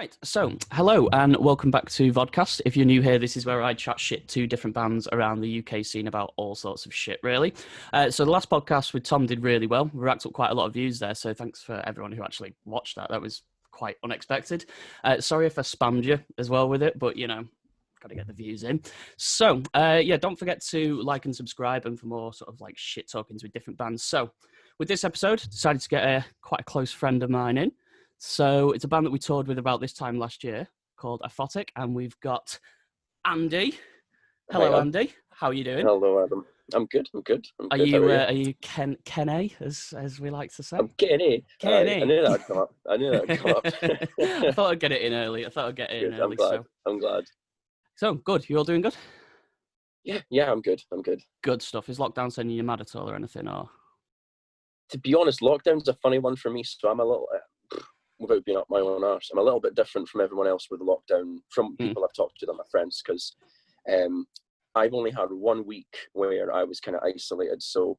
Right, so hello and welcome back to VoDKast. If you're new here, this is where I chat shit to different bands around the UK scene about all sorts of shit, really. So the last podcast with Tom did really well. We racked up quite a lot of views there, so thanks for everyone who actually watched that. That was quite unexpected. Sorry if I spammed you as well with it, but, you know, got to get the views in. So, yeah, don't forget to like and subscribe and for more sort of like shit talkings with different bands. So with this episode, decided to get quite a close friend of mine in. So it's a band that we toured with about this time last year called Aphotic, and we've got Andy. Hello, Andy. How are you doing? Hello, Adam. I'm good. Are you Ken A, as we like to say? I'm Kenny. Kenny. I knew that would come up. I thought I'd get it in early. I'm glad. So, good. You all doing good? Yeah, I'm good. Good stuff. Is lockdown sending you mad at all or anything? Or To be honest, lockdown's a funny one for me, so I'm a little, without being up my own arse, I'm a little bit different from everyone else with the lockdown, from people I've talked to that my friends, because I've only had 1 week where I was kind of isolated. So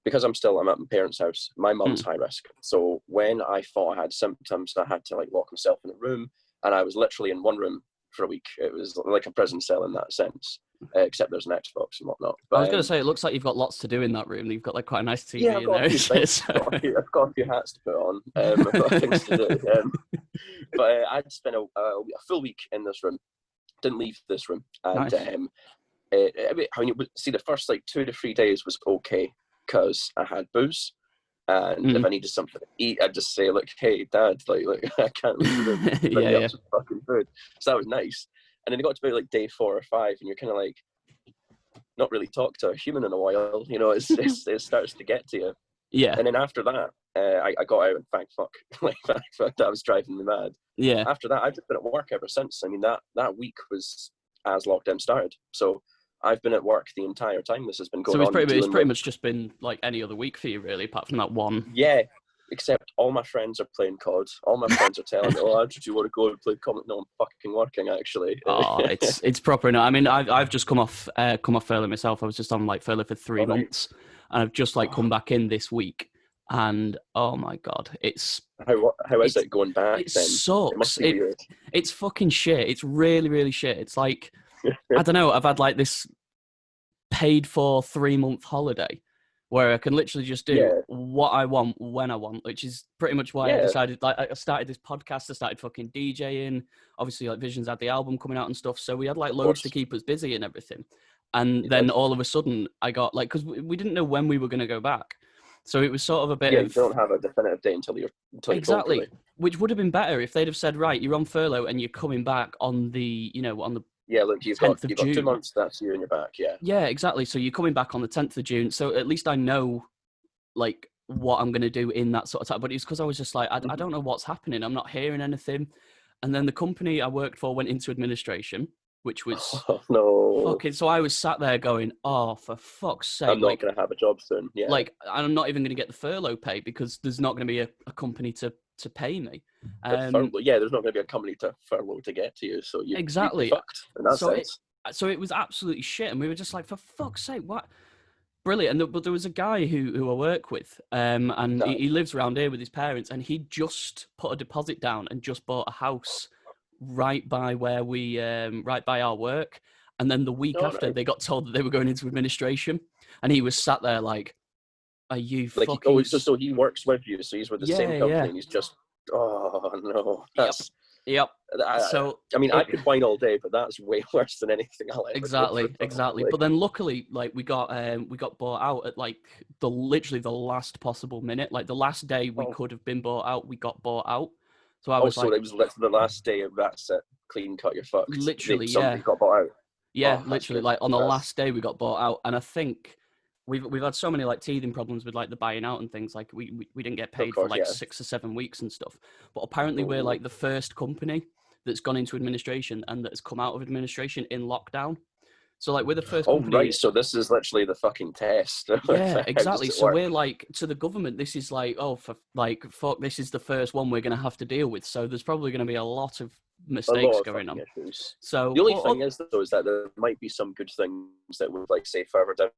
because I'm at my parents' house, my mum's high risk. So when I thought I had symptoms, I had to like lock myself in a room, and I was literally in one room for a week. It was like a prison cell in that sense, except there's an Xbox and whatnot. But, I was going to say, it looks like you've got lots to do in that room. You've got like quite a nice TV I've got in there. I've got a few hats to put on. I've got things to do. But I'd spent a full week in this room. Didn't leave this room. And Nice. See, the first like 2 to 3 days was okay because I had booze. And if I needed something to eat, I'd just say, like, hey, Dad, like I can't leave the room. Bring me up some fucking food. So that was nice. And then it got to about like day 4 or 5, and you're kind of like, not really talked to a human in a while. You know, it starts to get to you. Yeah. And then after that, I got out and thank fuck. That was driving me mad. Yeah. After that, I've just been at work ever since. I mean, that week was as lockdown started. So I've been at work the entire time this has been going on. So it's pretty much just been like any other week for you, really, apart from that one. Yeah, except all my friends are playing COD. All my friends are telling me, "Oh, do you want to go and play COD?" No, I'm fucking working actually. Oh, it's proper enough. I mean, I've just come off furlough myself. I was just on like furlough for 3 months, and I've just like come back in this week. And oh my god, it's how is it going back? It then? sucks. It must be weird. It's fucking shit. It's really, really shit. It's like I don't know. I've had like this paid for 3-month holiday where I can literally just do what I want when I want, which is pretty much why I decided. Like, I started this podcast. I started fucking DJing. Obviously, like Visions had the album coming out and stuff, so we had like loads to keep us busy and everything. And then all of a sudden, I got like, because we didn't know when we were going to go back. So it was sort of a bit of... you don't have a definitive date until you're exactly, told, really. Which would have been better if they'd have said, right, you're on furlough and you're coming back on the, on the look, you've got 2 months, that's you and you're back, Yeah, exactly. So you're coming back on the 10th of June. So at least I know, like, what I'm going to do in that sort of time. But it's because I was just like, I don't know what's happening. I'm not hearing anything. And then the company I worked for went into administration, which was fucking... So I was sat there going, oh, for fuck's sake. I'm not going to have a job soon. Yeah. Like, I'm not even going to get the furlough pay because there's not going to be a company to pay me. There's not going to be a company to furlough to get to you. So you're fucked in that sense. So it was absolutely shit. And we were just like, for fuck's sake, what? Brilliant. But there was a guy who I work with, and he lives around here with his parents, and he just put a deposit down and just bought a house right by where right by our work. And then the week after, they got told that they were going into administration, and he was sat there like, "Are you like fucking?" So he works with you, so he's with the same company, and he's just, oh no, that's yep. So I mean, I could whine all day, but that's way worse than anything I'll ever exactly. But then luckily, like we got bought out at like literally the last possible minute, like the last day we could have been bought out, we got bought out. So I was so it was the last day of that's it, clean cut, you're fucked. Literally, somebody got bought out. Yeah, literally, like on the last day we got bought out, and I think we've had so many like teething problems with like the buying out and things. Like we didn't get paid for like 6 or 7 weeks and stuff. But apparently we're like the first company that's gone into administration and that has come out of administration in lockdown. So like we're the first company. Right. So this is literally the fucking test. Yeah, exactly. So we're like, to the government, this is like, fuck, this is the first one we're going to have to deal with. So there's probably going to be a lot of mistakes going on. Issues. So the only thing is though is that there might be some good things that would like say further down.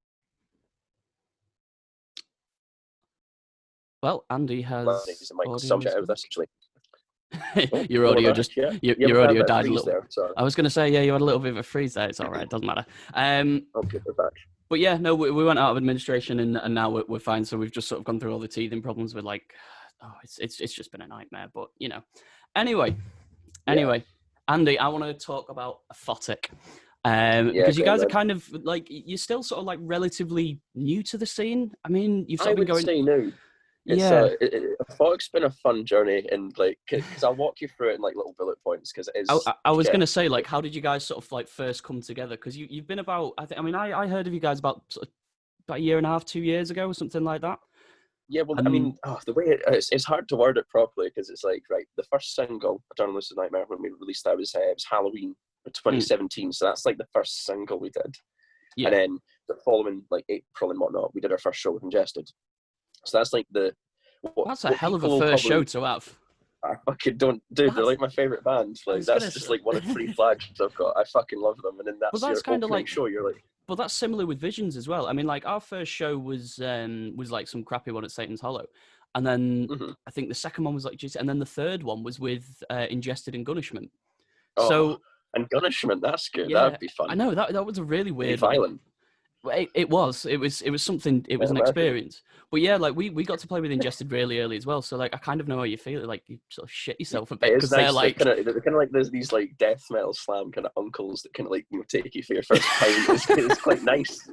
Well, Andy has some shit out of this actually. Oh, Your well, audio back, just yeah. your We had a audio bit of died a freeze little. there, sorry. I was going to say, yeah, you had a little bit of a freeze there. It's all right, doesn't matter. Okay, we're back. But yeah, no, we went out of administration and now we're fine. So we've just sort of gone through all the teething problems with like, oh, it's just been a nightmare. But you know, anyway, Andy, I want to talk about Aphotic. Because you guys are kind of like, you're still sort of like relatively new to the scene. I mean, you've sort of been going. Say no. Aphotic's been a fun journey, and like, because I'll walk you through it in like little bullet points. Because it is. I was going to say, like, how did you guys sort of like first come together? Because you've been about, I heard of you guys about a year and a half, 2 years ago, or something like that. Yeah, well, I mean, the way it's hard to word it properly because it's like, right, the first single, A Journalist's Nightmare, when we released that was Halloween of 2017. So that's like the first single we did. Yeah. And then the following, like April and whatnot, we did our first show with Ingested. So that's like that's a hell of a first show to have. I fucking don't, dude. They're like my favorite band. Like that's just like one of 3 flags I've got. I fucking love them. And then that's your kind of like show. You're like, but that's similar with Visions as well. I mean, like our first show was like some crappy one at Satan's Hollow, and then I think the second one was like and then the third one was with Ingested and Gunishment. Oh, so and Gunishment, that's good. Yeah, that'd be fun. I know that was a really weird. Violent. It was something. It was an experience. But yeah, like we got to play with Ingested really early as well. So like I kind of know how you feel. Like you sort of shit yourself a bit because nice. They're like kind of like there's these like death metal slam kind of uncles that kind of like take you for your first time. It's quite nice.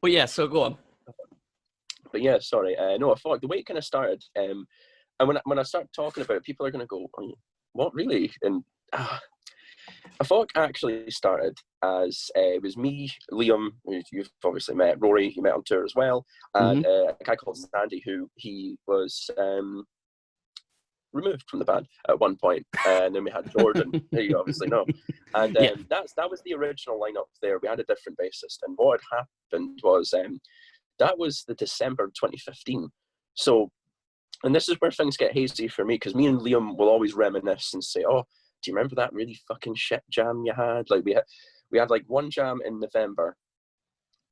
But yeah, so go on. But yeah, sorry. No, I thought the way it kind of started. And when I start talking about it, people are going to go, "What really?" And Aphotic actually started as it was me, Liam, who you've obviously met, Rory, you met on tour as well, and a guy called Sandy, who he was removed from the band at one point, and then we had Jordan, who you obviously know, and that was the original lineup there. We had a different bassist, and what had happened was that was the December of 2015. So, and this is where things get hazy for me, because me and Liam will always reminisce and say, "Oh, do you remember that really fucking shit jam you had?" Like we had like one jam in November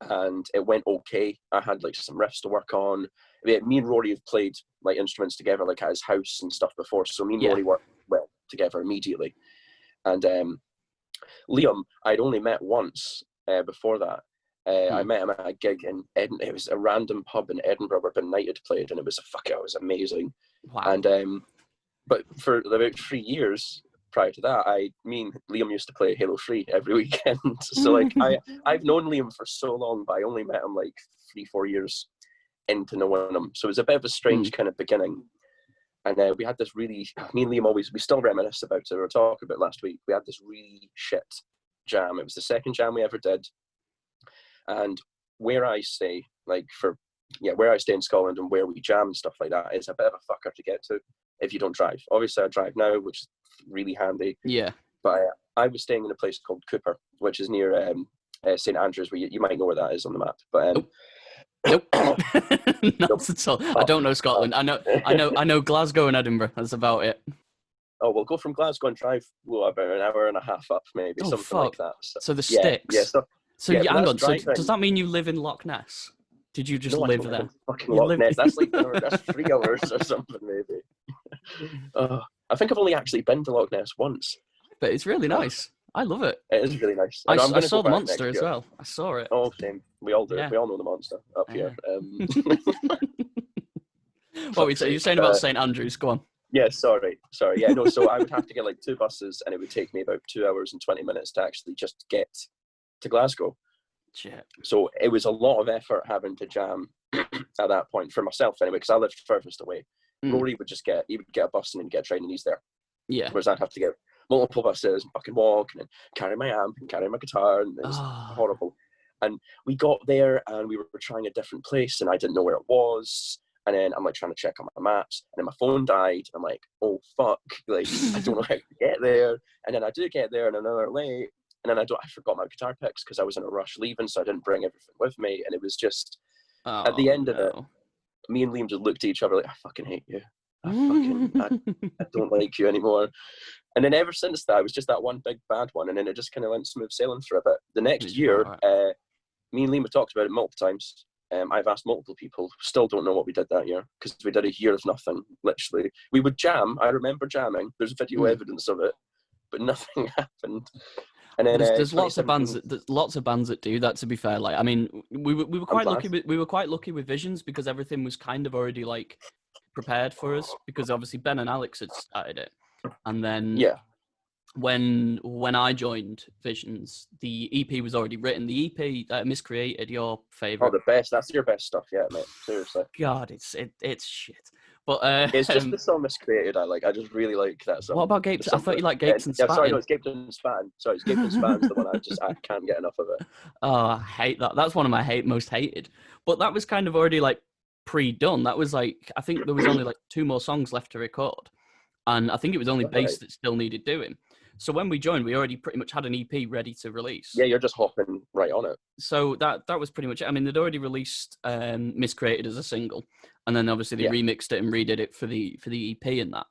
and it went okay. I had like some riffs to work on. Me and Rory have played like instruments together like at his house and stuff before. So me and Rory worked well together immediately. And Liam, I'd only met once before that. I met him at a gig in Edinburgh. It was a random pub in Edinburgh where Benighted played, and it was amazing. Wow. And but for about 3 years prior to that, me and Liam used to play Halo 3 every weekend. So like I've known Liam for so long, but I only met him like 3-4 years into knowing him. So it was a bit of a strange kind of beginning. And we had this really, me and Liam we still reminisce about it. We were talking about last week. We had this really shit jam. It was the second jam we ever did. And where I stay, where I stay in Scotland and where we jam and stuff like that is a bit of a fucker to get to if you don't drive. Obviously I drive now, which is really handy. Yeah. But I was staying in a place called Cooper, which is near St Andrews, where you might know where that is on the map. But nope. Not at all. I don't know Scotland. I know Glasgow and Edinburgh. That's about it. Oh, we'll go from Glasgow and drive about an hour and a half up, maybe something like that. So the sticks. Yeah. Hang on. So does that mean you live in Loch Ness? Did you just live there? Fucking Loch Ness. That's like that's 3 hours or something, maybe. I think I've only actually been to Loch Ness once. But it's really nice. I love it. It is really nice. I saw the monster as well. I saw it. Oh, same. We all do. Yeah. We all know the monster up here. What were you saying about St Andrews? Go on. Yeah, sorry. Yeah, no, so I would have to get like 2 buses, and it would take me about 2 hours and 20 minutes to actually just get to Glasgow. Shit. So it was a lot of effort having to jam at that point for myself anyway, because I lived furthest away. Rory would get a bus and then get a train and he's there. Yeah. Whereas I'd have to get multiple buses and fucking walk and then carry my amp and carry my guitar, and it was horrible. And we got there and we were trying a different place and I didn't know where it was. And then I'm like trying to check on my maps, and then my phone died. And I'm like, oh fuck, like I don't know how to get there. And then I do get there and an hour late. And then I forgot my guitar picks because I was in a rush leaving, so I didn't bring everything with me. And it was just at the end of it, me and Liam just looked at each other like, I fucking hate you. I don't like you anymore. And then ever since that, it was just that one big bad one, and then it just kind of went smooth sailing for a bit. The next year, me and Liam have talked about it multiple times. I've asked multiple people, still don't know what we did that year, because we did a year of nothing, literally. We would jam, I remember jamming, there's video evidence of it, but nothing happened. And then there's lots of bands that do that, to be fair. Like, I mean, we were quite lucky. We were quite lucky with Visions, because everything was kind of already like prepared for us, because obviously Ben and Alex had started it, and then when I joined Visions, the EP was already written. The EP, Miscreated, your favorite. Oh, the best. That's your best stuff yet, mate. Seriously. God, it's shit. But it's just the song Miscreated I like. I just really like that song. What about Gaped? I thought you liked Gaped and Spat. Yeah, sorry, no, it's Gaped and Spat. Sorry, it's Gaped and Spat's the one I can't get enough of it. Oh, I hate that. That's one of my most hated. But that was kind of already like pre-done. That was like, I think there was only like 2 more songs left to record. And I think it was only bass that still needed doing. So when we joined, we already pretty much had an EP ready to release. Yeah, you're just hopping right on it. So that was pretty much it. I mean, they'd already released Miscreated as a single, and then obviously they remixed it and redid it for the EP and that.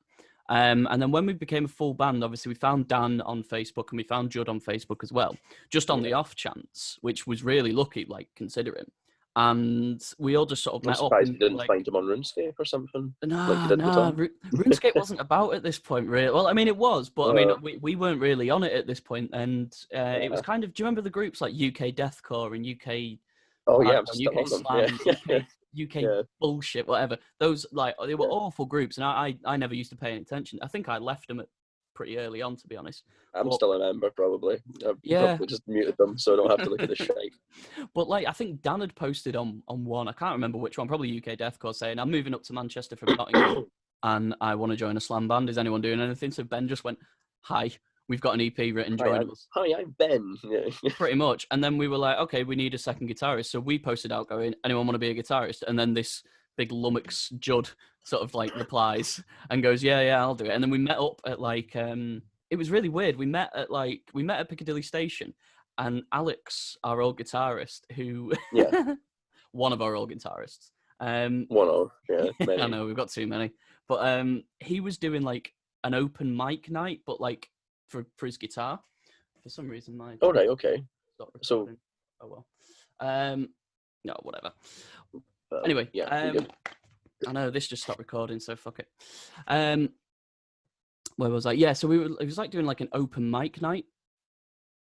And then when we became a full band, obviously we found Dan on Facebook and we found Judd on Facebook as well, just on the off chance, which was really lucky, like, considering. And we all just sort of met up. You didn't find him on RuneScape or something? No, RuneScape wasn't about at this point, really. Well, I mean, it was, but I mean, we weren't really on it at this point, and it was kind of. Do you remember the groups like UK Deathcore and UK? Oh yeah, UK Slam, UK bullshit, whatever. Those, like, they were awful groups, and I never used to pay any attention. I think I left them at pretty early on, to be honest. I'm still a member, probably. I've probably just muted them so I don't have to look at the shite. But like, I think Dan had posted on one, I can't remember which one, probably UK Deathcore, saying, I'm moving up to Manchester from Nottingham and I want to join a slam band. Is anyone doing anything? So Ben just went, hi, we've got an EP written, join us. Hi, I'm Ben. Pretty much. And then we were like, okay, we need a second guitarist. So we posted out going, anyone want to be a guitarist? And then this big lummox Judd sort of like replies and goes, yeah, I'll do it. And then we met up at like, it was really weird. We met at Piccadilly Station, and Alex, our old guitarist, who one of our old guitarists. Many. I know, we've got too many. But he was doing like an open mic night, but like for his guitar. For some reason, my okay. So, oh well. No, whatever. Anyway, I know this just stopped recording, so fuck it. Where was I? Yeah, so it was like doing like an open mic night,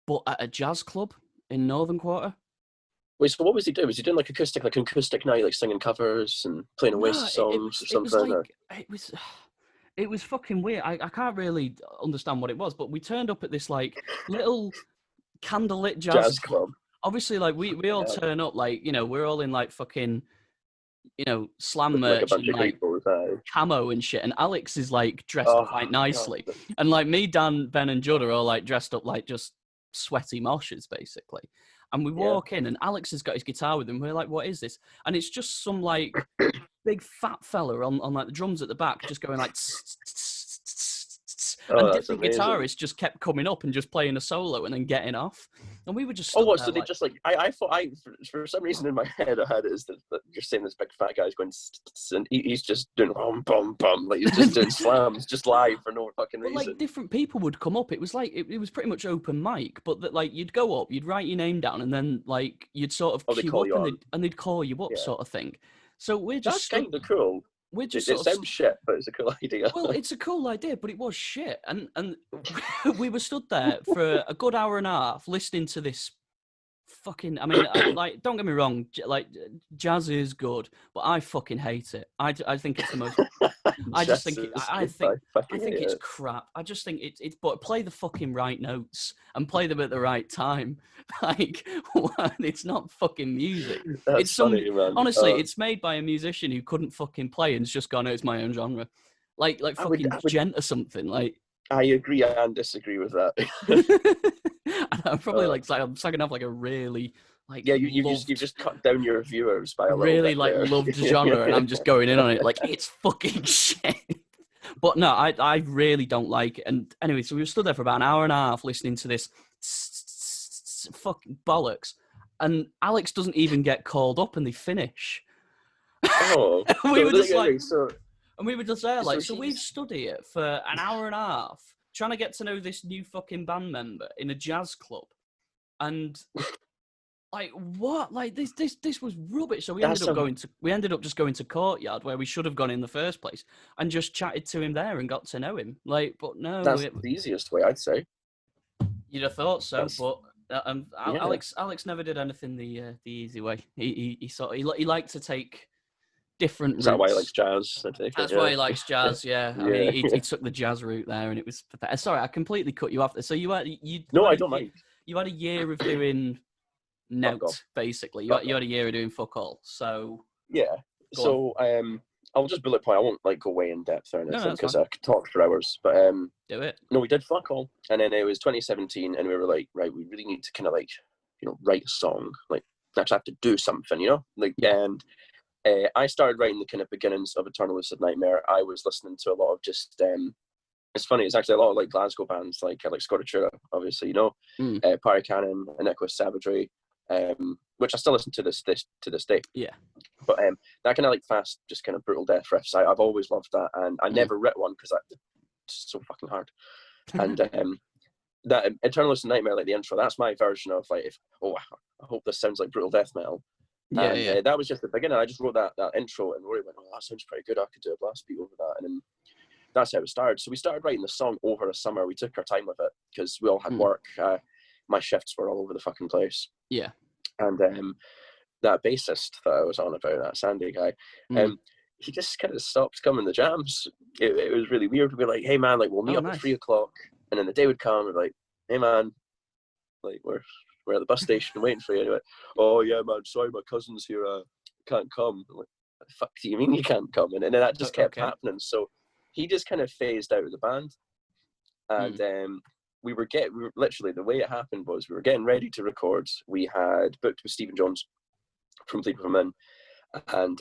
but at a jazz club in Northern Quarter. Wait, so what was he doing? Was he doing like acoustic night, like singing covers and playing Oasis songs or something? It was fucking weird. I can't really understand what it was, but we turned up at this like little candlelit jazz club. Obviously, like we all turn up, like, you know, we're all in like fucking, you know, slam merch and like camo and shit, and Alex is like dressed quite nicely, and like me, Dan, Ben and Judd are all like dressed up like just sweaty moshes basically. And we walk in and Alex has got his guitar with him. We're like, what is this? And it's just some like big fat fella on like the drums at the back just going like and different guitarists just kept coming up and just playing a solo and then getting off. And we were just so they just like I thought for some reason in my head I had it is that you're saying this big fat guy's going and he's just doing bum bum bum, like he's just doing slams just live for no fucking reason. Like different people would come up. It was like it was pretty much open mic, but that like you'd go up, you'd write your name down, and then like you'd sort of queue up and they'd call you up, sort of thing. So we're just that's kind of cool. It sounds shit, but it's a cool idea. Well, it's a cool idea, but it was shit. And we were stood there for a good hour and a half listening to this fucking... I mean, like, don't get me wrong, like, jazz is good, but I fucking hate it. I think it's the most... I just think it's crap. I just think it's but play the fucking right notes and play them at the right time. Like, it's not fucking music. It's funny, man. Honestly, it's made by a musician who couldn't fucking play and's just gone, it's my own genre. Like fucking Gent or something. Like, I agree and disagree with that. I'm probably I'm sucking off like a really like you just cut down your viewers by a really little bit like loved genre, and I'm just going in on it like it's fucking shit. But no, I really don't like it. And anyway, so we were stood there for about an hour and a half listening to this fucking bollocks, and Alex doesn't even get called up, and they finish. Oh, we were just like, and we were just there like, so we've stood here for an hour and a half trying to get to know this new fucking band member in a jazz club, and Like what? Like this was rubbish. So we That's ended up just going to Courtyard where we should have gone in the first place and just chatted to him there and got to know him. Like, but no, that's the easiest way, I'd say. you'd have thought so, That's, but yeah. Alex never did anything the easy way. He liked to take different routes. Is that why he likes jazz? I think That's why he likes jazz. Yeah, Yeah. I mean, he took the jazz route there, and it was pathetic. Sorry, I completely cut you off there. So No, I don't mind. You had a year of doing notes, basically. You had a year of doing fuck all. So yeah. So I'll just bullet point. I won't like go way in depth or anything because I could talk for hours. But do it. No, we did fuck all, and then it was 2017, and we were like, right, we really need to kind of like, write a song, like actually have to do something, like. Yeah. And I started writing the kind of beginnings of Eternal Lucid Nightmare. I was listening to a lot of just it's funny, it's actually a lot of like Glasgow bands like Scoratura, obviously, Parry Cannon, Iniquitous Savagery, which I still listen to this day. Yeah. But that kind of like fast, just kind of brutal death riffs, I've always loved that, and I never writ one because it's so fucking hard. And that Eternal Lucid Nightmare, like the intro, that's my version of like, I hope this sounds like brutal death metal. Yeah. That was just the beginning. I just wrote that intro, and Rory went, "Oh, that sounds pretty good. I could do a blast beat over that." And then that's how it started. So we started writing the song over a summer. We took our time with it because we all had work. My shifts were all over the fucking place. Yeah. And that bassist that I was on about, that Sandy guy, he just kind of stopped coming to jams. It was really weird. We'd be like, "Hey man, like we'll meet up at 3 o'clock," and then the day would come. We'd be like, "Hey man, like we're at the bus station waiting for you." Anyway, "Oh yeah man, sorry, my cousin's here, can't come." I'm like, "What the fuck do you mean you can't come?" And then that just kept happening. So he just kind of phased out of the band, and we were literally, the way it happened was we were getting ready to record. We had booked with Stephen Jones from Fleet from In, and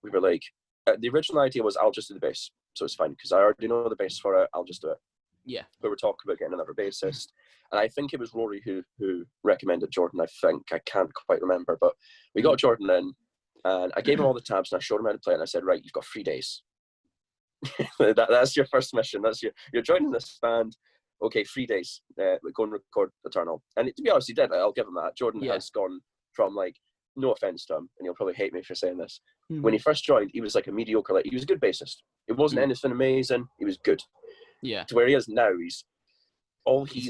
we were like, the original idea was I'll just do the bass, so it's fine because I already know the bass for it. I'll just do it. Yeah. But we're talking about getting another bassist, and I think it was Rory who recommended Jordan. I can't quite remember, but we got Jordan in, and I gave him all the tabs, and I showed him how to play, and I said, "Right, you've got 3 days. That's your first mission. You're joining this band. Okay, 3 days. Go and record Eternal." And to be honest, he did. I'll give him that. Jordan has gone from, like, no offense to him, and he'll probably hate me for saying this. When he first joined, he was like a mediocre. Like, he was a good bassist. It wasn't anything amazing. He was good. Yeah. To where he is now, he's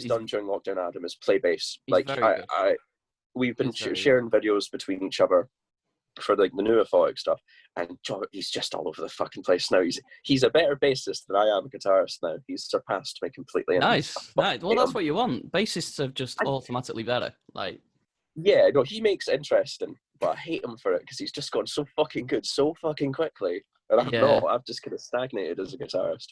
done during lockdown, Adam, is play bass. Like we've been sharing videos between each other for like the new Aphotic stuff, and he's just all over the fucking place now. He's a better bassist than I am a guitarist now. He's surpassed me completely. Nice. Well, that's what you want. Bassists are just automatically better. Like, yeah, no, he makes it interesting, but I hate him for it because he's just gone so fucking good so fucking quickly, and I'm not. I've just kind of stagnated as a guitarist.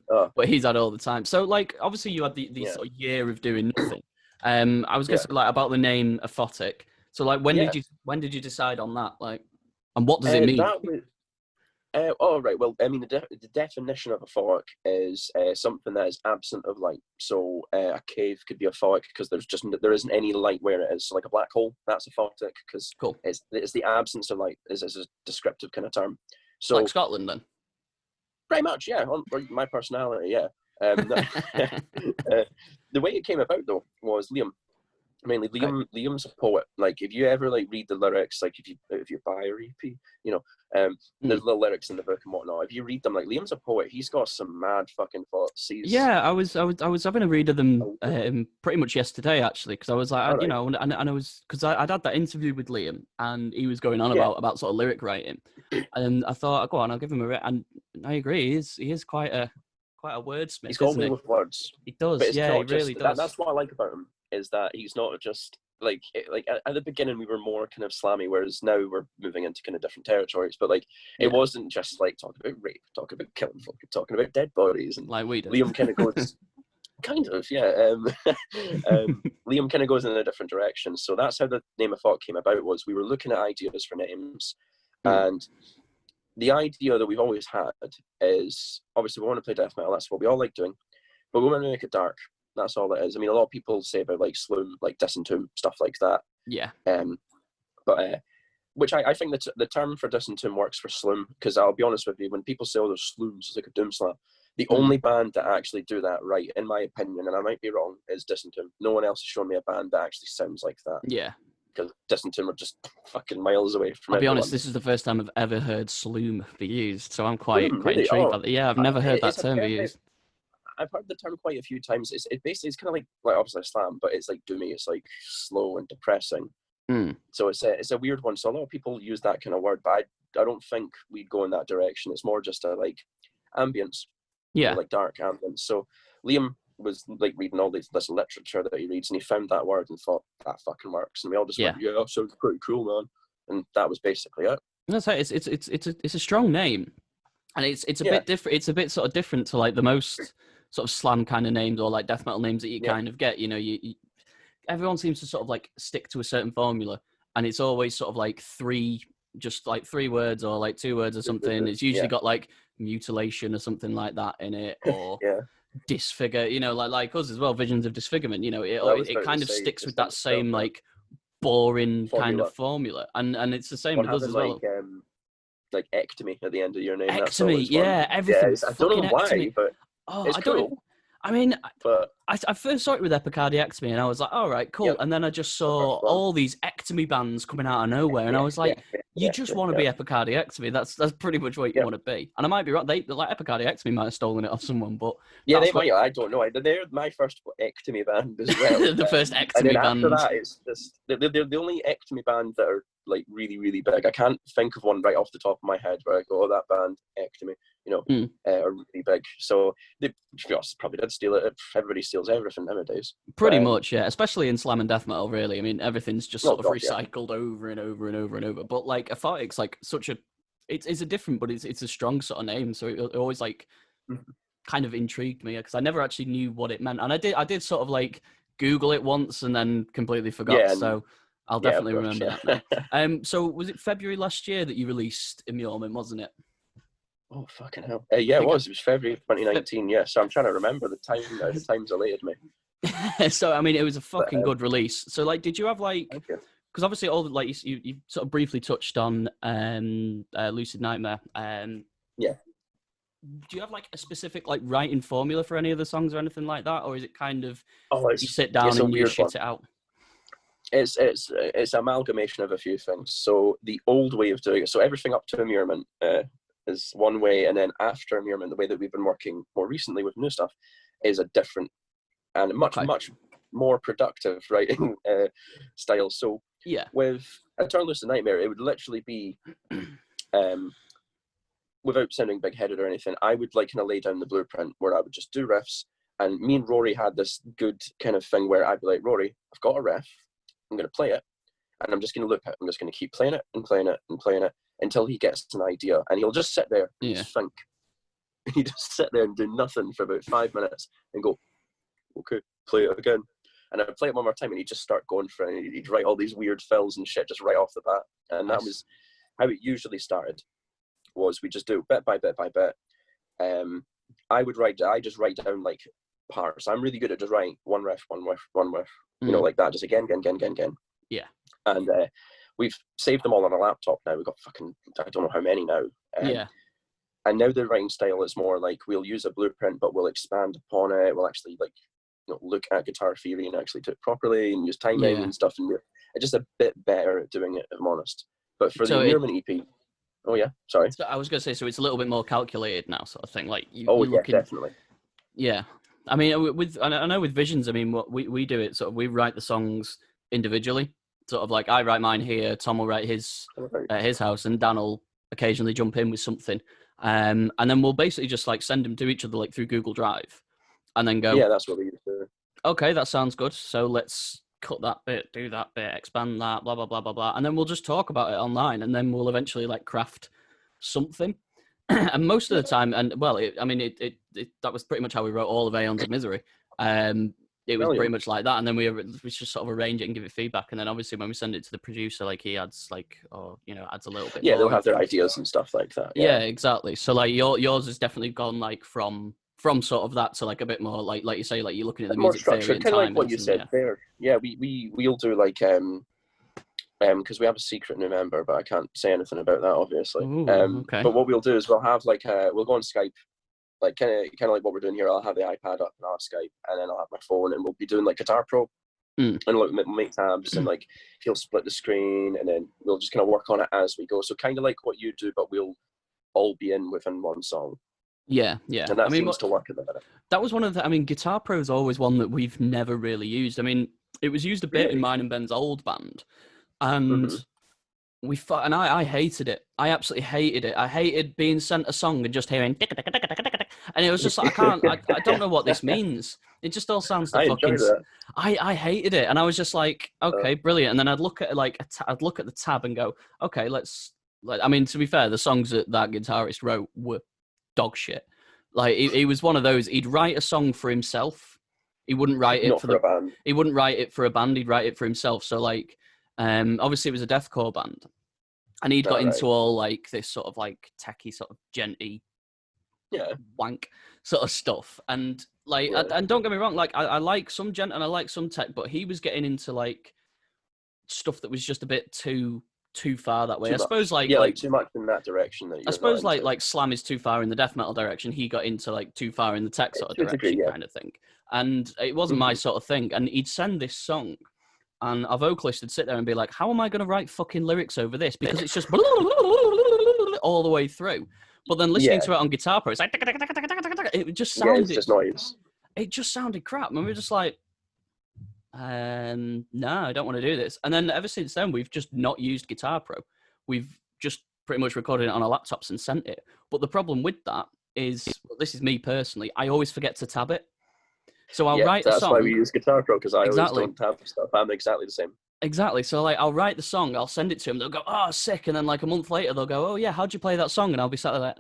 But, but he's had all the time. So, like, obviously, you had the sort of year of doing nothing. I was going to say, like, about the name Aphotic. So, like, when did you decide on that? Like, and what does it mean? Right. Well, I mean, the definition of Aphotic is something that is absent of light. So a cave could be Aphotic because there isn't any light where it is. So, like a black hole, that's Aphotic because it's the absence of light is a descriptive kind of term. So like Scotland, then. Pretty much, yeah. My personality, yeah. The way it came about though was Liam. Mainly, Liam's a poet. Like, if you ever like read the lyrics, like if you buy a EP, there's little lyrics in the book and whatnot. If you read them, like Liam's a poet. He's got some mad fucking thoughts. Yeah, I was having a read of them pretty much yesterday actually, because I was like, and I was because I'd had that interview with Liam and he was going on about sort of lyric writing, and I thought, go on, I'll give him a read, and I agree, he is quite a wordsmith. He's got me with words. He does, he really does. That's what I like about him. Is that he's not just like at the beginning we were more kind of slammy, whereas now we're moving into kind of different territories. But like it wasn't just like talking about rape, talking about killing folk, talking about dead bodies, and like we did. Liam kind of goes, Liam kind of goes in a different direction. So that's how the name of Aphotic came about. Was we were looking at ideas for names, and the idea that we've always had is obviously we want to play death metal. That's what we all like doing, but we want to make it dark. That's all it is. I mean, a lot of people say about like Sloom, like Disentomb, stuff like that. Yeah. But which I think that the term for Disentomb works for Sloom, because I'll be honest with you, when people say, "Oh, there's Slooms," it's like a doom slam. The only band that actually do that right, in my opinion, and I might be wrong, is Dissentum. No one else has shown me a band that actually sounds like that. Yeah. Because Dissentum are just fucking miles away from I'll be everyone. honest, this is the first time I've ever heard sloom be used, so I'm quite Really? intrigued by that. Yeah, I've never heard that term be used. I've heard the term quite a few times. It basically, it's kind of like obviously slam, but it's like doomy. It's like slow and depressing. So it's a weird one. So a lot of people use that kind of word, but I don't think we'd go in that direction. It's more just a like ambience, like dark ambience. So Liam was like reading all this literature that he reads, and he found that word and thought that fucking works. And we all just went, yeah, that sounds pretty cool, man. And that was basically it. That's right. It's a strong name, and it's a bit different. It's a bit sort of different to like the most sort of slam kind of names or like death metal names that you kind of get. You know, you everyone seems to sort of like stick to a certain formula, and it's always sort of like three words or like 2 words or something. It's usually got like mutilation or something like that in it, or disfigure. You know, like us as well. Visions of disfigurement. You know, it kind of sticks with that same like boring kind of formula, and it's the same with us as well. Like ectomy at the end of your name. Ectomy, everything. I don't know why, but it's cool. I mean, but I first saw it with Epicardiectomy, and I was like, all right, cool. And then I just saw all these ectomy bands coming out of nowhere, and I was like, you just want to be Epicardiectomy. That's pretty much what you want to be. And I might be right. They like Epicardiectomy might have stolen it off someone, but they might. I don't know. They're my first ectomy band as well. The first ectomy band. After that, it's just they're the only ectomy band that are like really, really big. I can't think of one right off the top of my head where I go, oh, that band, ectomy, are really big. So they probably did steal it. Everybody steals everything nowadays. Pretty much, yeah. Especially in slam and death metal, really. I mean, everything's just sort of recycled over and over and over and over. But like Aphotic's like such a, it's a different, but it's a strong sort of name. So it always like kind of intrigued me because I never actually knew what it meant, and I did sort of like Google it once and then completely forgot. Yeah, so I'll definitely remember that now. So was it February last year that you released Immurement, wasn't it? Oh, fucking hell. Yeah, it was. It was February 2019, yeah. So I'm trying to remember the time now. The time's elated me. So, I mean, it was a fucking good release. So, like, did you have, like... Because obviously, all like you sort of briefly touched on Lucid Nightmare. Yeah. Do you have, like, a specific, like, writing formula for any of the songs or anything like that? Or is it kind of you sit down and you shit it out? It's amalgamation of a few things. So the old way of doing it, so everything up to Immurement is one way, and then after Immurement, the way that we've been working more recently with new stuff is a different and much more productive writing style. So with Eternal Lucid Nightmare, it would literally be without sounding big-headed or anything, I would like kind of lay down the blueprint where I would just do riffs, and me and Rory had this good kind of thing where I'd be like, Rory, I've got a riff, I'm going to play it, and I'm just going to loop it. I'm just going to keep playing it and playing it and playing it until he gets an idea, and he'll just sit there and just think. He just sit there and do nothing for about 5 minutes and go, okay, play it again. And I'd play it one more time, and he'd just start going for it. He'd write all these weird fills and shit just right off the bat. And that was how it usually started, was we just do bit by bit by bit. I just write down like parts. I'm really good at just writing one riff, you know, like that, just again. Yeah. And we've saved them all on a laptop now. We've got fucking, I don't know how many now. And now the writing style is more like we'll use a blueprint, but we'll expand upon it. We'll actually like, you know, look at guitar theory and actually do it properly and use timing and stuff. And we're just a bit better at doing it, if I'm honest. But for the Immurement EP, sorry. So I was going to say, so it's a little bit more calculated now, sort of thing. Like definitely. Yeah. I mean, I know with Visions, I mean, what we do it sort of, we write the songs individually. Sort of like I write mine here, Tom will write his at his house, and Dan will occasionally jump in with something. And then we'll basically just like send them to each other like through Google Drive, and then go. Yeah, that's what we used to do. Okay, that sounds good. So let's cut that bit, do that bit, expand that, blah blah blah blah blah, and then we'll just talk about it online, and then we'll eventually like craft something. And most of the time, and well, that was pretty much how we wrote all of Aeons of Misery. It was pretty much like that, and then we just sort of arrange it and give it feedback, and then obviously when we send it to the producer, like he adds like, or you know, adds a little bit. Yeah, they'll have their ideas and stuff like that. Yeah, exactly. So like yours has definitely gone like from sort of that to like a bit more like you say, like you're looking at the music theory and kind of like what you said there. Yeah, we'll do like because we have a secret new member, but I can't say anything about that obviously. Ooh, okay. But what we'll do is we'll have like we'll go on Skype. like kind of like what we're doing here. I'll have the iPad up and I'll have Skype, and then I'll have my phone, and we'll be doing like Guitar Pro, and like make tabs, and like he'll split the screen, and then we'll just kind of work on it as we go. So kind of like what you do, but we'll all be within one song. Yeah. And that seems to work at the minute. That was one of the. I mean, Guitar Pro is always one that we've never really used. I mean, it was used a bit in mine and Ben's old band, and and I hated it. I absolutely hated it. I hated being sent a song and just hearing, and it was just like, I don't know what this means. It just all sounds like fucking. I hated it, and I was just like, okay, brilliant. And then I'd look at I'd look at the tab and go, okay, I mean, to be fair, the songs that guitarist wrote were dog shit. Like he was one of those. He'd write a song for himself. He wouldn't write it for a band. He wouldn't write it for a band. He'd write it for himself. So like, obviously it was a deathcore band, and he'd got into all like this sort of like techie sort of genty, wank sort of stuff. And like, and don't get me wrong, like I like some gent and I like some tech, but he was getting into like stuff that was just a bit too far that way. I suppose like too much in that direction. I suppose like slam is too far in the death metal direction. He got into like too far in the tech sort of direction kind of thing. And it wasn't my sort of thing. And he'd send this song, and our vocalist would sit there and be like, "How am I going to write fucking lyrics over this? Because it's just all the way through." But then listening to it on Guitar Pro, it's like it just sounded. It's just noise. It just sounded crap. And we were just like, no, I don't want to do this. And then ever since then, we've just not used Guitar Pro. We've just pretty much recorded it on our laptops and sent it. But the problem with that is, well, this is me personally, I always forget to tab it. So I'll write a song. That's why we use Guitar Pro, because I always don't tab stuff. I'm exactly the same. Exactly. So like, I'll write the song, I'll send it to them. They'll go, "Oh, sick!" And then like a month later, they'll go, "Oh yeah, how'd you play that song?" And I'll be sat there like,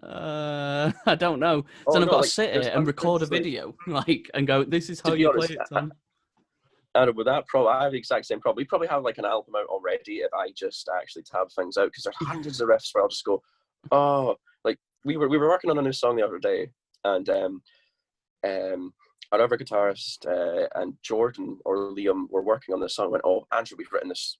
I don't know. So then I've got to sit here and record a video, like, and go, "This is how you play it, Tom." And with that pro, I have the exact same problem. We probably have like an album out already if I just actually tab things out, because there's hundreds of riffs where I'll just go, oh, like we were working on a new song the other day, and our other guitarist and Jordan or Liam were working on this song. Went, "Oh, Andrew,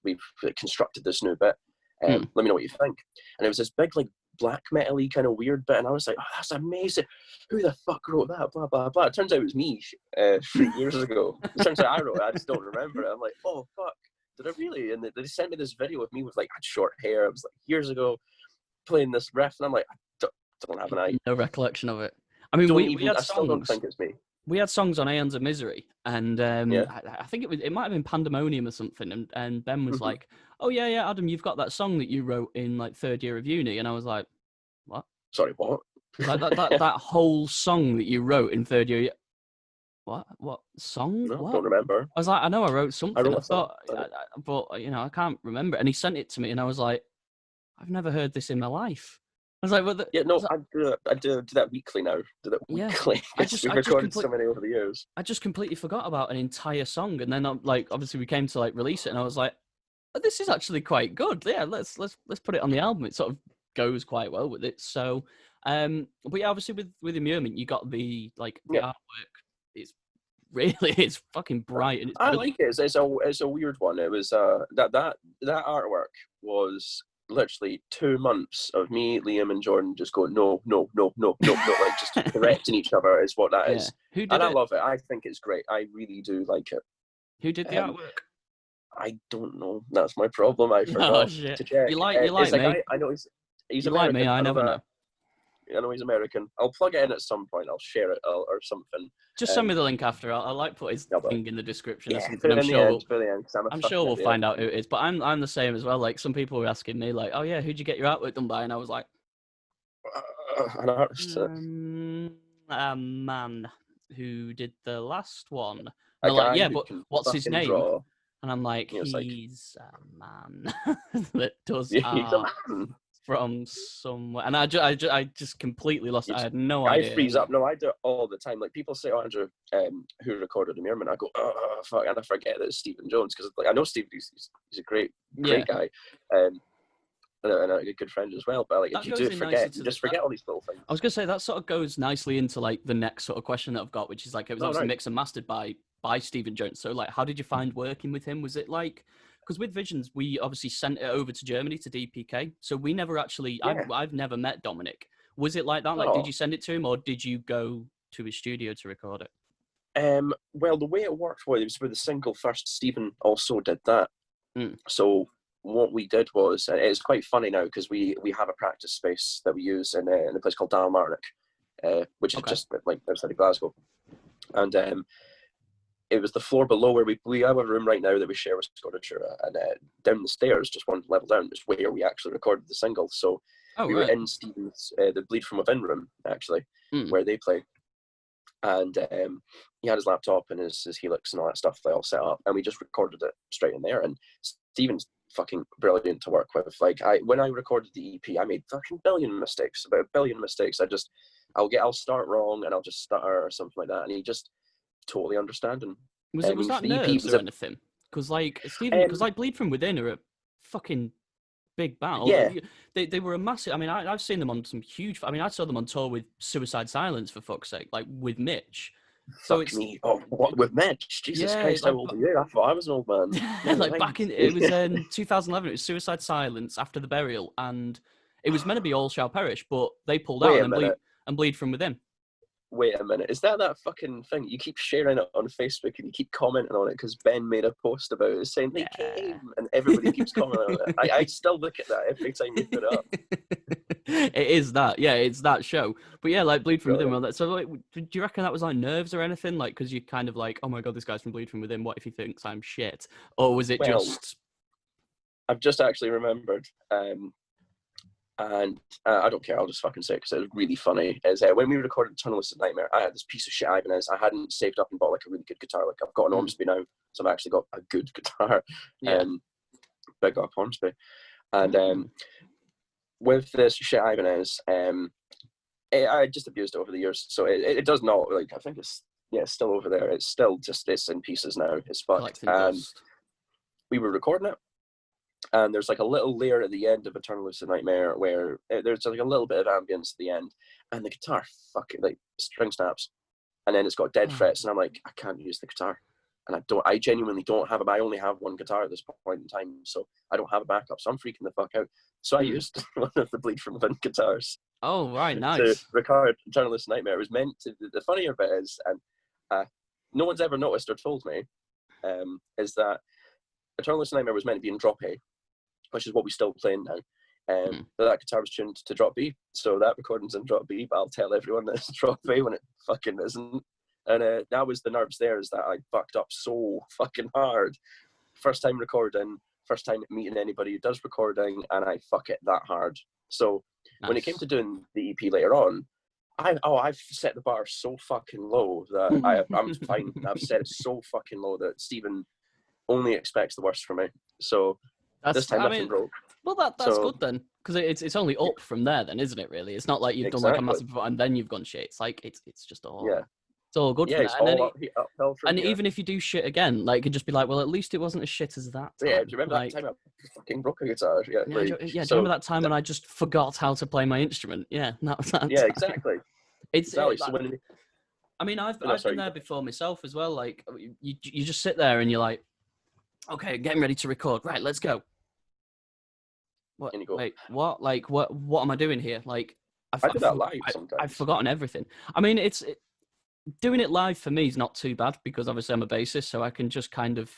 we've constructed this new bit. Let me know what you think." And it was this big like black metal-y kind of weird bit, and I was like, "Oh, that's amazing! Who the fuck wrote that?" Blah blah blah. It turns out it was me 3 years ago. It turns out I wrote it. I just don't remember it. I'm like, "Oh fuck, did I really?" And they sent me this video of me with like short hair. It was like years ago playing this riff, and I'm like, I don't have an idea. No recollection of it. I mean, we had songs. I still don't think it's me. We had songs on Aeons of Misery, and I think it might have been Pandemonium or something, and Ben was like, "Oh yeah, Adam, you've got that song that you wrote in like third year of uni," and I was like, "What? Sorry, what?" Like that whole song that you wrote in third year. What song? No, what? Don't remember. I was like, I know I wrote something. I thought, but I can't remember. And he sent it to me, and I was like, I've never heard this in my life. I was like, well, I do that weekly now. Do that weekly. We've recorded so many over the years. I just completely forgot about an entire song, and then like obviously we came to like release it, and I was like, oh, this is actually quite good. Yeah, let's put it on the album. It sort of goes quite well with it. So, but yeah, obviously with Immurement, you got the like the artwork. It's fucking bright, and I like it. It's a weird one. It was that artwork was literally 2 months of me, Liam, and Jordan just going no, like just correcting each other is what that is. Who did and it? I love it. I think it's great. I really do like it. Who did the artwork? I don't know. That's my problem. I forgot to check. You like me? I know he's you American. Like me? I never know. I know he's American. I'll plug it in at some point. I'll share it or something. Just send me the link after. I'll like put his thing in the description or something. I'm sure we'll find out who it is. But I'm the same as well. Like some people were asking me, like, "Oh yeah, who'd you get your artwork done by?" And I was like, an artist. A man who did the last one. And they're like, "Yeah, but what's his name?" Draw. And I'm like, he's a man that does He's art a man. From somewhere. And I just completely lost it. I had no idea. I freeze up. No, I do it all the time. Like people say, "Oh, Andrew, who recorded Immurement?" I go, "Oh, fuck," and I forget that it's Stephen Jones, because like I know Steve. He's a great guy, and a good friend as well. But like, if you do forget, you just forget all these little things. I was gonna say that sort of goes nicely into like the next sort of question that I've got, which is like, it was obviously mixed and mastered by Stephen Jones. So like, how did you find working with him? Was it like, because with Visions, we obviously sent it over to Germany to DPK. So we never actually, I've never met Dominic. Was it like that? Like, did Oh. you send it to him, or did you go to his studio to record it? Well, the way it worked was with the single first. Stephen also did that. So what we did was, it's quite funny now because we have a practice space that we use in a place called Dalmarnock, which is just like outside of Glasgow, and it was the floor below where we have a room right now that we share with Scottish, and down the stairs, just one level down, is where we actually recorded the single. So we were in Stephen's the Bleed From Within room actually, where they play. And he had his laptop and his Helix and all that stuff all set up, and we just recorded it straight in there. And Stephen's fucking brilliant to work with. Like, when I recorded the EP, I made fucking about a billion mistakes. I'll start wrong and I'll just stutter or something like that, and he just totally understanding. Was that nerves or anything? Because like Stephen, because like Bleed From Within are a fucking big band. Yeah. They were a massive. I mean, I've seen them on some huge. I mean, I saw them on tour with Suicide Silence, for fuck's sake, like with Mitch. So Fuck me. Oh, what with Mitch? Jesus Christ, how old are you? I thought I was an old man. Like back in, it was in 2011. It was Suicide Silence, After the Burial, and it was meant to be All Shall Perish, but they pulled out and Bleed From Within. Wait a minute, is that fucking thing? You keep sharing it on Facebook and you keep commenting on it because Ben made a post about it saying they came, and everybody keeps commenting on it. I still look at that every time you put it up. It is that, yeah, it's that show. But yeah, like Bleed From Within. So like, do you reckon that was like nerves or anything? Like, because you're kind of like, oh my god, this guy's from Bleed From Within. What if he thinks I'm shit? Or was it just? I've just actually remembered. And I don't care, I'll just fucking say it because it was really funny, is when we recorded Tunnelist Nightmare, I had this piece of shit Ibanez. I hadn't saved up and bought like a really good guitar. Like, I've got an Ormsby now, so I've actually got a good guitar. Big up Ormsby. And with this shit Ibanez, I just abused it over the years, so it does not, like, I think it's still over there. It's still just, it's in pieces now. It's fucked. And we were recording it, and there's like a little layer at the end of Eternal Lucid Nightmare where there's like a little bit of ambience at the end, and the guitar fucking like string snaps, and then it's got dead frets, and I'm like, I can't use the guitar, and I genuinely don't have I only have one guitar at this point in time, so I don't have a backup, so I'm freaking the fuck out. So I used one of the Bleed From Within guitars. Oh right, nice. To record Eternal Lucid Nightmare. It was meant to. The funnier bit is, and no one's ever noticed or told me, is that Eternal Lucid Nightmare was meant to be in drop A, which is what we still playing now. But that guitar was tuned to drop B, so that recording's in drop B, but I'll tell everyone that it's drop A when it fucking isn't. And that was the nerves there, is that I fucked up so fucking hard. First time recording, first time meeting anybody who does recording, and I fuck it that hard. So when it came to doing the EP later on, I've set the bar so fucking low that I'm fine. I've set it so fucking low that Stephen only expects the worst from me. So this time nothing broke. Well, that's good then, because it's only up from there then, isn't it? Really, it's not like you've done like a massive and then you've gone shit. It's like it's just all it's all good. Yeah, from it's there. uphill from here. Even if you do shit again, like, you could just be like, well, at least it wasn't as shit as that time. Yeah, do you remember that time I fucking broke a guitar? Yeah, do you remember that time when I just forgot how to play my instrument? Yeah, that was that. Yeah, time. Exactly. Exactly. I mean, I've been there before myself as well. Like, you just sit there and you're like, okay, getting ready to record. Right, let's go. What? And you go, wait, what? Like, what am I doing here? Like, I do that live sometimes. I've forgotten everything. I mean, doing it live for me is not too bad because obviously I'm a bassist, so I can just kind of.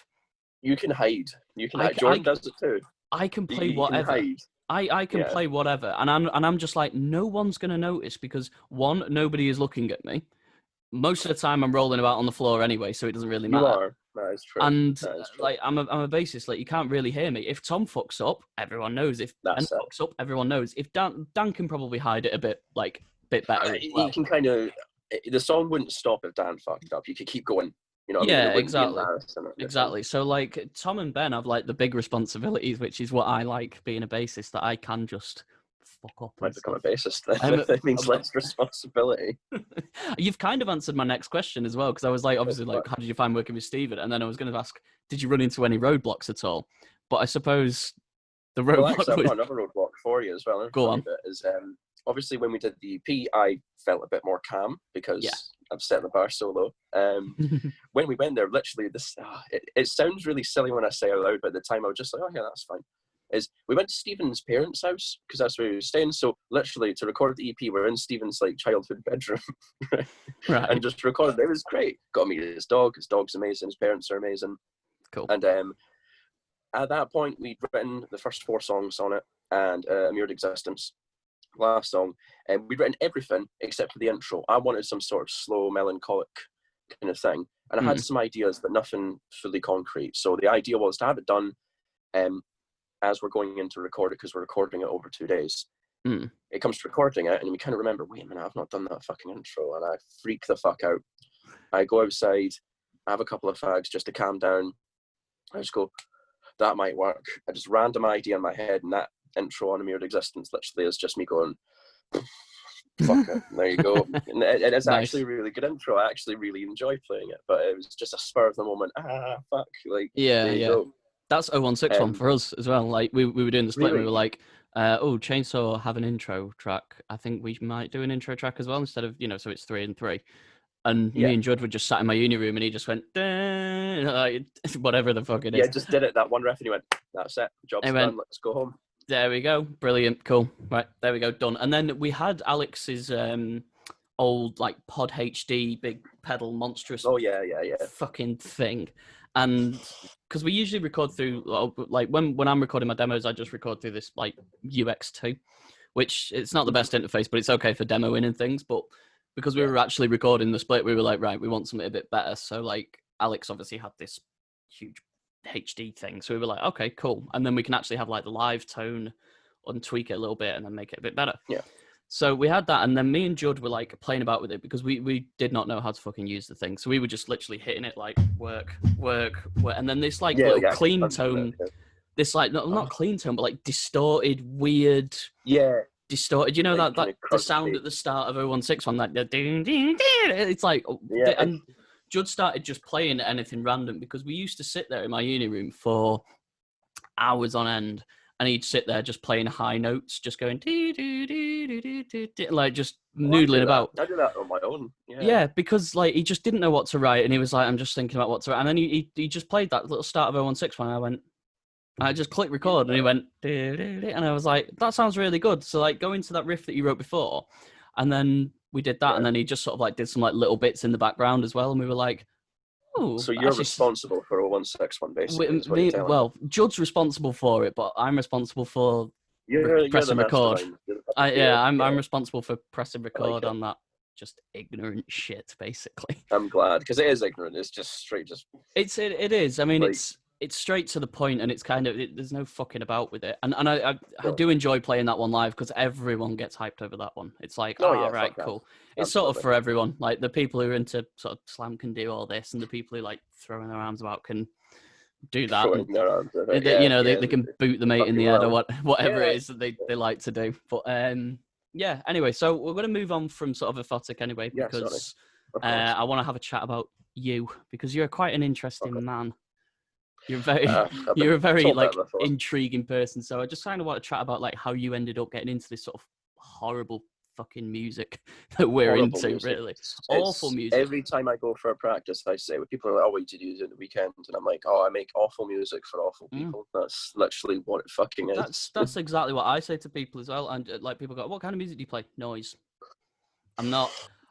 You can hide. Jordan does it too. I can play whatever. I can play whatever, and I'm just like, no one's gonna notice because one, nobody is looking at me. Most of the time, I'm rolling about on the floor anyway, so it doesn't really matter. You are. That is true. And like, I'm a bassist. Like, you can't really hear me. If Tom fucks up, everyone knows. If Ben fucks up, everyone knows. If Dan can probably hide it a bit better. He can kind of. The song wouldn't stop if Dan fucked up. You could keep going. You know what I mean? Exactly. So like, Tom and Ben have like the big responsibilities, which is what I like being a bassist, that I can just fuck up. Might become a bassist then. That means less responsibility. You've kind of answered my next question as well, because I was like, obviously, like, how did you find working with Stephen? And then I was going to ask, did you run into any roadblocks at all? But I suppose the roadblock. Well, actually, I've got another roadblock for you as well. Go on. Obviously, when we did the EP, I felt a bit more calm because I've set the bar so low. When we went there, literally, it sounds really silly when I say it out loud, but at the time I was just like, oh yeah, that's fine. is we went to Stephen's parents' house because that's where he was staying. So literally to record the EP, we're in Stephen's like childhood bedroom, Right. and just recorded. It was great. Got to meet his dog. His dog's amazing. His parents are amazing. Cool. And at that point, we'd written the first 4 songs on it, and A Mirrored Existence, last song, and we'd written everything except for the intro. I wanted some sort of slow, melancholic kind of thing, and I had some ideas, but nothing fully concrete. So the idea was to have it done as we're going in to record it, because we're recording it over 2 days. It comes to recording it, and we kind of remember, wait a minute, I've not done that fucking intro, and I freak the fuck out. I go outside, I have a couple of fags just to calm down. I just go, that might work. I just random idea in my head, and that intro on A Mirrored Existence literally is just me going, fuck it, there you go. And it's Nice. actually a really good intro. I actually really enjoy playing it, but it was just a spur of the moment. Fuck, like, there you go. That's 016 one for us as well. Like we were doing the split, Really? and we were like, oh, Chainsaw have an intro track. I think we might do an intro track as well, instead of, so it's 3 and 3. And me and Judd were just sat in my uni room, and he just went, like, whatever the fuck it is. Yeah, just did it, that one riff, and he went, that's it, job's done, let's go home. There we go. Brilliant. Cool. Right. There we go. Done. And then we had Alex's old like Pod HD big pedal monstrous fucking thing. And because we usually record through, like when I'm recording my demos, I just record through this like UX2, which it's not the best interface, but it's okay for demoing and things. But because we were actually recording the split, we were like, right, we want something a bit better. So like Alex obviously had this huge HD thing, so we were like, okay, cool, and then we can actually have like the live tone and tweak it a little bit and then make it a bit better. So we had that, and then me and Judd were like playing about with it, because we did not know how to fucking use the thing, so we were just literally hitting it like work, and then this like little clean tone, this like not clean tone, but like distorted, weird, distorted, like that the sound at the start of 016 one, like it's like and Judd started just playing anything random, because we used to sit there in my uni room for hours on end, and he'd sit there just playing high notes, just going like just noodling about. I do that on my own. Yeah, because like he just didn't know what to write, and he was like, I'm just thinking about what to write, and then he just played that little start of 016 one. I just clicked record, and he went, and I was like, that sounds really good. So like go into that riff that you wrote before, and then we did that, and then he just sort of like did some like little bits in the background as well, and we were like, oh. So you're responsible for 016 basically. Well, Judd's responsible for it, but I'm responsible for press and record. I'm responsible for press and record on that just ignorant shit, basically. I'm glad, because it is ignorant. It's just straight, it is. I mean, like, it's straight to the point, and it's kind of there's no fucking about with it. And I do enjoy playing that one live, because everyone gets hyped over that one. It's like, right, cool. It's sort of for everyone. Like the people who are into sort of slam can do all this, and the people who like throwing their arms about can do that. They can boot the mate in the head or whatever it is that they like to do. But anyway, so we're going to move on from sort of Aphotic anyway, because I want to have a chat about you, because you're quite an interesting man. You're a very like intriguing person. So I just kind of want to chat about like how you ended up getting into this sort of horrible fucking music that we're into, music. Really. It's awful music. Every time I go for a practice, I say, well, people are like, oh, what do you do at the weekend? And I'm like, oh, I make awful music for awful people. That's literally what it fucking is. That's exactly what I say to people as well. And like people go, what kind of music do you play? Noise.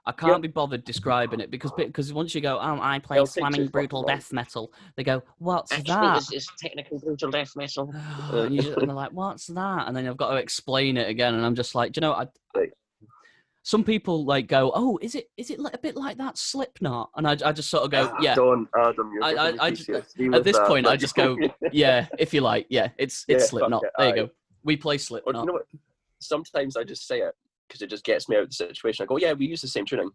I can't be bothered describing it, because once you go, oh, I play slamming brutal death metal, they go, what's that? It's technical brutal death metal. And they're like, what's that? And then I've got to explain it again, and I'm just like, some people like go, oh, is it a bit like that Slipknot? And I just sort of go, yeah. Don't, Adam, at this point, I just go, yeah, if you like, it's Slipknot. There you go. We play Slipknot. Or, you know what? Sometimes I just say it, because it just gets me out of the situation. I go, yeah, we use the same tuning.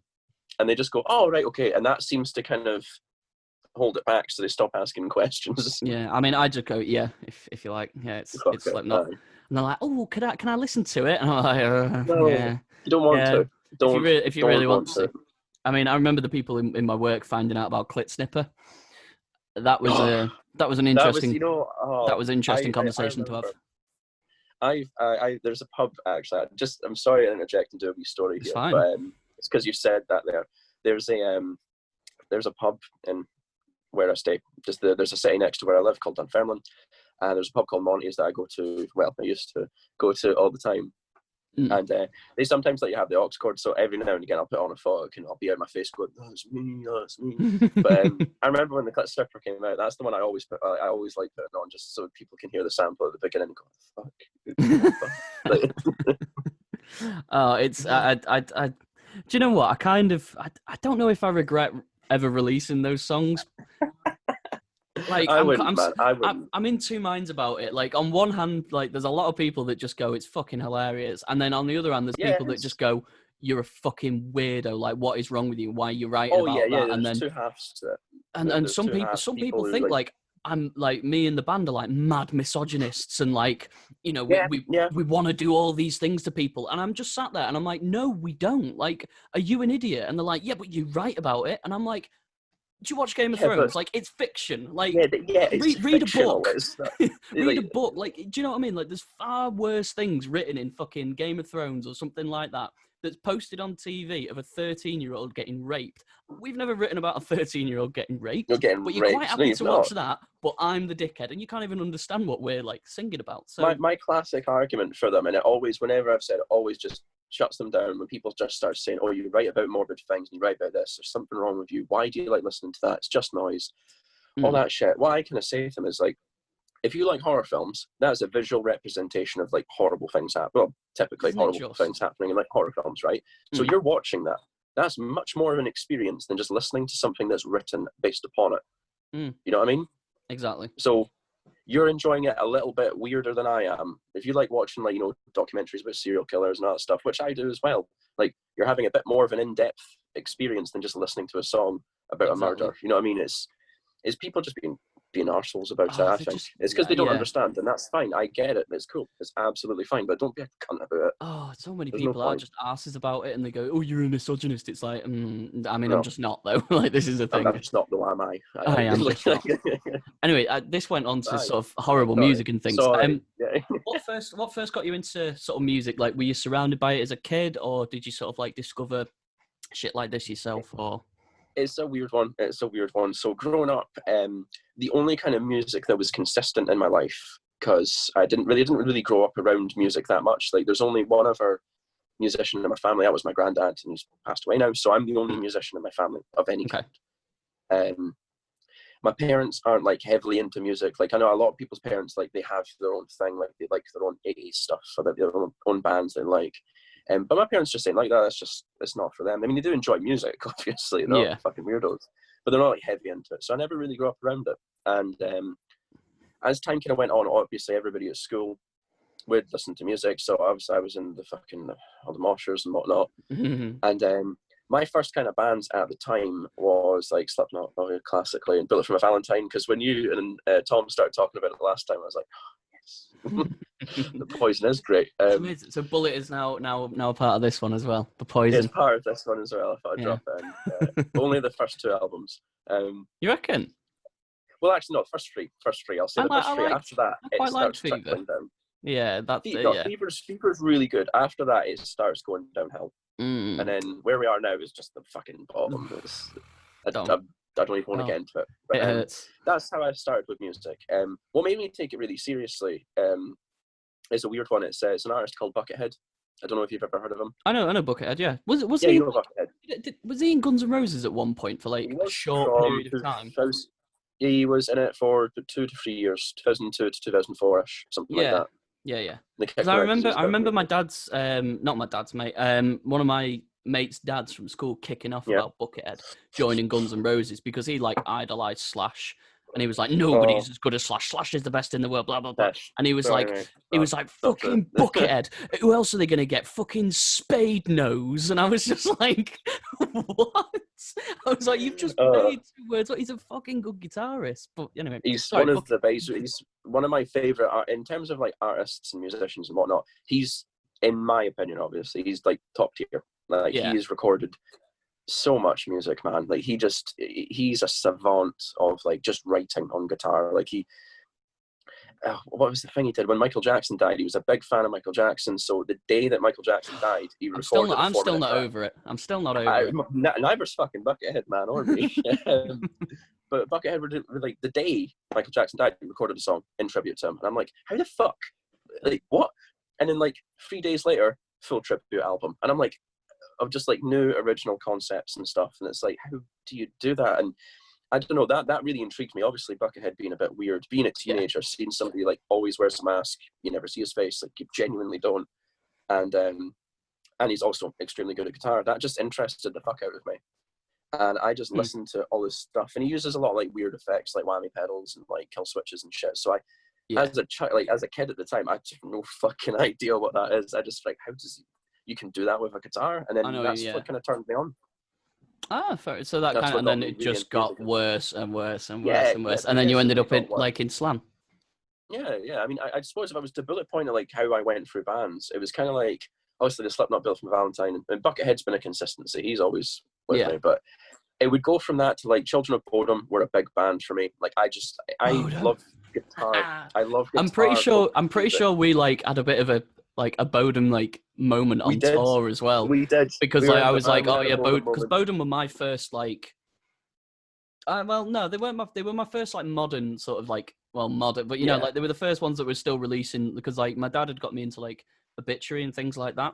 And they just go, oh, right, okay. And that seems to kind of hold it back, so they stop asking questions. Yeah, I mean, I just go, yeah, if you like. Yeah, it's Slipknot. And they're like, oh, can I listen to it? And I'm like, no, yeah. You don't want to. If you really want to. I mean, I remember the people in my work finding out about Clit Snipper. That was an interesting that was an interesting conversation to have. There's a pub, actually. I'm sorry to interject and do a wee story here. Fine. But it's because you said that there. There's a pub in where I stay. There's a city next to where I live called Dunfermline, and there's a pub called Monty's that I go to. Well, I used to go to all the time. And they sometimes let you have the aux cord, so every now and again I'll put on Aphotic and I'll be out my face going, "That's me, that's me." But I remember when the Clit Stripper came out, that's the one I always like putting on just so people can hear the sample at the beginning and go, "Fuck." Oh, it's I do you know what? I don't know if I regret ever releasing those songs. Like I'm in two minds about it. Like on one hand, like there's a lot of people that just go, "It's fucking hilarious," and then on the other hand, there's people that just go, "You're a fucking weardo. Like, what is wrong with you? Why are you writing about that?" And then two halves to it. And some people think like I'm like me and the band are like mad misogynists and like, you know, we want to do all these things to people, and I'm just sat there and I'm like, no, we don't. Like, are you an idiot? And they're like, yeah, but you write about it, and I'm like, do you watch Game of Thrones? Like, it's fiction. Like, read a book. Read a book. Like, do you know what I mean? Like, there's far worse things written in fucking Game of Thrones or something like that that's posted on TV of a 13-year-old getting raped. We've never written about a 13-year-old getting raped. But you're quite happy to watch that, but I'm the dickhead, and you can't even understand what we're, like, singing about. So my classic argument for them, and it always, whenever I've said it, always just shuts them down when people just start saying, "Oh, you write about morbid things, and you write about this, there's something wrong with you. Why do you like listening to that? It's just noise." All that shit. What I kind of say to them is, like, if you like horror films, that's a visual representation of, like, horrible things happening. Well, typically horrible things happening in, like, horror films, right? So you're watching that. That's much more of an experience than just listening to something that's written based upon it. You know what I mean? Exactly. So you're enjoying it a little bit weirder than I am. If you like watching, like, you know, documentaries about serial killers and all that stuff, which I do as well, like, you're having a bit more of an in-depth experience than just listening to a song about a murder. You know what I mean? It's people just being arseholes about it, I think. It's because they don't understand, and that's fine. I get it. It's cool. It's absolutely fine, but don't be a cunt about it. Oh, so many people are just arses about it, and they go, "Oh, you're a misogynist." It's like, I mean, I'm just not, though. Like, this is a thing. I'm just not, though, am I? I am just not. Anyway, this went on to sort of horrible music and things. What first got you into sort of music? Like, were you surrounded by it as a kid, or did you sort of, like, discover shit like this yourself, or...? It's a weird one. So growing up, the only kind of music that was consistent in my life, because I didn't really grow up around music that much. Like, there's only one other musician in my family. That was my granddad, and he's passed away now. So I'm the only musician in my family of any kind. My parents aren't, like, heavily into music. Like, I know a lot of people's parents, like, they have their own thing, like they like their own 80s stuff, or they have their own bands they like. But my parents just saying like that. It's not for them. I mean, they do enjoy music, obviously. They're not fucking weirdos, but they're not, like, heavy into it. So I never really grew up around it. And as time kind of went on, obviously everybody at school would listen to music. So obviously I was in the fucking all the moshers and whatnot. And my first kind of bands at the time was like Slipknot, classically, and Bullet for My Valentine. Because when you and Tom started talking about it the last time, I was like, oh, yes. The Poison is great. So Bullet is now a part of this one as well. The Poison. It's part of this one as well. If I drop it in, only the first two albums. You reckon? Well, actually, no. First three. I'll say the first three. After that, it starts trickling down. Yeah, that's Fever's really good. After that, it starts going downhill, and then where we are now is just the fucking bottom. I don't even want to get into it. But, it hurts. That's how I started with music. What made me take it really seriously is a weird one. It's an artist called Buckethead. I don't know if you've ever heard of him. I know Buckethead. Yeah, was he? You know Buckethead. Was he in Guns N' Roses at one point for like a short period of time? He was in it for 2 to 3 years, 2002 to 2004ish, something like that. Yeah. Because I remember my dad's, not my dad's mate, one of my mate's dads from school kicking off about Buckethead joining Guns N' Roses because he like idolized Slash. And he was like, nobody's as good as Slash. Slash is the best in the world, blah, blah, blah. And he was fucking Buckethead. Who else are they going to get? Fucking Spade Nose. And I was just like, what? I was like, you've just made 2 words. He's a fucking good guitarist. But anyway. He's one of my favourite, in terms of like artists and musicians and whatnot, he's, in my opinion, obviously, he's like top tier. Like, he's recorded so much music, man. Like, he's a savant of like just writing on guitar. Like, what was the thing he did when Michael Jackson died? He was a big fan of Michael Jackson, so the day that Michael Jackson died, he recorded. I'm still not over it. I'm still not over it. Neither's fucking Buckethead, man, or me. but Buckethead were like the day Michael Jackson died, we recorded a song in tribute to him, and I'm like, how the fuck, like what? And then like 3 days later, full tribute album, and I'm like, of just like new original concepts and stuff, and it's like, how do you do that? And I don't know, that really intrigued me. Obviously, Buckethead being a bit weird, being a teenager, seeing somebody like always wears a mask, you never see his face, like you genuinely don't, and he's also extremely good at guitar. That just interested the fuck out of me, and I just listened to all this stuff. And he uses a lot of like weird effects, like whammy pedals and like kill switches and shit. So as a child, like as a kid at the time, I had no fucking idea what that is. I just like, how does you can do that with a guitar? And then that's what kind of turned me on. Ah, fair. So that kind of, and then it just got worse and worse and worse and worse, and then you ended up in slam. Yeah. I mean, I suppose if I was to bullet point of like how I went through bands, it was kind of like, obviously the Slipknot, Bill from Valentine, and Buckethead's been a consistency. He's always with me, but it would go from that to like Children of Bodom were a big band for me. Like I love guitar. I love guitar. I'm pretty sure we like had a bit of a Bodom like moment on tour as well. We did, because like, I was like, oh yeah, Bodom, because Bodom were my first like. Well, no, they were my first like modern sort of like, well, modern, but you know, like they were the first ones that were still releasing, because like my dad had got me into like Obituary and things like that,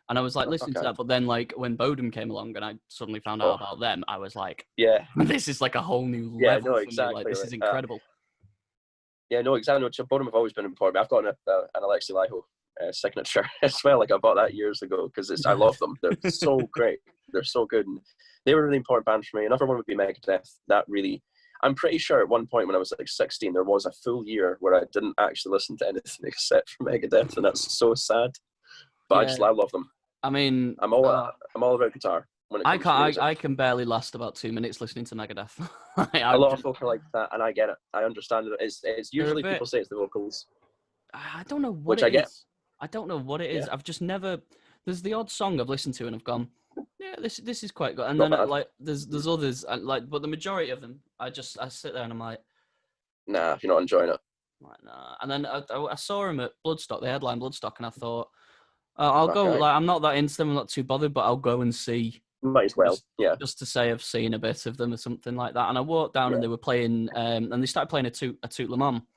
and I was like listening to that. But then like when Bodom came along and I suddenly found out about them, I was like, this is like a whole new level for me. Like this is incredible. Exactly. Bodom have always been important. I've got an Alexi Laiho signature as well. Like I bought that years ago because I love them. They're so great. They're so good, and they were a really important band for me. Another one would be Megadeth. That really, I'm pretty sure at one point when I was like 16, there was a full year where I didn't actually listen to anything except for Megadeth, and that's so sad. But I love them. I mean, I'm all about guitar. When it comes to I can barely last about 2 minutes listening to Megadeth. A lot of folk are like that, and I get it. I understand it. It's usually people say it's the vocals. I don't know what it is. I don't know what it is. I've just never. There's the odd song I've listened to and I've gone, yeah, this is quite good. And then like there's others like, but the majority of them, I sit there and I'm like, nah, you're not enjoying it. Like, nah. And then I saw him at Bloodstock, the headline Bloodstock, and I thought, I'll go. Like I'm not that into them, I'm not too bothered, but I'll go and see. Might as well, just to say I've seen a bit of them or something like that. And I walked down and they were playing, and they started playing a Toot Le Mom,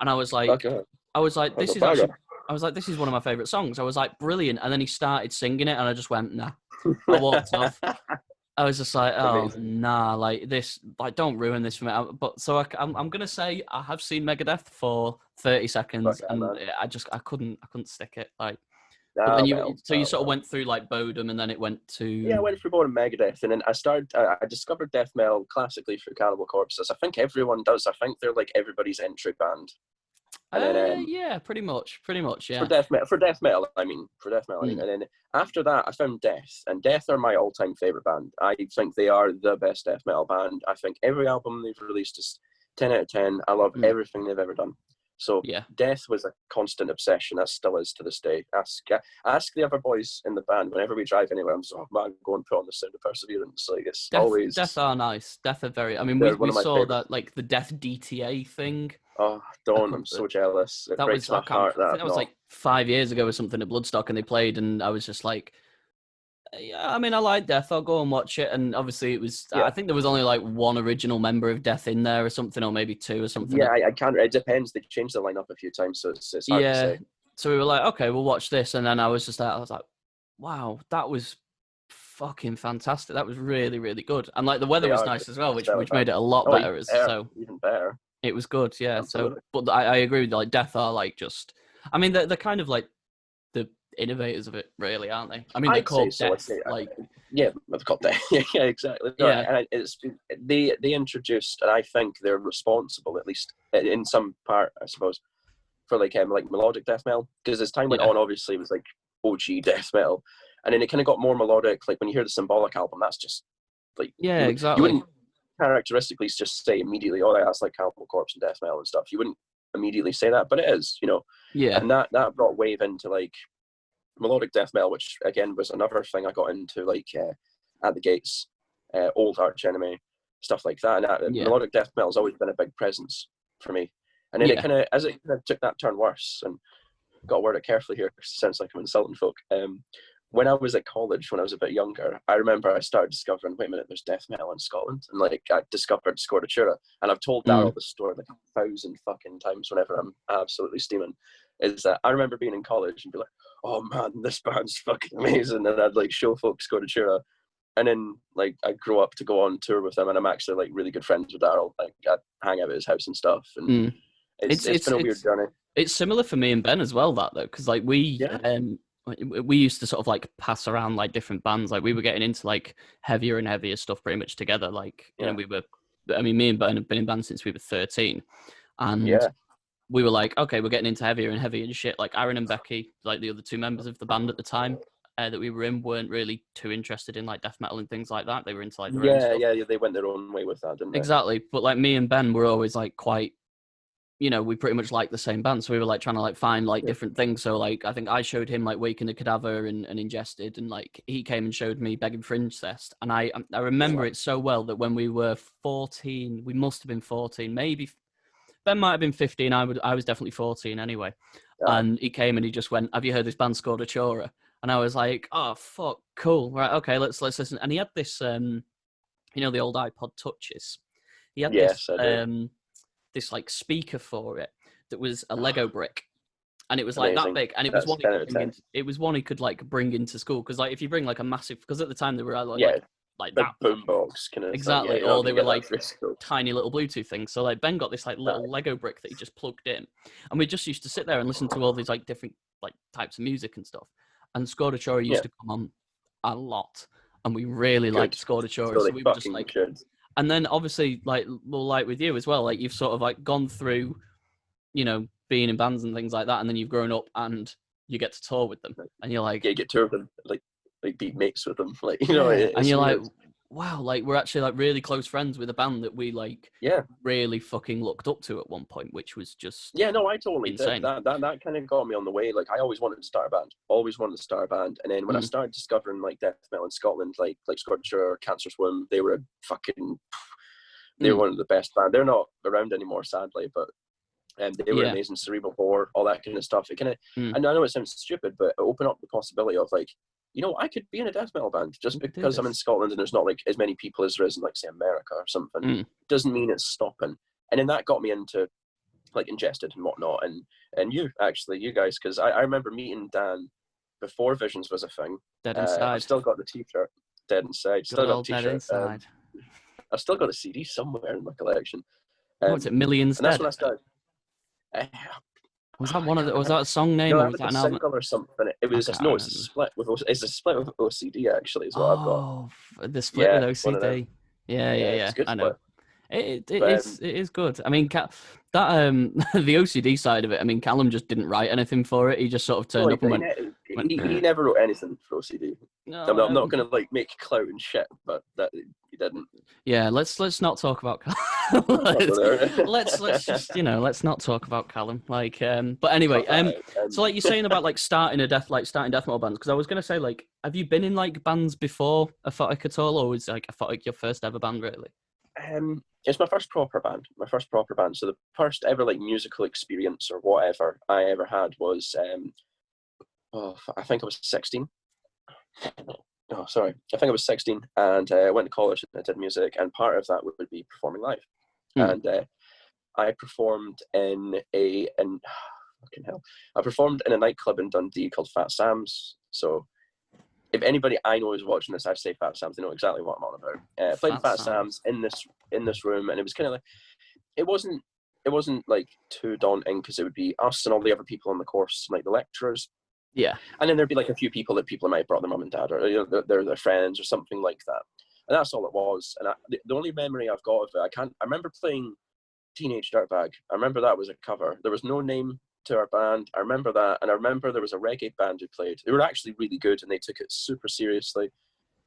and I was like, this is actually. I was like, this is one of my favourite songs. I was like, brilliant. And then he started singing it, and I just went, nah. I walked off. I was just like, oh, nah, like this, like don't ruin this for me. But so I'm going to say I have seen Megadeth for 30 seconds, and I couldn't stick it. Like, but then you sort of went through like Bodom, and then it went to. Yeah, I went through Bodom, Megadeth, and then I discovered death metal classically through Cannibal Corpses. I think everyone does. I think they're like everybody's entry band. And then, yeah, pretty much, yeah. For death metal, I mean. And then after that, I found Death, and Death are my all-time favorite band. I think they are the best death metal band. I think every album they've released is 10 out of 10. I love everything they've ever done. So Death was a constant obsession. That still is to this day. Ask the other boys in the band whenever we drive anywhere. I'm just, oh man, go and put on the Sound of Perseverance. Like it's always. Death are nice. Death are very. I mean, we saw that like the Death DTA thing. Oh, Dawn, I'm so jealous. It breaks my heart. I think that was like 5 years ago or something at Bloodstock, and they played, and I was just like, yeah, I mean, I like Death. I'll go and watch it. And obviously, it was. I think there was only like one original member of Death in there or something, or maybe two or something. Yeah, I can't. It depends. They changed the lineup a few times, so it's hard to say. So we were like, okay, we'll watch this, and then I was like, wow, that was fucking fantastic. That was really, really good. And like the weather was nice as well, which made it a lot better. Even better. It was good, yeah. Absolutely. So, but I agree with you, like Death are like just. I mean, they're kind of like the innovators of it, really, aren't they? I mean, they're called Death. They're called Death. Yeah, exactly. Yeah, and it's they introduced, and I think they're responsible, at least in some part, I suppose, for like melodic death metal. Because as time went on, obviously, it was like OG death metal, and then it kind of got more melodic. Like when you hear the Symbolic album, that's just like exactly. You wouldn't characteristically just say immediately, oh, that's like Cannibal Corpse and death metal and stuff. You wouldn't immediately say that, but it is, and that brought Wave into like melodic death metal, which again was another thing I got into, like At the Gates, Old Arch Enemy, stuff like that. And melodic death metal has always been a big presence for me. And then it kind of took that turn worse, and got to word it carefully here because it sounds like I'm insulting folk. when I was at college, when I was a bit younger, I remember I started discovering, wait a minute, there's death metal in Scotland. And like I discovered Scordatura. And I've told Daryl the story like 1,000 fucking times whenever I'm absolutely steaming. Is that I remember being in college and be like, oh man, this band's fucking amazing. And I'd like show folks Scordatura. And then like I grew up to go on tour with them, and I'm actually like really good friends with Daryl. Like I hang out at his house and stuff. And it's been a weird journey. It's similar for me and Ben as well, that though, because like we used to sort of like pass around like different bands. Like we were getting into like heavier and heavier stuff pretty much together. Like you know, me and Ben have been in bands since we were 13, and we were like, okay, we're getting into heavier and heavier and shit. Like Aaron and Becky, like the other two members of the band at the time that we were in, weren't really too interested in like death metal and things like that. They were into like their own stuff. They went their own way with that, didn't they? Exactly. But like me and Ben were always like quite, you know, we pretty much liked the same band, so we were like trying to like find like different things. So like I think I showed him like Waking the Cadaver and Ingested, and like he came and showed me Begging Fringe Fest. And I remember it so well that when we were 14, we must have been 14, maybe Ben might have been 15. I was definitely 14 anyway. And he came and he just went, "Have you heard this band Scordatura?" And I was like, "Oh fuck, cool, right, okay, let's listen." And he had this, you know, the old iPod Touches. He had this like speaker for it that was a Lego brick, and it was like that big, and it was one. It was one he could like bring into school, because like if you bring like a massive, because at the time they were like that boombox kind of exactly, or they were like tiny little Bluetooth things. So like Ben got this like little Lego brick that he just plugged in, and we just used to sit there and listen to all these like different like types of music and stuff. And Scordatura used to come on a lot, and we really liked Scordatura, so we were just like. And then obviously, like with you as well, like you've sort of like gone through, you know, being in bands and things like that, and then you've grown up and you get to tour with them, and you're like, you get to tour with them, like be mates with them, like you know, and you're like, wow, like we're actually like really close friends with a band that we like, really fucking looked up to at one point, which was just I totally insane. Did. That kind of got me on the way. Like I always wanted to start a band, and then when I started discovering like death metal in Scotland, like Scordatura or Cancer's Womb, they were they were one of the best bands. They're not around anymore, sadly, but they were amazing. Cerebral Bore, all that kind of stuff. It kind of, and I know it sounds stupid, but it opened up the possibility of like, you know, I could be in a death metal band just because I'm in Scotland and there's not like as many people as there is in like say America or something. Doesn't mean it's stopping. And then that got me into like Ingested and whatnot, and you guys, because I remember meeting Dan before Visions was a thing. Dead Inside. I've still got the t-shirt. Dead Inside. Still got the t-shirt. Dead Inside. I've still got a CD somewhere in my collection. What's it? Millions and that's Dead? when I started. Was that one of the? Was that a song name? No, or was that an album? single or something? It was no. It's a split with OCD actually. Is what I've got. Oh, the split with OCD. Yeah. I know. It is good. I mean, the OCD side of it. I mean, Callum just didn't write anything for it. He just sort of turned up and went. He never wrote anything for OCD. No, I'm not going to like make clout and shit, but that he didn't. Yeah, let's not talk about Callum. let's just let's not talk about Callum. Like, but anyway, so like you're saying about like starting death metal bands, because I was going to say, like, have you been in like bands before Aphotic at all, or was like Aphotic your first ever band really? It's my first proper band. So the first ever like musical experience or whatever I ever had was I think I was 16. Oh, sorry. I think I was 16, and I went to college and I did music, and part of that would be performing live. And I performed I performed in a nightclub in Dundee called Fat Sam's. So if anybody I know is watching this, I say Fat Sam's, they know exactly what I'm on about. I played Fat Sam's in this room, and it was kind of like it wasn't like too daunting, because it would be us and all the other people on the course, like the lecturers. Yeah. And then there'd be like a few people might have brought their mum and dad, or their friends or something like that. And that's all it was. And the only memory I've got of it, I remember playing Teenage Dirtbag. I remember that was a cover. There was no name to our band. I remember that. And I remember there was a reggae band who played. They were actually really good, and they took it super seriously.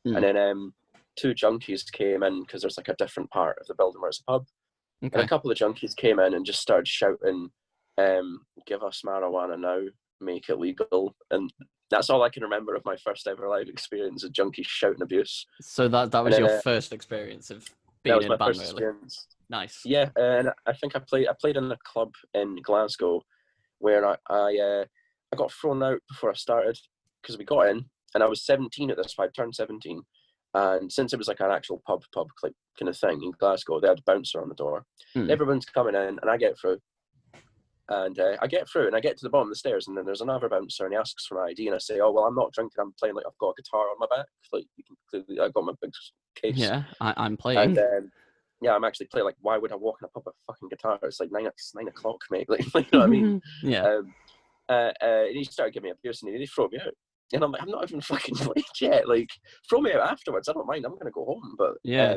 And then two junkies came in, because there's like a different part of the building where it's a pub. Okay. And a couple of junkies came in and just started shouting, "Give us marijuana now, make it legal." And that's all I can remember of my first ever live experience, of junkies shouting abuse. So that was your first experience of being in a band, really? Experience. Nice. Yeah, and I think I played in a club in Glasgow where I got thrown out before I started, because we got in and I was 17 at this point. I turned 17, and since it was like an actual pub like kind of thing in Glasgow, they had a bouncer on the door. Everyone's coming in, and I get through. And I get through, and I get to the bottom of the stairs, and then there's another bouncer, and he asks for my ID, and I say, "Oh, well, I'm not drinking. I'm playing. Like, I've got a guitar on my back. Like, you can clearly, I got my big case. Yeah, I'm playing. And yeah, I'm actually playing. Like, why would I walk in a pub with a fucking guitar? It's like 9 o'clock, mate. Like, you know what I mean? Yeah. And he started giving me abuse, and he threw me out. And I'm like, I'm not even fucking played yet. Like, throw me out afterwards. I don't mind. I'm gonna go home. But yeah.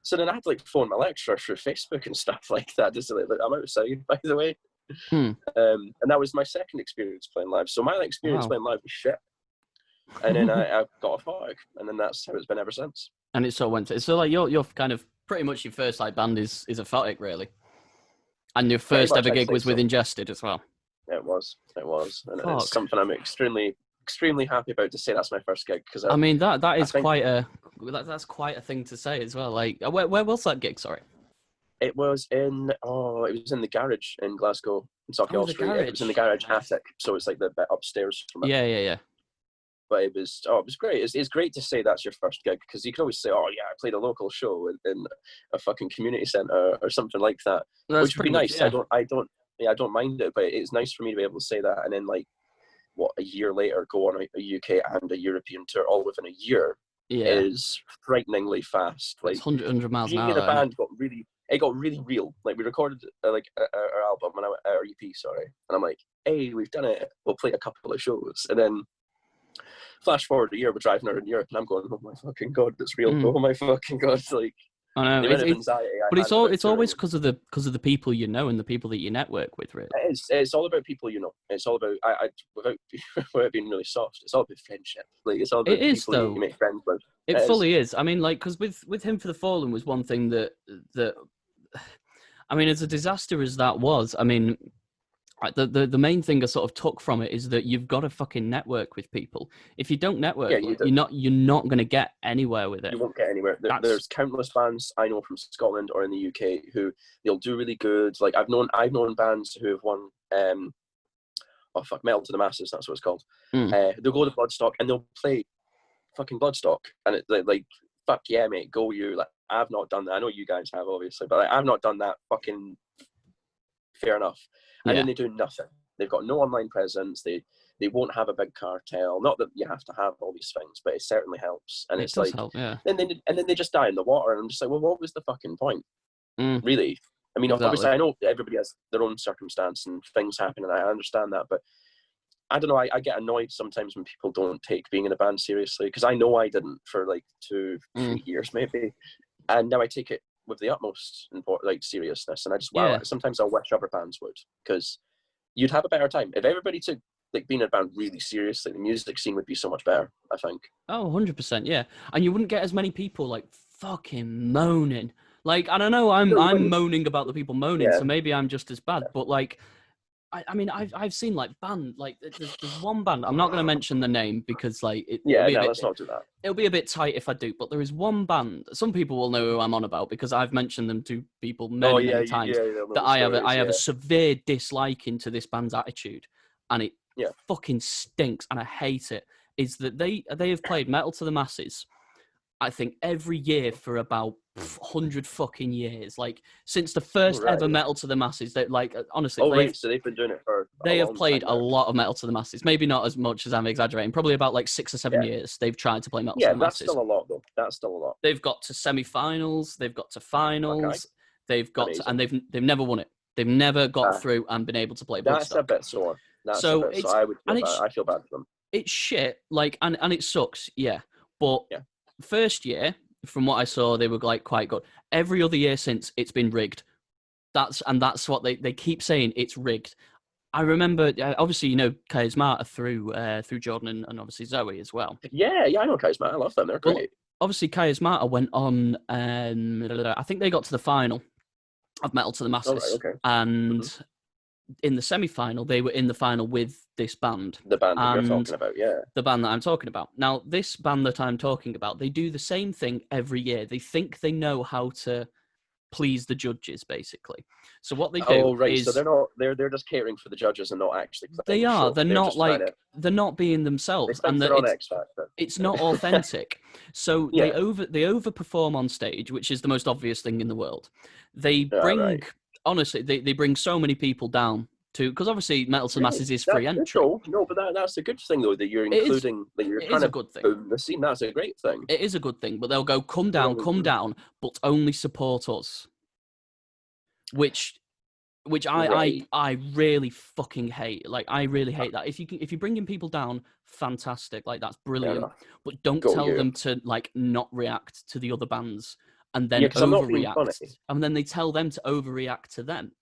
So then I had to like phone my lecturer through Facebook and stuff like that. Just like, I'm outside, by the way. And that was my second experience playing live. So my experience playing live was shit. And then I got Aphotic, and then that's how it's been ever since. And it sort of went. So like you're kind of pretty much your first like band is Aphotic, really. And your first ever gig was with Ingested as well. It was, and it's something I'm extremely happy about to say that's my first gig, because I mean that is quite that's quite a thing to say as well. Like where was that gig? Sorry. It was in the garage in Glasgow, in Sauchiehall Street. Garage. It was in the garage attic, so it's like the bit upstairs from it. Yeah. But it was great. It's great to say that's your first gig, because you can always say, oh yeah, I played a local show in a fucking community centre or something like that, which would be nice. Yeah. I don't mind it, but it's nice for me to be able to say that, and then like a year later go on a UK and a European tour all within a year is frighteningly fast. Like 100 miles an hour. The band got really real. Like we recorded our album and our EP, sorry, and I'm like, hey, we've done it. We'll play a couple of shows, and then flash forward a year, we're driving around in Europe, and I'm going, oh my fucking god, it's real. Oh my fucking god, like. I know, but it's always because of the people you know and the people that you network with, really. It's all about people you know. It's all about without being really soft. It's all about friendship. Like it's all about people you make friends with. It fully is. I mean, like, because with Him for the Fallen was one thing that I mean, as a disaster as that was, I mean, the main thing I sort of took from it is that you've got to fucking network with people. If you don't network, you're not going to get anywhere with it. You won't get anywhere. There's countless bands I know from Scotland or in the UK who they'll do really good. Like I've known bands who have won Metal to the Masses, that's what it's called. They'll go to Bloodstock and they'll play fucking Bloodstock, and it's like fuck yeah, mate, go you. Like I've not done that. I know you guys have, obviously, but I've not done that. Fucking fair enough. And then they do nothing. They've got no online presence. They won't have a big cartel. Not that you have to have all these things, but it certainly helps. And it's like, then they just die in the water. And I'm just like, well, what was the fucking point? Really? I mean, obviously, I know everybody has their own circumstance and things happen, and I understand that. But I don't know. I get annoyed sometimes when people don't take being in a band seriously, because I know I didn't for like 2-3 years maybe, and now I take it with the utmost seriousness, and I just sometimes I wish other bands would, because you'd have a better time if everybody took like being in a band really seriously. The music scene would be so much better, I think. 100%, yeah. And you wouldn't get as many people like fucking moaning. Like I don't know, I'm moaning about the people moaning, so maybe I'm just as bad. But like, I mean, I've seen like band, like there's one band. I'm not going to mention the name because like let's not do that. It'll be a bit tight if I do. But there is one band. Some people will know who I'm on about because I've mentioned them to people many times. That I have a severe dislike into this band's attitude, and it fucking stinks, and I hate it. Is that they have played Metal to the Masses, I think, every year for about 100 fucking years, like since the first ever Metal to the Masses. That like honestly, so they've been doing it for. They have played a lot of Metal to the Masses. Maybe not as much as I'm exaggerating. Probably about like 6 or 7 years they've tried to play Metal to the Masses. That's still a lot, though. That's still a lot. They've got to semi-finals. They've got to finals. Okay. They've got to, and they've never won it. They've never got through and been able to play Bloodstock. That's a bit sore. I feel bad for them. It's shit. Like and it sucks. Yeah, but first year, from what I saw, they were like quite good. Every other year since, it's been rigged. That's what they keep saying. It's rigged. I remember, obviously, you know, Charismata through Jordan and obviously Zoe as well. Yeah, I know Charismata. I love them. They're great. Well, obviously, Charismata went on. I think they got to the final of Metal to the Masses, and in the semi-final, they were in the final with this band. The band that you're talking about, yeah. The band that I'm talking about. Now, this band that I'm talking about, they do the same thing every year. They think they know how to please the judges, basically. So what they do Oh, right. is So they're not. They're just catering for the judges and not actually playing they the are. show. They're They're not just trying like to. they're not being They themselves, think and they're on X Factor. it's not authentic. So Yeah. they overperform on stage, which is the most obvious thing in the world. They Yeah, bring right. honestly, they bring so many people down to, because obviously Metal to the Masses is free That's good, entry. though. No, but that's a good thing though, that you're It is. including, that you're It trying is a to good thing. boom the scene. That's a great thing. It is a good thing, but they'll go, come down, but only support us. Which Right. I really fucking hate. Like, I really hate that. If you're bringing people down, fantastic. Like, that's brilliant. enough. But don't Go tell you. them to like not react to the other bands and then Yeah, 'cause I'm not being funny. overreact. And then they tell them to overreact to them,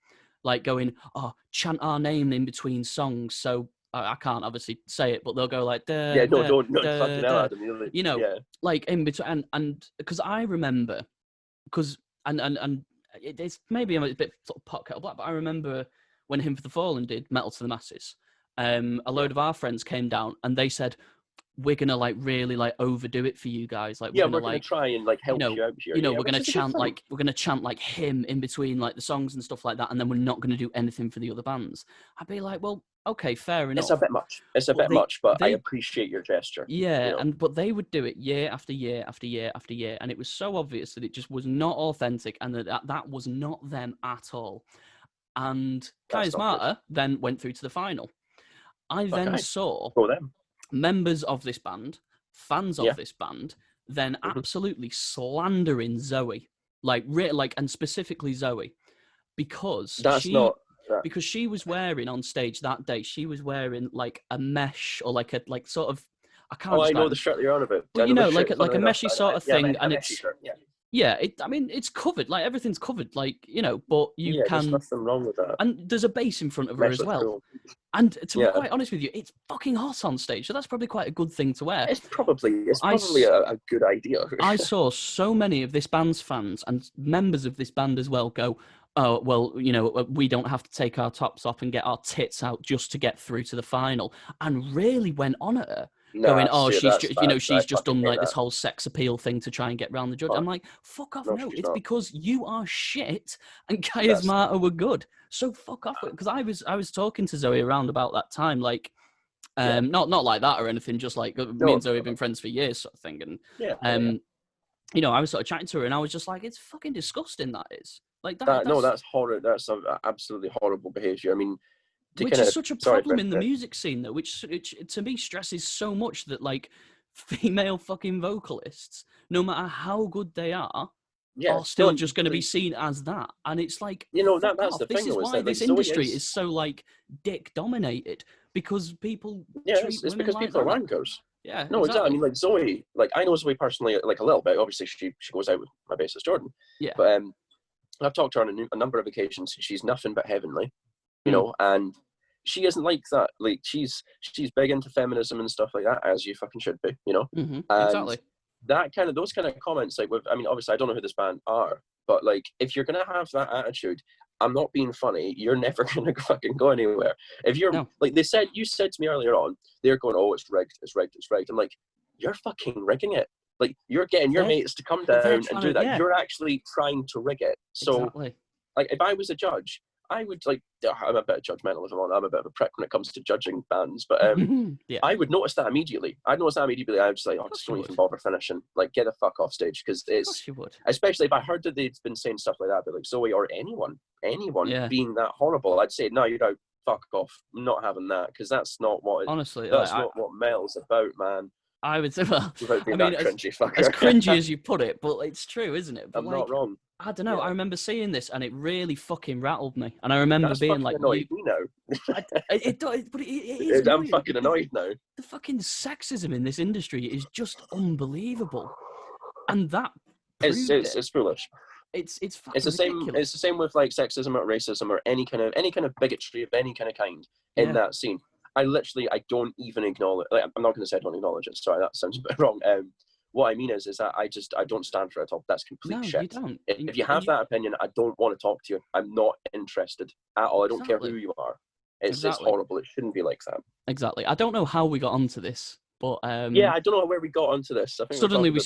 like going, "Oh, chant our name in between songs." So I can't obviously say it, but they'll go like, duh, Yeah, no, duh, don't duh, fucking hell, duh. Adam. You know, Yeah. like in between, and because I remember, because and it's maybe I'm a bit sort of pot kettle black, but I remember when Hymn for the Fallen did Metal to the Masses, a load of our friends came down and they said, we're gonna like really like overdo it for you guys, like Yeah, we're gonna try and like help you know, you out here. you know, Yeah, we're gonna which is a good thing. chant like him in between like the songs and stuff like that, and then we're not gonna do anything for the other bands. I'd be like, well, okay, fair enough. It's a bit much. It's a bit much, but I appreciate your gesture. Yeah, you know? but they would do it year after year after year after year, and it was so obvious that it just was not authentic, and that was not them at all. And That's not good. Charismata then went through to the final. I then Okay. saw Go them. members of this band, fans of this band, then absolutely slandering Zoe, and specifically Zoe, because because she was wearing on stage that day, she was wearing like a mesh or like a sort of, I can't. Oh, I know the shirt that you're on about. Well, I you know, the shirt, like a enough, meshy sort of yeah, thing, a and meshy it's shirt, yeah. yeah. I mean, it's covered, like everything's covered, like, you know, but you There's can. nothing wrong with that. And there's a bass in front of her as well. Cool. And to be quite honest with you, it's fucking hot on stage, so that's probably quite a good thing to wear. It's probably a good idea. I saw so many of this band's fans and members of this band as well go, oh, well, you know, we don't have to take our tops off and get our tits out just to get through to the final, and really went on at her. Going, oh, she's just done like this whole sex appeal thing to try and get round the judge. I'm like, fuck off, no, it's because you are shit and Charismata were good. So fuck off, because I was talking to Zoe around about that time, like, not like that or anything, just like me and Zoe have been friends for years, sort of thing, and you know, I was sort of chatting to her, and I was just like, it's fucking disgusting, that is. Like that's horrible. That's absolutely horrible behaviour. I mean, which is such a problem in the music scene, though, which to me stresses so much that like female fucking vocalists, no matter how good they are still just going to be seen as that. And it's like, you know, that's the thing. This is why this industry is so like dick dominated, because people treat it's women because like people that. are wankers. Yeah, no, exactly. I mean, like Zoe, like I know Zoe personally, like a little bit. Obviously, she goes out with my bassist Jordan. Yeah, but I've talked to her on a number of occasions. She's nothing but heavenly, you know, and she isn't like that. Like she's big into feminism and stuff like that, as you fucking should be, you know. Exactly. Those kind of comments, like I mean, obviously, I don't know who this band are, but like, if you're gonna have that attitude, I'm not being funny, you're never gonna fucking go anywhere. If you're like you said to me earlier on, they're going, oh, it's rigged. I'm like, you're fucking rigging it. Like, you're getting your mates to come down and do that. Yeah. You're actually trying to rig it. So, like, if I was a judge, I would, like, I'm a bit judgmental if I'm on. I'm a bit of a prick when it comes to judging bands, but I would notice that immediately. I'd notice that immediately. I would just like, oh, just don't even bother finishing. Like, get the fuck off stage, because it's, especially if I heard that they'd been saying stuff like that, but like Zoe or anyone being that horrible, I'd say, no, you're out. Fuck off. I'm not having that, because that's not what. Honestly, that's not what metal's about, man. I would say, well, I mean, as cringy as you put it, but it's true, isn't it? But I'm not wrong. I don't know. Yeah. I remember seeing this, and it really fucking rattled me. And I remember being like, annoyed me now. But it is. I'm fucking annoyed now. The fucking sexism in this industry is just unbelievable, and that it's foolish. It's fucking the same. ridiculous. It's the same with like sexism or racism or any kind of bigotry of any kind in that scene. I don't even acknowledge. Like, I'm not going to say I don't acknowledge it. Sorry, that sounds a bit wrong. What I mean is that I don't stand for it at all. That's complete shit. You don't. If you have that opinion, I don't want to talk to you. I'm not interested at all. I don't care who you are. It's horrible. It shouldn't be like that. Exactly. I don't know how we got onto this, But yeah, I don't know where we got onto this. I think suddenly we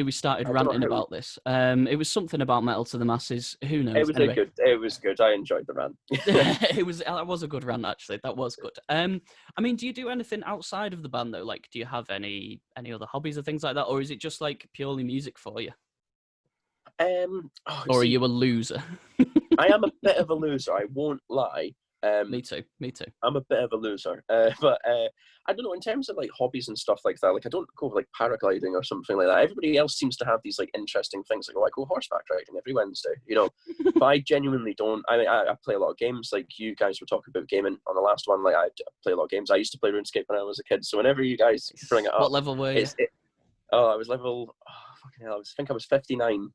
we started I don't know ranting how. about this. It was something about metal to the masses. Who knows? Anyway, It was good. I enjoyed the rant. that was a good rant actually. That was good. I mean, do you do anything outside of the band though? Like, do you have any other hobbies or things like that, or is it just like purely music for you? Or are you a loser? I am a bit of a loser. I won't lie. Me too. I'm a bit of a loser, but I don't know. In terms of like hobbies and stuff like that, like I don't go like paragliding or something like that. Everybody else seems to have these like interesting things. Like, oh, I go horseback riding every Wednesday, you know. But I genuinely don't. I mean, I play a lot of games. Like you guys were talking about gaming on the last one. Like I play a lot of games. I used to play RuneScape when I was a kid. So whenever you guys bring it up, what level were you? I was level. Oh, fucking hell! I think I was 59.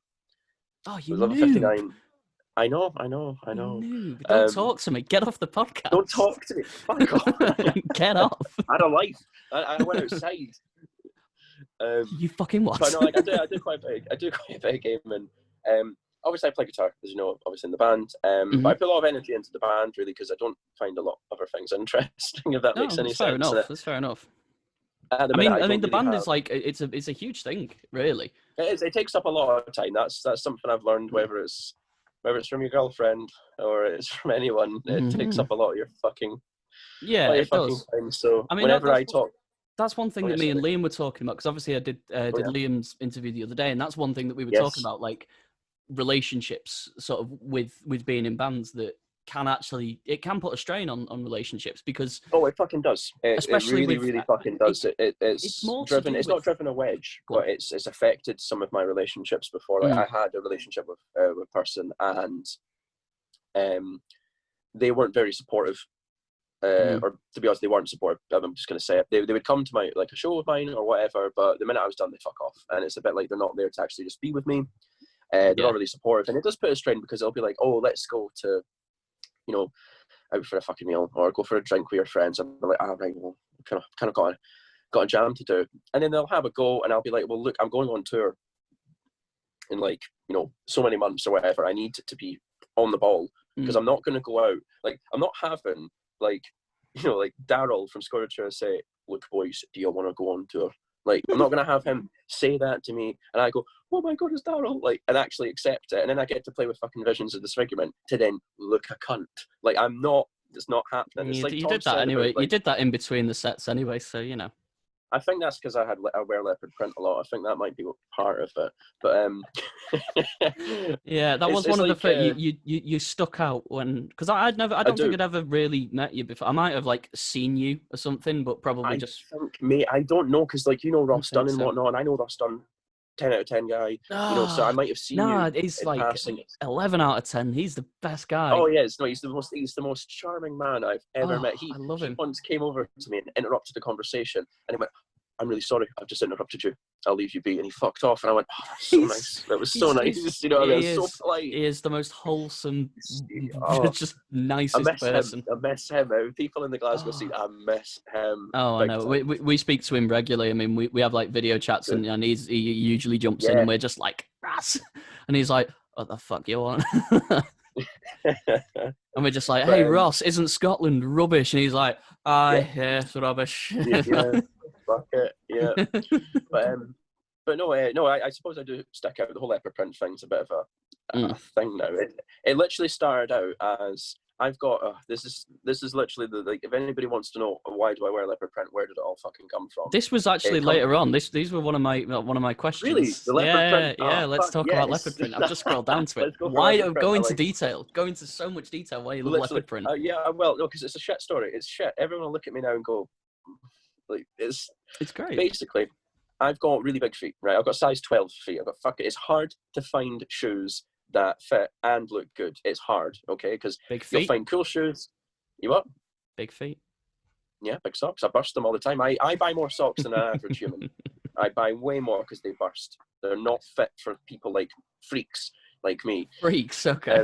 Oh, you level 59. I know. Noob. Don't talk to me. Get off the podcast. Don't talk to me. Fuck off. Get off. I had a life. I went outside. You fucking what? But no, like I do quite a bit of gaming. Obviously I play guitar, as you know, obviously in the band. But I put a lot of energy into the band, really, because I don't find a lot of other things interesting. If that makes any sense. That's fair enough. I mean, the band is like it's a huge thing, really. It is. It takes up a lot of time. That's something I've learned. Whether it's from your girlfriend or it's from anyone, it takes up a lot of your fucking it does. Time. So I mean, whenever I talk, that's one thing that me and Liam were talking about, because obviously I did Liam's interview the other day, and that's one thing that we were talking about, like relationships, sort of with being in bands that it can put a strain on relationships, because it fucking does. It really fucking does. It's driven. It's not driven a wedge, but it's affected some of my relationships before. Like I had a relationship with a person, and they weren't very supportive. Or to be honest, they weren't supportive. I'm just going to say it. They would come to my like a show of mine or whatever, but the minute I was done, they fuck off, and it's a bit like they're not there to actually just be with me. They're not really supportive, and it does put a strain, because they'll be like, "Oh, let's go to, you know, out for a fucking meal, or go for a drink with your friends," and they're like, right, well, kind of got a jam to do, and then they'll have a go, and I'll be like, well, look, I'm going on tour in like, you know, so many months or whatever. I need to be on the ball, because I'm not going to go out, like, I'm not having like, you know, like Daryl from Scorcher say, look boys, do you want to go on tour? Like, I'm not going to have him say that to me, and I go, oh my god, it's Daryl, like, and actually accept it, and then I get to play with fucking Visions of Disfigurement to then look a cunt. Like, it's not happening. It's You did that anyway. You did that in between the sets anyway, so you know. I think that's because I wear leopard print a lot. I think that might be part of it. But yeah, that was one of the first. You stuck out when, because I don't think I'd ever really met you before. I might have like seen you or something, but probably I don't know, because like, you know, Ross Dunn and whatnot, and I know Ross Dunn, 10 out of 10 guy, you know, so I might have seen you. No, he's like passing. 11 out of 10. He's the best guy. Oh yeah, he's the most charming man I've ever met. I love him. He once came over to me and interrupted the conversation, and he went, I'm really sorry, I've just interrupted you. I'll leave you be. And he fucked off, and I went, oh, that's so nice. That was so nice. You know what I mean? So polite. He is the most wholesome, just nicest person. I miss him. People in the Glasgow scene, I miss him. Oh, I know. We speak to him regularly. I mean, we have like video chats, and he usually jumps in, and we're just like, Ras! And he's like, what the fuck you want? And we're just like, hey, Ross, isn't Scotland rubbish? And he's like, it's rubbish. Yeah. Fuck it, yeah. But no, I suppose I do stick out. The whole leopard print thing's a bit of a thing now. It literally started out as, I've got this is literally like, if anybody wants to know why do I wear leopard print, where did it all fucking come from? This was actually later on. These were one of my questions. Really? The leopard print? Yeah. Let's talk about leopard print. I've just scrolled down to it. Why go into detail? Go into so much detail. Why you love leopard print? Well, no, because it's a shit story. It's shit. Everyone will look at me now and go, like, it's great. Basically, I've got really big feet, right? I've got size 12 feet. It's hard to find shoes that fit and look good. It's hard, okay? Because you'll find cool shoes. You what? Big feet. Yeah, big socks. I burst them all the time. I buy more socks than an average human. I buy way more because they burst. They're not fit for people like freaks like me. Freaks, okay.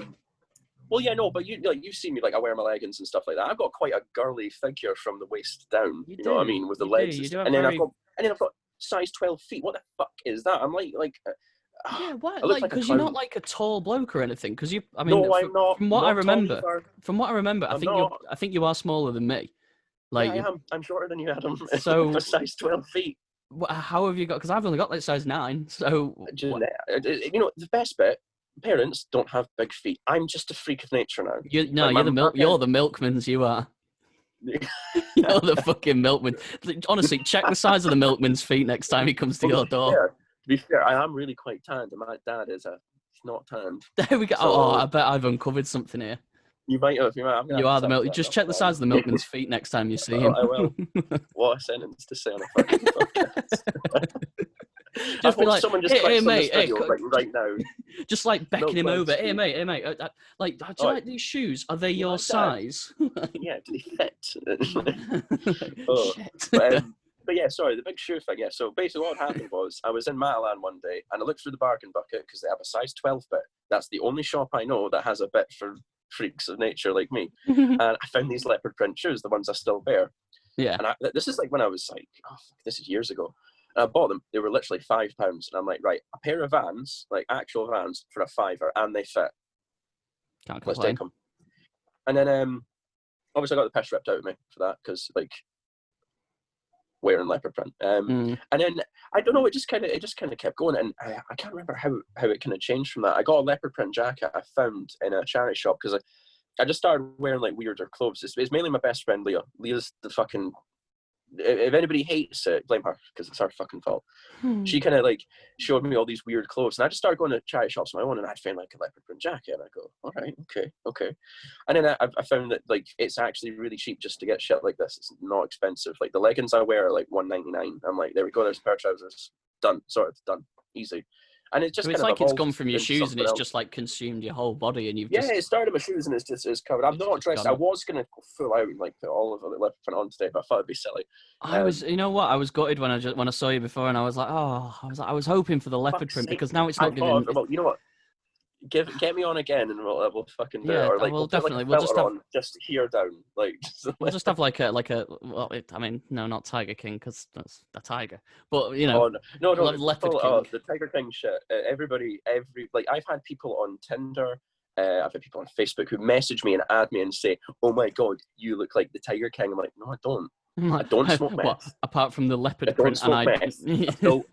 Well, yeah, no, but you see me, like, I wear my leggings and stuff like that. I've got quite a girly figure from the waist down. You know what I mean, with the legs. And then I've got size 12 feet. What the fuck is that? I'm like. Yeah, what? Like, because you're not like a tall bloke or anything. Because I'm not. From what I remember, I think you are smaller than me. Like, yeah, I am. I'm shorter than you, Adam. So- For size 12 feet. how have you got? Because I've only got like size 9. So You know, the best bit, parents don't have big feet. I'm just a freak of nature now. you're the milkmans. You are. You're the fucking milkman. Honestly, check the size of the milkman's feet next time he comes to your door. To be fair, I am really quite tanned, and my dad is he's not tanned. There we go. So, I bet I've uncovered something here. You might have. I'm gonna You have are to the milk. look Just that check up, the size of the milkman's feet next time you see him. I will. What a sentence to say on a fucking podcast. Just be like, someone just hey, clicks mate, on this video, right now. Just like becking him Milkman's over. Hey, feet. mate, like, do you like these shoes? Are they your like that? size? Yeah, do they fit? Shit. But yeah, sorry, the big shoe thing. Yeah, so basically what happened was I was in Matalan one day and I looked through the bargain bucket because they have a size 12 bit. That's the only shop I know that has a bit for freaks of nature like me. And I found these leopard print shoes, the ones I still wear. Yeah. And this is like when I was like, this is years ago. And I bought them. They were literally £5. And I'm like, right, a pair of Vans, like actual Vans for a £5, and they fit. Can't Let's complain. take them. And then obviously I got the piss ripped out of me for that because like wearing leopard print. And then I don't know, it just kind of kept going, and I can't remember how it kind of changed from that. I got a leopard print jacket I found in a charity shop because I just started wearing like weirder clothes. It's mainly my best friend Leah. Leah's the fucking. If anybody hates it, blame her because it's her fucking fault. She kind of like showed me all these weird clothes, and I just started going to charity shops on my own, and I'd find like a leopard print jacket, and I go, all right, okay. And then I found that like it's actually really cheap just to get shit like this. It's not expensive. Like the leggings I wear are like $1.99. I'm like, there we go. There's a pair of trousers. Done. Sorted. Done. Easy. And it's just So it's kind like of it's gone from your shoes and it's else. just like consumed your whole body, and you've Yeah, just it started with my shoes and it's covered. I'm not dressed. I was gonna go full out and like put all of the leopard print on today, but I thought it'd be silly. I was, you know what? I was gutted when I saw you before, and I was like, I was hoping for the leopard print because now it's not giving. Well, you know what? Get me on again, and we'll fucking do it. Yeah, Or like well, put, definitely. like, a We'll just filter have on, just here down, like. we'll just have like a well, I mean, no, not Tiger King because that's a tiger, but you know, no, Leopard King. The Tiger King shit. Like I've had people on Tinder. I've had people on Facebook who message me and add me and say, "Oh my god, you look like the Tiger King." I'm like, no, I don't. I don't smoke meth. What, apart from the leopard I don't print, smoke meth.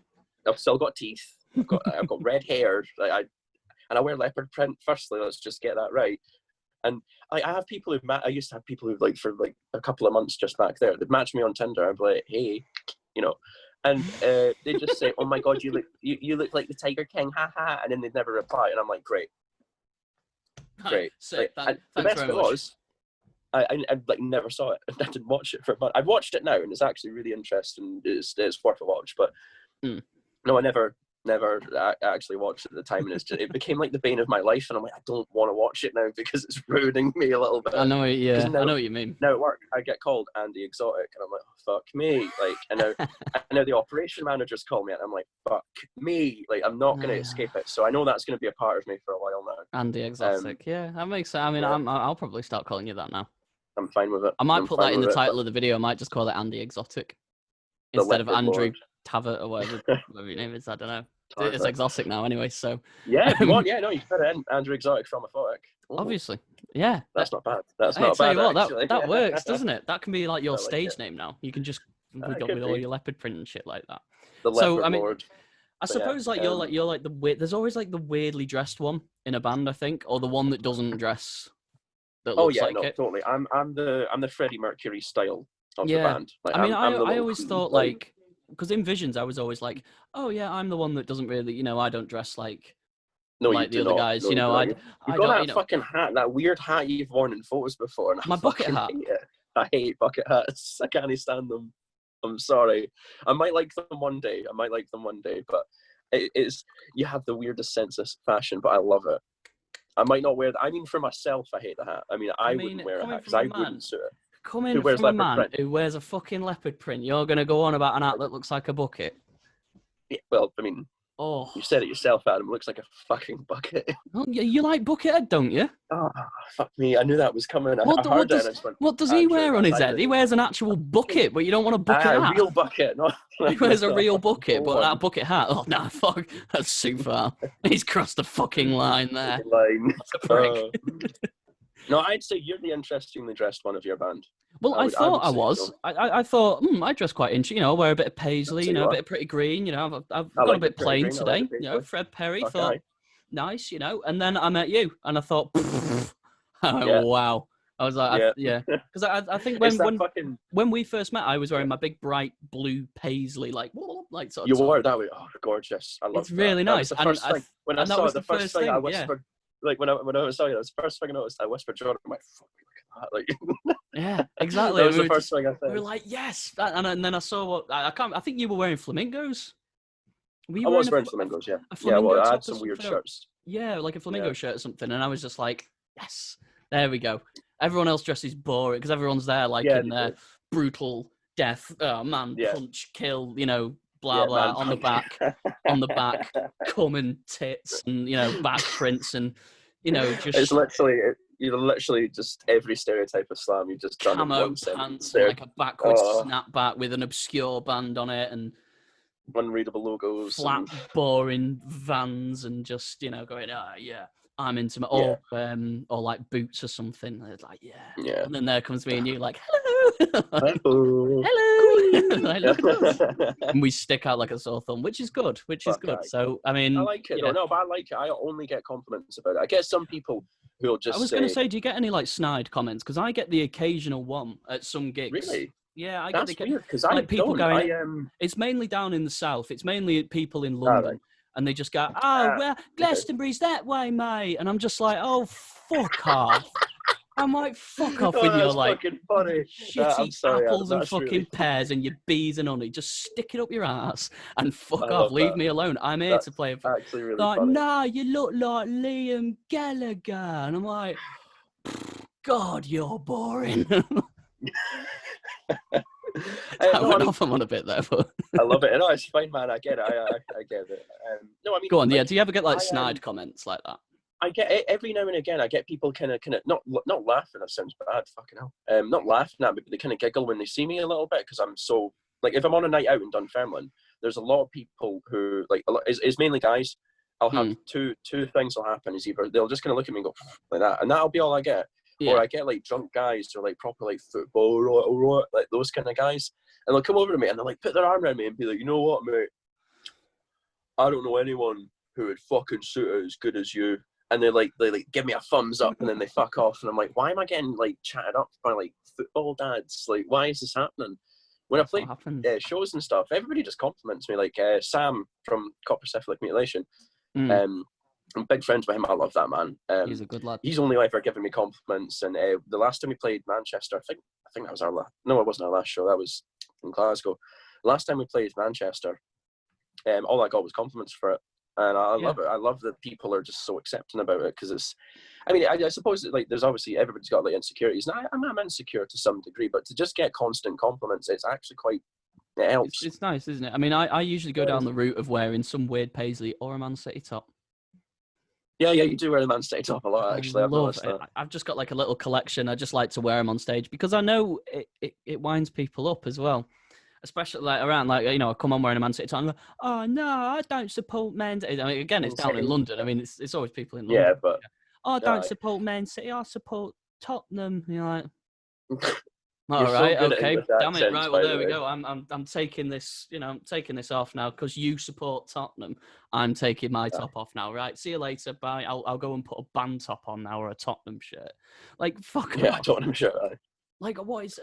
I've still got teeth. I've got red hair. And I wear leopard print. Firstly, let's just get that right. And I have people who I used to have people who like for like a couple of months just back there. They'd match me on Tinder. I'd be like, hey, you know, and they just say, "Oh my god, you look like the Tiger King, ha ha," and then they'd never reply. And I'm like, great. Sick, and the best bit was, I like never saw it. I didn't watch it for a month. I've watched it now, and it's actually really interesting. It's worth a watch. But no, I never actually watched it at the time, and it became like the bane of my life. And I'm like, I don't want to watch it now because it's ruining me a little bit. I know, yeah, I know what you mean. Now at work, I get called Andy Exotic, and I'm like, oh, fuck me. Like, and now the operation managers call me, and I'm like, fuck me. Like, I'm not going to escape it. So I know that's going to be a part of me for a while now. Andy Exotic, yeah, that makes sense. I mean, yeah. I'll probably start calling you that now. I'm fine with it. I might put that in the title of the video. I might just call it Andy Exotic instead of Andrew Tarvet or whatever your name is. I don't know. Tarvet. It's exotic now anyway, so yeah, if you want, no, you can put it in Andrew Exotic from Aphotic. Obviously, yeah, that's not bad. That's not bad. That works, doesn't it? That can be like your stage name now. You can just with all your leopard print and shit like that. So I mean, I suppose like you're like the weird. There's always like the weirdly dressed one in a band, I think, or the one that doesn't dress. That looks like it. Totally. I'm the Freddie Mercury style of the band. Like, I mean, I always thought like. Because in Visions, I was always like, "Oh yeah, I'm the one that doesn't really, I don't dress like the other guys." No, you've got that fucking hat, that weird hat you've worn in photos before. And my bucket hat. I hate bucket hats. I can't stand them. I'm sorry. I might like them one day. But it's you have the weirdest sense of fashion, but I love it. I might not wear that. I mean, for myself, I hate the hat. I mean, I wouldn't wear a hat because I wouldn't suit it. Coming from a man who wears a fucking leopard print, you're going to go on about an hat that looks like a bucket? Yeah, well, I mean, you said it yourself, Adam. It looks like a fucking bucket. Oh, you like Buckethead, don't you? Oh, fuck me. I knew that was coming. What does he wear on his head? He wears an actual bucket, but you don't want a bucket hat. A real bucket. No, he wears a real bucket, but that bucket hat, oh, no, fuck. That's too far. He's crossed the fucking line there. That's a prick. No, I'd say you're the interestingly dressed one of your band. Well, I thought I was. So. I thought I dress quite interesting. You know, I wear a bit of paisley, a what. bit of pretty green. You know, I've I gone a like bit the pretty plain green, I today. like the You know, paisley. Fred Perry Okay. thought nice. You know, and then I met you, and I thought, Yeah. wow. I was like, Yeah. because I think when we first met, I was wearing my big bright blue paisley, like sort of. You wore it that way. Oh, gorgeous! I love It's really that. nice. That was the first thing when I saw it. The first thing I yeah. whispered, like when I saw you, that was the first thing I noticed. I whispered, "Jordan, I'm like, fuck, look at that!" Like, yeah, exactly. That was the first thing I said. We were like, yes, and then I saw what I think you were wearing flamingos. I was wearing flamingos, yeah. Yeah, well, I had some weird shirts. Yeah, like a flamingo shirt or something, and I was just like, yes, there we go. Everyone else dresses boring because everyone's there like in their brutal death, punch, kill, you know, blah blah on the back, cum and tits, and you know, back prints, and you know, just it's literally just every stereotype of slam. You just done camo in one pants, and like a backwards snapback with an obscure band on it, and unreadable logos, flat, boring Vans, and just going, yeah, I'm into my or like boots or something. It's like, yeah, and then there comes me and you, like, hello, hello, like, look at us, and we stick out like a sore thumb, which is good. So I mean, I like it. No, but I like it. I only get compliments about it. I get some people who'll just. I was going to say, do you get any like snide comments? Because I get the occasional one at some gigs. Really? Yeah, I That's get weird because like people going. I It's mainly down in the south. It's mainly people in London, and they just go, "Oh, well, Glastonbury's that way, mate," and I'm just like, "Oh, fuck off." I'm like, fuck off with your like shitty apples and fucking pears and your bees and honey. Just stick it up your ass and fuck off. Leave me alone. I'm here to play. Actually, really like, funny. nah, you look like Liam Gallagher, and I'm like, God, you're boring. I went off on a bit there, but I love it. No, it's fine, man. I get it. I get it. No, I mean, go on. Like, yeah, do you ever get like snide comments like that? I get it every now and again. I get people kind of not laughing. That sounds bad. Fucking hell. Not laughing at me, but they kind of giggle when they see me a little bit because I'm so like if I'm on a night out in Dunfermline, there's a lot of people who like it's mainly guys. I'll have two things will happen. Is either they'll just kind of look at me and go like that, and that'll be all I get. Yeah. Or I get like drunk guys who are like proper like football, right, like those kind of guys, and they'll come over to me and they'll like put their arm around me and be like, you know what, mate? I don't know anyone who would fucking suit it as good as you. And they give me a thumbs up and then they fuck off. And I'm like, why am I getting like chatted up by like football dads? Like, why is this happening? When I play shows and stuff, everybody just compliments me. Like Sam from Coprocephalic Mutilation. I'm big friends with him. I love that man. He's a good lad. He's only ever given me compliments. And the last time we played Manchester, I think that was our last. No, it wasn't our last show. That was in Glasgow. Last time we played Manchester, all I got was compliments for it. And I love it. I love that people are just so accepting about it because it's. I mean, I suppose that, like there's obviously everybody's got like insecurities, and I'm insecure to some degree, but to just get constant compliments, it's actually quite. It helps. It's nice, isn't it? I mean, I usually go down the route of wearing some weird paisley or a Man City top. Yeah, you do wear a Man City top a lot, actually. I've just got like a little collection. I just like to wear them on stage because I know it winds people up as well. Especially like around, like, you know, I come on wearing a Man City top and I'm like, oh no, I don't support Man City. I mean, again, it's down in London. I mean, it's always people in London. Yeah, but I don't support Man City. I support Tottenham. You're like, all right, okay, damn it, right. Well, there we go. I'm taking this. You know, I'm taking this off now because you support Tottenham. I'm taking my top off now. Right, see you later. Bye. I'll go and put a band top on now or a Tottenham shirt. Like, fuck off. Tottenham shirt. Like, what is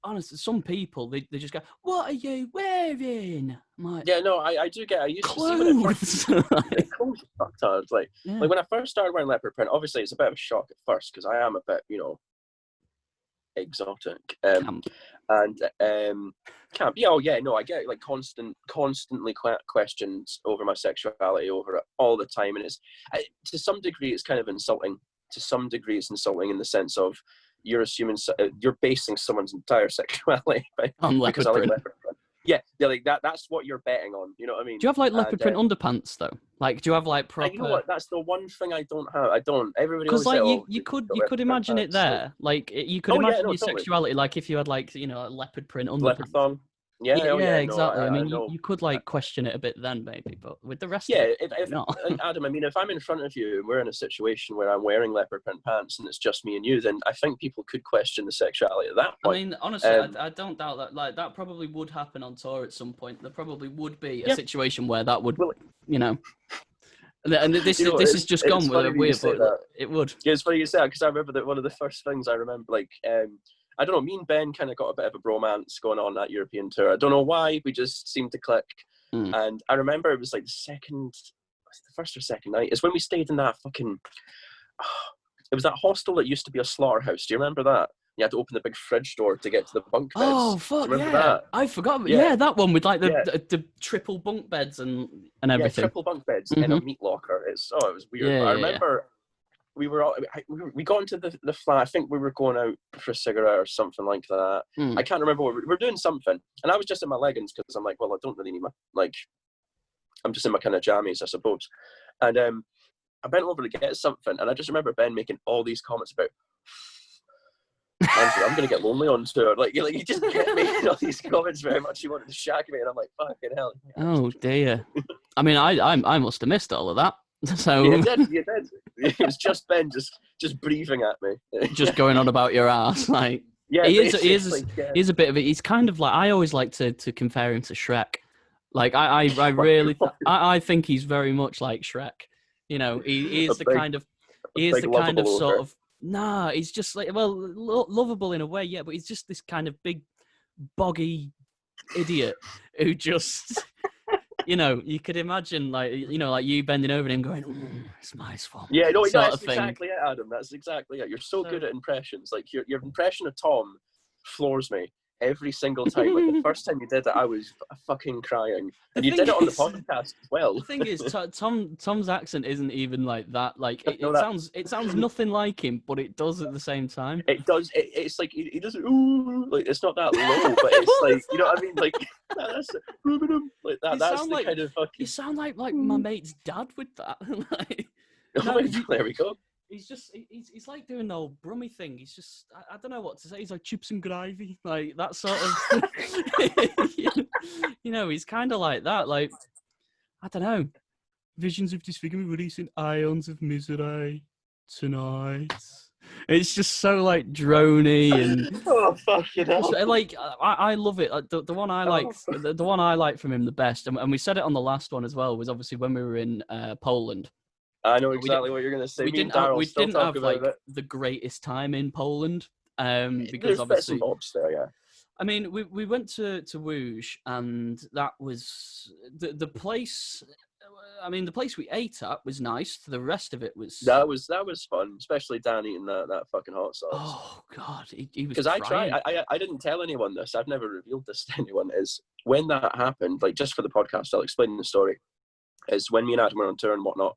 honestly, some people they just go, what are you wearing? I'm like, yeah, no, I do get. I used clothes. to see clothes fucked up. Like when I first started wearing leopard print, obviously it's a bit of a shock at first because I am a bit, you know, exotic. Camp. And camp. Yeah, no, I get like constantly questions over my sexuality over it all the time, and it's to some degree it's kind of insulting. To some degree, it's insulting in the sense of you're assuming you're basing someone's entire sexuality on leopard print. Yeah, like that's what you're betting on. You know what I mean? Do you have like leopard print underpants though? Like, do you have like proper? You know what? That's the one thing I don't have. I don't. Everybody because like say, you could imagine it there. Like you could imagine your sexuality like if you had like, you know, a leopard print underpants. Leopard thong. Yeah, oh, yeah, yeah, exactly. no, I mean, know. you could like question it a bit then, maybe, but with the rest Yeah, of it, if not. Adam, I mean, if I'm in front of you and we're in a situation where I'm wearing leopard print pants and it's just me and you, then I think people could question the sexuality at that point. I mean, honestly, I don't doubt that. Like, that probably would happen on tour at some point. There probably would be a situation where that would, you know. And this is just gone with a weird, but that. it would. Yeah, it's funny you say that because I remember that one of the first things I remember, like, I don't know, me and Ben kind of got a bit of a bromance going on that European tour. I don't know why, we just seemed to click. And I remember it was like the first or second night. It's when we stayed in that fucking, it was that hostel that used to be a slaughterhouse. Do you remember that? You had to open the big fridge door to get to the bunk beds. Oh, fuck, remember yeah. that? I forgot. Yeah, that one with like the triple bunk beds and everything. Yeah, triple bunk beds in a meat locker. It was weird. Yeah, I remember we got into the flat. I think we were going out for a cigarette or something like that. I can't remember what we were doing something. And I was just in my leggings because I'm like, well, I don't really need I'm just in my kind of jammies, I suppose. And I bent over to get something, and I just remember Ben making all these comments about, Andrew, I'm going to get lonely on tour. Like he just kept making all these comments very much. He wanted to shag me, and I'm like, fucking hell. Oh, dear. I mean, I must have missed all of that. So you did. It was just Ben just breathing at me. Just going on about your ass. Like, yeah, he is a bit of it. He's kind of like, I always like to compare him to Shrek. Like, I really, I think he's very much like Shrek. You know, he is the kind of sort of, he's just like, well, lovable in a way, yeah, but he's just this kind of big, boggy idiot who just, you know, you could imagine, like, you know, like you bending over him going, it's my swamp. Yeah, no, that's exactly it, Adam. That's exactly it. You're so good at impressions. Like, your impression of Tom floors me every single time. Like, the first time you did it, I was fucking crying. And you did it on the podcast as well. The thing is, Tom's accent isn't even like that. Like, it sounds nothing like him, but it does at the same time. It does. It's like he doesn't. Ooh, like it's not that low, but it's like, you know what I mean. Like that's like that. That's the kind of fucking. You sound like my mate's dad with that. Like, there we go. He's like doing the old Brummy thing. He's just, I don't know what to say. He's like chips and gravy, like that sort of. You know, he's kind of like that. Like, I don't know. Visions of disfigurement releasing ions of misery tonight. It's just so like drony and. Oh fucking hell! Like, I love it. The one I like, the one I like from him the best, and we said it on the last one as well, was obviously when we were in Poland. I know exactly what you're going to say. We didn't have like the greatest time in Poland, because there's obviously bobs there, yeah. I mean, we went to Łódź, and that was the place. I mean, the place we ate at was nice. The rest of it was that was fun, especially Dan eating that fucking hot sauce. Oh God, he was. Because I tried. I didn't tell anyone this. I've never revealed this to anyone. Is when that happened. Like, just for the podcast, I'll explain the story. Is when me and Adam were on tour and whatnot.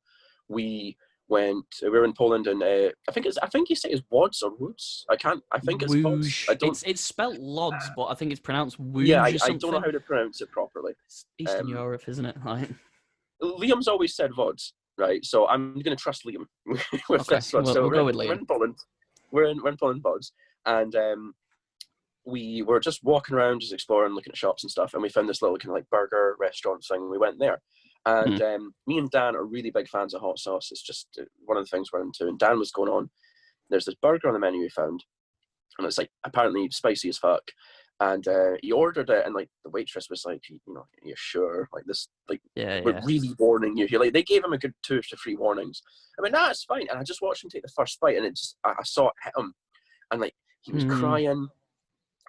We were in Poland, and I think you say it's Wods or Woods. I think it's Wods. It's spelt Lods, but I think it's pronounced Woods. Yeah, I don't know how to pronounce it properly. It's Eastern Europe, isn't it? Like, Liam's always said Vods, right? So I'm going to trust Liam with this one. We'll go with Liam. We're in Poland. We're in Poland, Vods, and we were just walking around, just exploring, looking at shops and stuff, and we found this little kind of like burger restaurant thing. We went there. And me and Dan are really big fans of hot sauce. It's just one of the things we're into. And Dan was going on. There's this burger on the menu we found, and it's like apparently spicy as fuck. And he ordered it, and like the waitress was like, you know, are you sure? Like this, like we're really warning you here. Like they gave him a good 2 to 3 warnings. I mean, it's fine. And I just watched him take the first bite, and I saw it hit him, and like he was crying.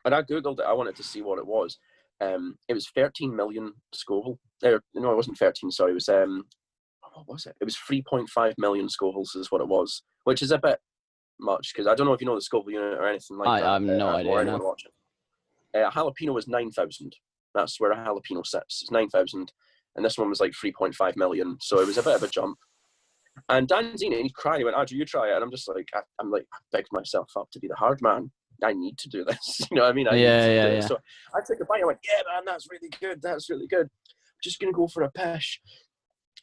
And I googled it. I wanted to see what it was. It was 13 million Scoville. No, it wasn't 13. Sorry, it was what was it? It was 3.5 million Scovilles is what it was, which is a bit much because I don't know if you know the Scoville unit or anything like that. I have no idea. No. Watching. A jalapeno was 9,000. That's where a jalapeno sits. It's 9,000, and this one was like 3.5 million. So it was a bit of a jump. And Dan's eating it, and he cried. He went, "Andrew, you try it." And I'm just like, I begged myself up to be the hard man. I need to do this. You know what I mean? Yeah. So I took a bite. I went, "Yeah, man, that's really good. That's really good. I'm just going to go for a pish."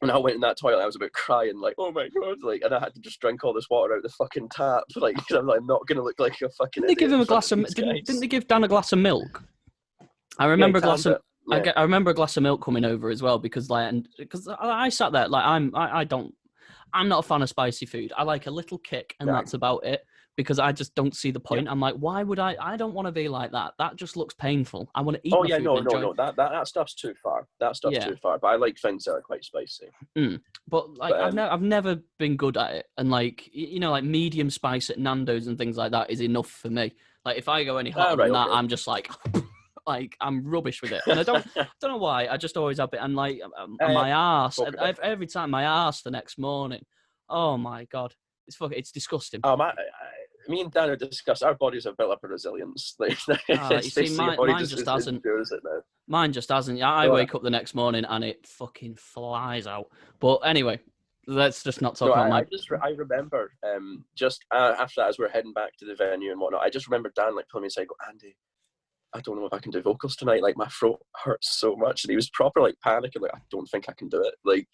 And I went in that toilet. I was about crying, like, "Oh my God." Like, and I had to just drink all this water out the fucking tap. Like, I'm not going to look like a fucking Didn't they give him a glass of... Didn't they give Dan a glass of milk? I remember a glass of. It. Yeah. I remember a glass of milk coming over as well because I sat there like I'm not a fan of spicy food. I like a little kick and that's about it because I just don't see the point. I'm like, why would I don't want to be like that. That just looks painful. I want to eat my food and enjoy. No. That stuff's too far. That stuff's too far. But I like things that are quite spicy. But like I've never been good at it. And like like medium spice at Nando's and things like that is enough for me. Like if I go any hotter than that, I'm just like like I'm rubbish with it, and I don't know why. I just always have it, and like my arse every time my arse the next morning. Oh my god, it's disgusting. Me and Dan are discussing. Our bodies have built up a resilience. Mine just hasn't. Mine just hasn't. I wake up the next morning and it fucking flies out. But anyway, let's just not talk about mine. I remember just after that, as we're heading back to the venue and whatnot, I just remember Dan like pulling me aside, go, Andy, I don't know if I can do vocals tonight. Like my throat hurts so much, and he was proper like panicking. Like I don't think I can do it. Like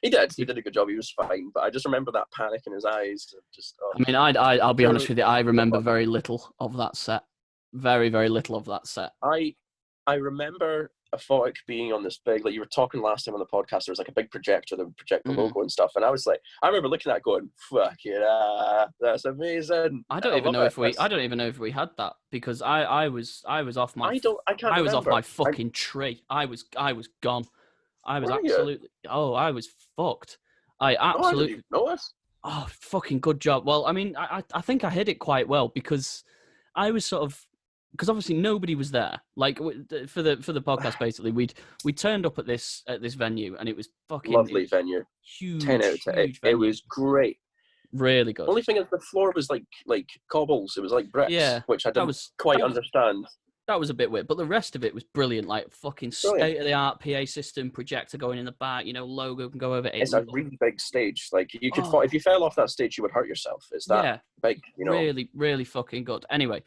he did a good job. He was fine, but I just remember that panic in his eyes. Just. I mean, I'll be honest with you. I remember very little of that set. Very, very little of that set. I remember Aphotic being on this big, like you were talking last time on the podcast, there was like a big projector that would project the logo and stuff, and I was like, I remember looking at it going, fuck it, that's amazing. I don't even know if we had that because I was off my I was off my fucking tree. I was gone. I was absolutely I was fucked. I absolutely Oh, fucking good job. Well, I mean, I think I hit it quite well because I was sort of. Because obviously nobody was there. Like for the podcast, basically, we turned up at this venue and it was fucking lovely venue, huge, 10 out of 10. It was great, really good. Only thing is the floor was like cobbles. It was like bricks, which I didn't quite understand. That was a bit weird, but the rest of it was brilliant. Like fucking state of the art PA system, projector going in the back. Logo can go over it. It's a really big stage. Like you could fall, if you fell off that stage, you would hurt yourself. It's that big. Really, really fucking good. Anyway.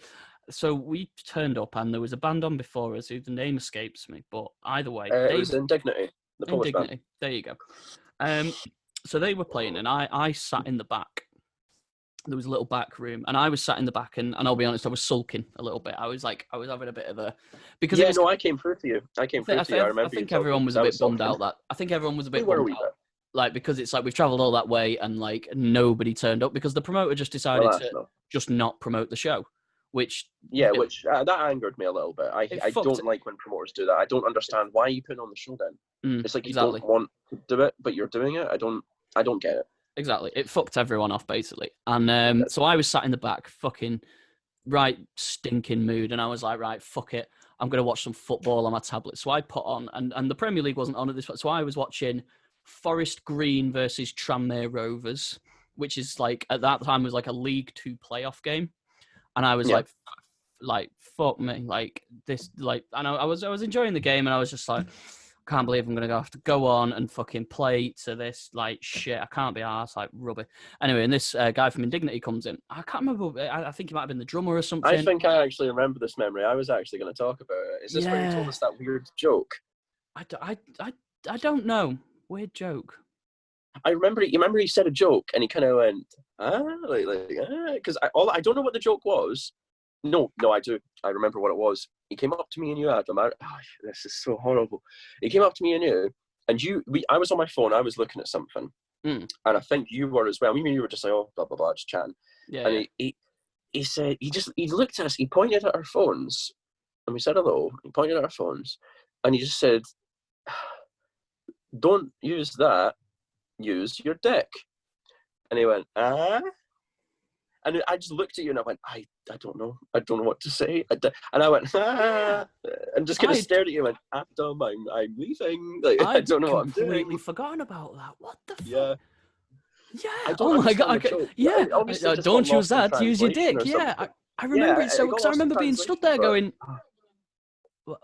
So we turned up and there was a band on before us who the name escapes me, but either way. It was Indignity, the Polish band. There you go. So they were playing and I sat in the back. There was a little back room and I was sat in the back and I'll be honest, I was sulking a little bit. I was having a bit of a... because I came through to you. I remember I think everyone was a bit bummed out that... I think everyone was a bit bummed out. Like, because it's like we've travelled all that way and like nobody turned up because the promoter just decided to just not promote the show. Which that angered me a little bit. I don't like when promoters do that. I don't understand why you put on the show then. It's like you don't want to do it, but you're doing it. I don't get it. Exactly. It fucked everyone off basically. And so I was sat in the back, fucking right stinking mood, and I was like, right, fuck it. I'm gonna watch some football on my tablet. So I put on and the Premier League wasn't on at this point. So I was watching Forest Green versus Tranmere Rovers, which is like at that time was like a League 2 playoff game. And I was like, fuck me, like this, like, and I was enjoying the game, and I was just like, can't believe I'm gonna have to go on and fucking play to this, like shit. I can't be arsed, like rubbish. Anyway, and this guy from Indignity comes in. I can't remember. I think he might have been the drummer or something. I think I actually remember this memory. I was actually going to talk about it. Is this where you told us that weird joke? I don't know. Weird joke. I remember. You remember he said a joke and he kind of went, because I don't know what the joke was. No, I do. I remember what it was. He came up to me and you, Adam. This is so horrible. He came up to me and you, and I was on my phone. I was looking at something, and I think you were as well. Me and you were just like, oh, blah blah blah, just chatting. Yeah. And he said he looked at us. He pointed at our phones, and we said hello. He pointed at our phones, and he just said, "Don't use that. Use your dick." And he went, and I just looked at you and I went, I don't know what to say. And I went, and just kind of stared at you and went, Adam, I'm leaving. Like, I don't know what I'm doing. I'd completely forgotten about that. What the fuck? Yeah. Yeah. Oh my god. Yeah. Don't use that. Use your dick. Yeah. I remember it so because I remember being stood there going,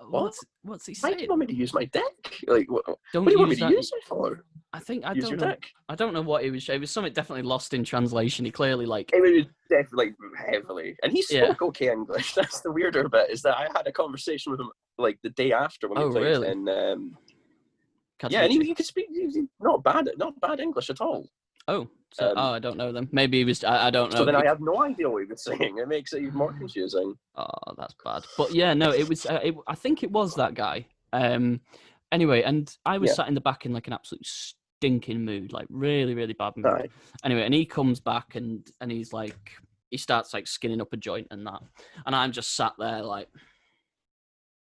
what's he saying? Why do you want me to use my dick? Like, what do you want me to use it for? I don't know. I don't know what he was. It was something definitely lost in translation. He clearly like. It was definitely heavily, and he spoke okay English. That's the weirder bit. Is that I had a conversation with him like the day after when we played, really? And and he could speak not bad English at all. Oh, So, I don't know them. Maybe he was. I don't know. So then I have no idea what he was saying. It makes it even more confusing. Oh, that's bad. But yeah, no, it was. I think it was that guy. Anyway, and I was sat in the back in like an absolute stinking mood, like really, really bad mood. Right. Anyway, and he comes back and he's like, he starts like skinning up a joint and that, and I'm just sat there like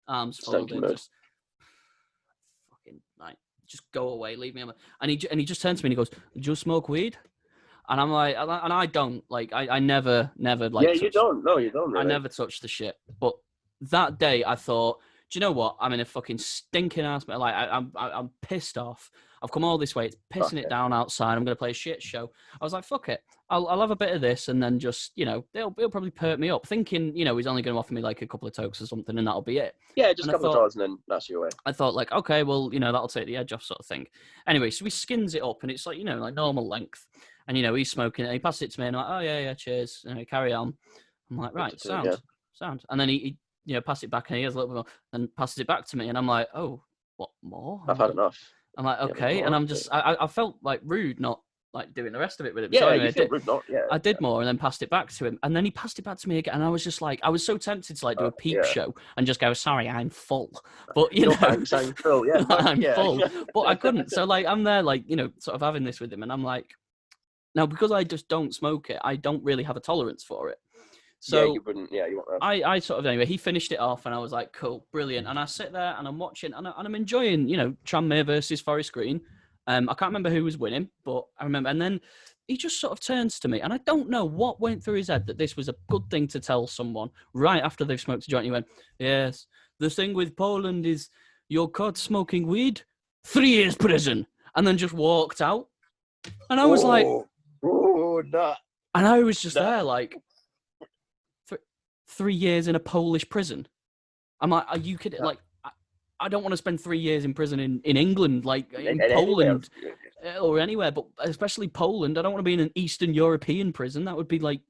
arms folded, just fucking like, just go away, leave me alone. And he just turns to me and he goes, "Do you smoke weed?" And I'm like, and I don't like, I never like. Yeah, you don't. No, you don't. Really. I never touched the shit. But that day, I thought, do you know what? I'm in a fucking stinking ass. Like, I'm pissed off. I've come all this way. It's pissing it down outside. I'm gonna play a shit show. I was like, fuck it. I'll have a bit of this, and then just, you know, they'll probably perk me up, thinking, you know, he's only going to offer me like a couple of tokes or something, and that'll be it. Yeah, just a couple of draws, and then that's your way. I thought, like, okay, well, you know, that'll take the edge off, sort of thing. Anyway, so he skins it up, and it's like, you know, like normal length. And, you know, he's smoking it. He passed it to me, and I'm like, oh, yeah, cheers. And carry on. I'm like, right, sound. And then he, you know, passed it back, and he has a little bit more, and passes it back to me. And I'm like, oh, what more? I've had enough. I'm like, okay. And I'm just, I felt like rude not like doing the rest of it with him. Yeah, so anyway, you feel rude not, I did more and then passed it back to him. And then he passed it back to me again. And I was just like, I was so tempted to like do a peep show and just go, sorry, I'm full. But, you know, thanks, I'm full, yeah. I'm full. But I couldn't. So like, I'm there like, you know, sort of having this with him. And I'm like, now, because I just don't smoke it, I don't really have a tolerance for it. So yeah, you wouldn't. Yeah, you won't. I sort of, anyway, he finished it off and I was like, cool, brilliant. And I sit there and I'm watching and I'm enjoying, you know, Tranmere versus Forest Green. I can't remember who was winning, but I remember. And then he just sort of turns to me and I don't know what went through his head that this was a good thing to tell someone right after they've smoked a joint. He went, yes, the thing with Poland is you're caught smoking weed, 3 years prison. And then just walked out. And I was like, no. And I was just there like, 3 years in a Polish prison. I'm like, are you kidding? Like, I don't want to spend 3 years in prison in England, like in Poland or anywhere, but especially Poland. I don't want to be in an Eastern European prison. That would be like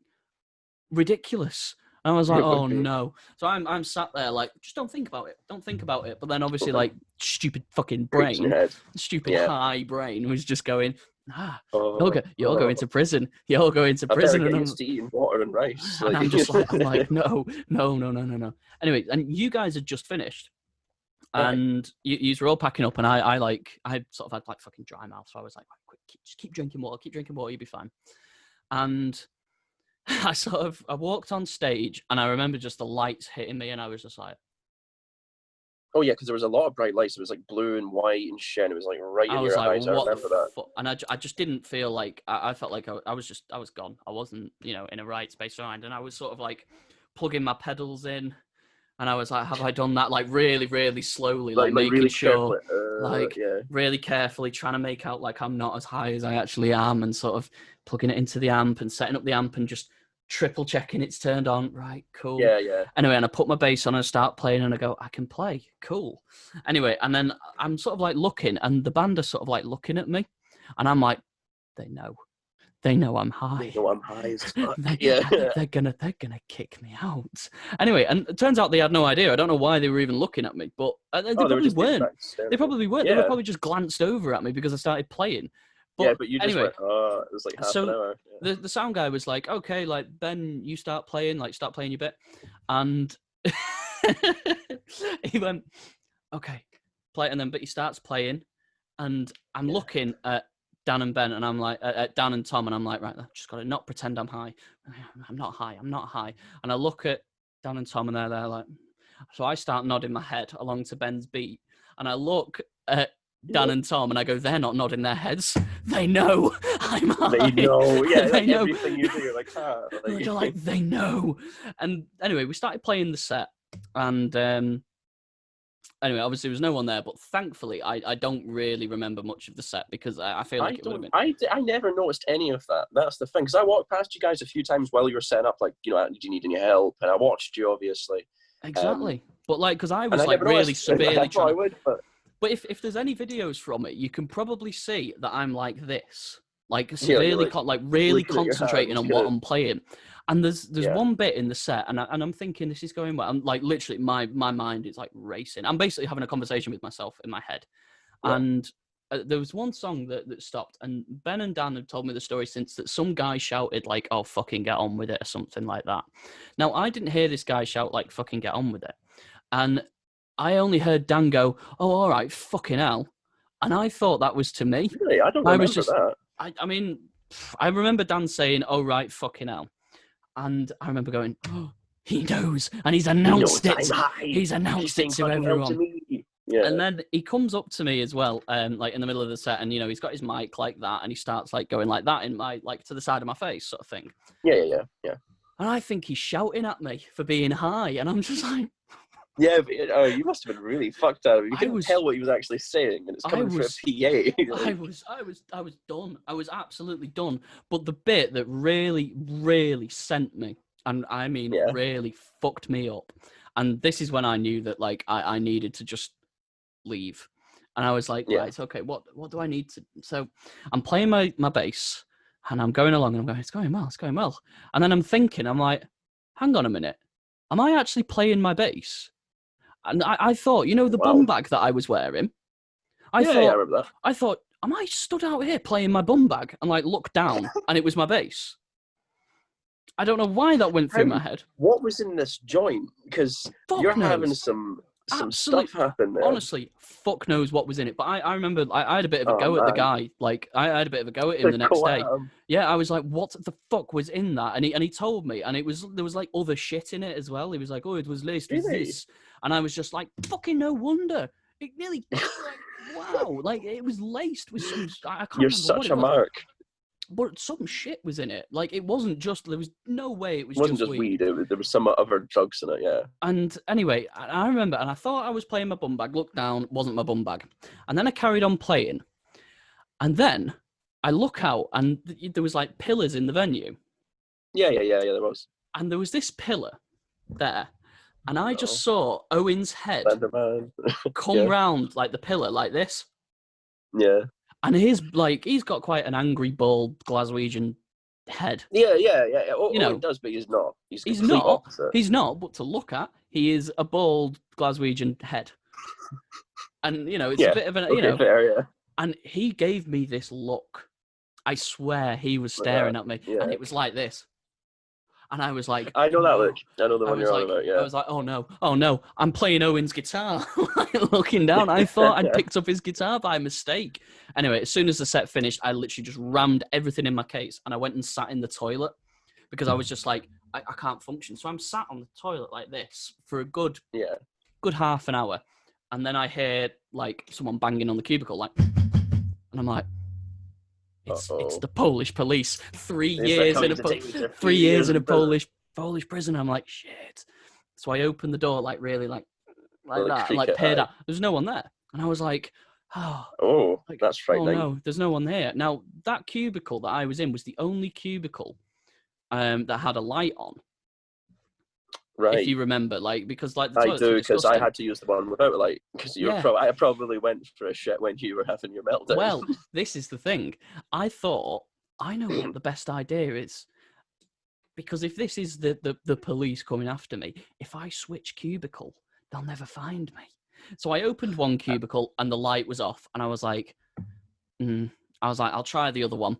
ridiculous. And I was like, oh no. So I'm sat there like, just don't think about it. Don't think about it. But then obviously like stupid fucking brain, high brain was just going, you're going to prison. You're going to prison. And I'm eating water and rice. And I'm just like, no. Anyway, and you guys had just finished. And you were all packing up, and I sort of had like fucking dry mouth, so I was like, quick, just keep drinking water, you'll be fine. And I walked on stage, and I remember just the lights hitting me, and I was just like, oh yeah, because there was a lot of bright lights. It was like blue and white and shit. It was like right in your eyes. I remember that. And I just didn't feel like I felt like I was gone. I wasn't, you know, in a right space of mind, and I was sort of like plugging my pedals in. And I was like, have I done that? Like really, really slowly, like making really sure, really carefully trying to make out like I'm not as high as I actually am and sort of plugging it into the amp and setting up the amp and just triple checking it's turned on. Right, cool. Yeah. Anyway, and I put my bass on and start playing and I go, I can play. Cool. Anyway, and then I'm sort of like looking and the band are sort of like looking at me and I'm like, they know I'm high. They know I'm high as fuck. They're gonna kick me out. Anyway, and it turns out they had no idea. I don't know why they were even looking at me, but they probably weren't. They probably weren't. Yeah. They were probably just glanced over at me because I started playing. But you just went, it was like half an hour. Yeah. The sound guy was like, okay, like Ben, you start playing your bit. And he went, okay, play. And then, but he starts playing and I'm looking at Dan and Ben, and I'm like, Dan and Tom, and I'm like, right, I've just got to not pretend I'm high. I'm not high. And I look at Dan and Tom, and they're like, so I start nodding my head along to Ben's beat, and I look at Dan and Tom, and I go, they're not nodding their heads. They know I'm high. They know, yeah. They know. Everything you do, you're like, They're like, they know. And anyway, we started playing the set, and anyway, obviously there was no one there, but thankfully I don't really remember much of the set because I feel like it would have been. I never noticed any of that. That's the thing, because I walked past you guys a few times while you were setting up, like, you know, do you need any help? And I watched you, obviously. Exactly. But like, because I was like really severely trying. But if there's any videos from it, you can probably see that I'm like this, like severely, really concentrating on what I'm playing. And there's one bit in the set, and I'm thinking this is going well. I'm like literally my mind is like racing. I'm basically having a conversation with myself in my head, and there was one song that stopped, and Ben and Dan have told me the story since, that some guy shouted like, "Oh, fucking get on with it," or something like that. Now, I didn't hear this guy shout like, "Fucking get on with it," and I only heard Dan go, "Oh, all right, fucking hell," and I thought that was to me. Really, I don't remember that. I mean, I remember Dan saying, "Oh, right, fucking hell," and I remember going, "Oh, he knows," and he's announced it. He's announced it to everyone. Yeah. And then he comes up to me as well, like in the middle of the set, and he's got his mic like that, and he starts like going like that in my like to the side of my face, sort of thing. Yeah. And I think he's shouting at me for being high, and I'm just like, yeah, but, you must have been really fucked out. You couldn't tell what he was actually saying, and it's coming through a PA. I was done. I was absolutely done. But the bit that really, really sent me, and I mean really fucked me up, and this is when I knew that like I needed to just leave. And I was like, right, okay, what do I need to? So I'm playing my bass, and I'm going along, and I'm going, it's going well. And then I'm thinking, I'm like, hang on a minute, am I actually playing my bass? And I thought, the bum bag that I was wearing, I remember that. I thought, am I stood out here playing my bum bag? And like looked down, and it was my bass. I don't know why that went through my head. What was in this joint? Because you're having some stuff happen there. Honestly, fuck knows what was in it. But I remember I had a bit of a go at the guy. Like I had a bit of a go at him the next day. Yeah, I was like, what the fuck was in that? And he told me, and there was like other shit in it as well. He was like, oh, it was laced with this. And I was just like, fucking no wonder. It nearly like, wow, like it was laced with some. I can't. You're such a mark. But some shit was in it. Like, it wasn't just, there was no way it wasn't just weed. There was some other drugs in it, yeah. And anyway, I remember, and I thought I was playing my bum bag, looked down, wasn't my bum bag. And then I carried on playing. And then I look out, and there was like pillars in the venue. Yeah, there was. And there was this pillar there. And I just saw Owen's head come round like the pillar, like this. Yeah. And he's got quite an angry, bald Glaswegian head. Yeah. He does, but he's not. He's not. Opposite. He's not. But to look at, he is a bald Glaswegian head. And it's a bit of an fair. And he gave me this look. I swear, he was staring at me, and it was like this. And I was like, I know that look. I know the one you're on about, yeah. I was like, oh no, I'm playing Owen's guitar. Looking down, I thought I'd picked up his guitar by mistake. Anyway, as soon as the set finished, I literally just rammed everything in my case, and I went and sat in the toilet, because I was just like, I can't function. So I'm sat on the toilet like this for a good half an hour. And then I hear like someone banging on the cubicle, like, and I'm like, it's the Polish police. 3 years in a Polish prison. I'm like, shit. So I opened the door like really like that, and like peered out. There's no one there, and I was like, that's frightening. Oh no, there's no one there. Now that cubicle that I was in was the only cubicle that had a light on. Right. If you remember, like, because like I do, because I had to use the one without a light, because I probably went for a shit when you were having your meltdown. Well, this is the thing. I thought, I know what the best idea is, because if this is the police coming after me, if I switch cubicle, they'll never find me. So I opened one cubicle and the light was off, and I was like, I'll try the other one.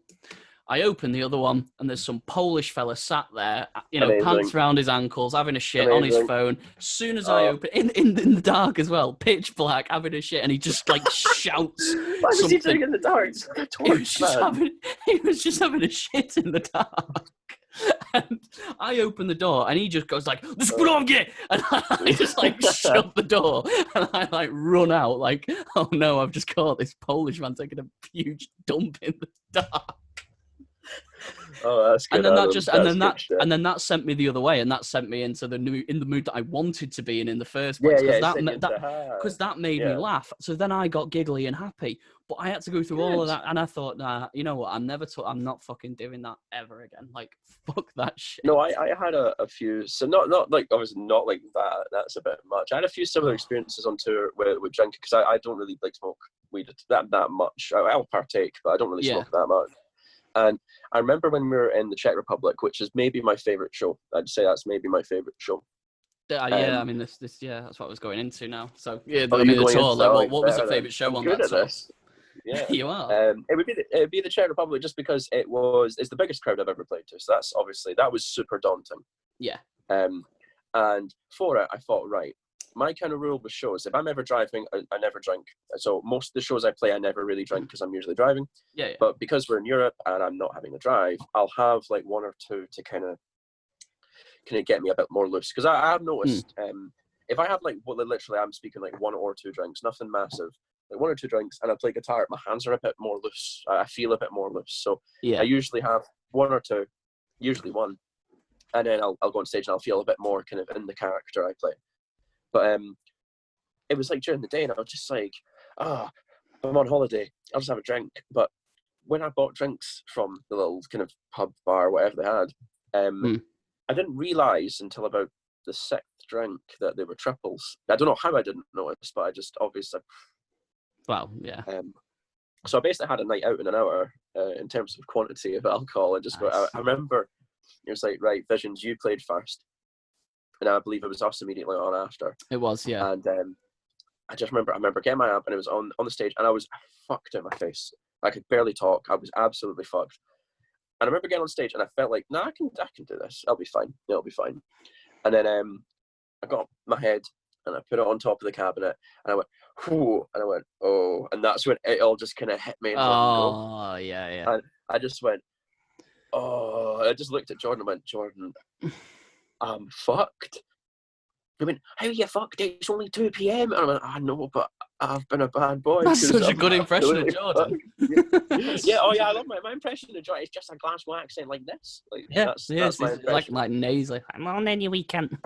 I opened the other one, and there's some Polish fella sat there, pants around his ankles, having a shit on his phone. As soon as I open, in the dark as well, pitch black, having a shit, and he just like shouts. What was he doing in the dark? He was just having a shit in the dark. And I open the door, and he just goes like, and I just like shut the door, and I like run out like, oh no, I've just caught this Polish man taking a huge dump in the dark. Oh, that's good. And then that sent me the other way, and that sent me into the mood that I wanted to be in the first place. Because that made me laugh. So then I got giggly and happy. But I had to go through all of that, and I thought, nah, you know what? I'm not fucking doing that ever again. Like, fuck that shit. No, I had a few. So not like obviously not like that. That's a bit much. I had a few similar experiences on tour with drinking, because I don't really like smoke weed that much. I'll partake, but I don't really smoke that much. And I remember when we were in the Czech Republic, which is maybe my favorite show. I'd say that's maybe my favorite show. I mean, this, that's what I was going into now. So, yeah, the tour. Like, what was the favorite show on that tour? Yeah. You are. It would be the Czech Republic just because it's the biggest crowd I've ever played to. So that was super daunting. Yeah. And for it, I thought, right, my kind of rule with shows, if I'm ever driving, I never drink. So most of the shows I play, I never really drink because I'm usually driving. Yeah. But because we're in Europe and I'm not having to drive, I'll have like one or two to kind of get me a bit more loose. Because I have noticed, if I have like, well, literally, I'm speaking like one or two drinks, nothing massive, like one or two drinks, and I play guitar, my hands are a bit more loose. I feel a bit more loose. So I usually have one or two, usually one, and then I'll go on stage and I'll feel a bit more kind of in the character I play. But it was like during the day, and I was just like, I'm on holiday, I'll just have a drink. But when I bought drinks from the little kind of pub, bar, whatever they had, I didn't realise until about the sixth drink that they were triples. I don't know how I didn't notice, but I just obviously. Wow, yeah. So I basically had a night out in an hour in terms of quantity of alcohol. I remember it was like, right, Visions, you played first. And I believe it was us immediately on after. It was, yeah. And I remember getting my amp and it was on the stage and I was fucked in my face. I could barely talk. I was absolutely fucked. And I remember getting on stage and I felt like, I can do this. It'll be fine. It'll be fine. And then I got my head and I put it on top of the cabinet and I went, whoo, and I went, oh, and that's when it all just kind of hit me. And oh, yeah. And I just went, oh, I just looked at Jordan and went, Jordan, I'm fucked. He went, how are you fucked? It's only 2 p.m. And I went, I know, but I've been a bad boy. That's such a good impression of Jordan. Yeah, I love my impression of Jordan. It's just a Glasgow accent like this. Like, yeah, that's my impression. Like nasally. I'm on any weekend.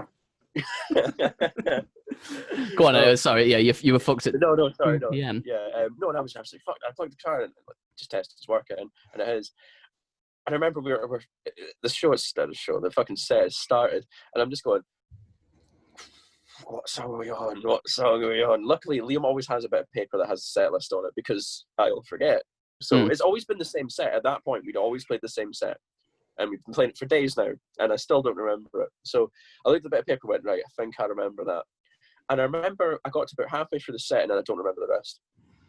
Go on, sorry, yeah, you were fucked at No, sorry, no. PM. Yeah, no, and I was absolutely fucked. I plugged the car and just tested his work and it is. And I remember we were the fucking set started, and I'm just going, what song are we on? What song are we on? Luckily, Liam always has a bit of paper that has a set list on it because I'll forget. So it's always been the same set. At that point, we'd always played the same set. And we've been playing it for days now, and I still don't remember it. So I looked at the bit of paper and went, right, I think I remember that. And I remember I got to about halfway through the set, and then I don't remember the rest.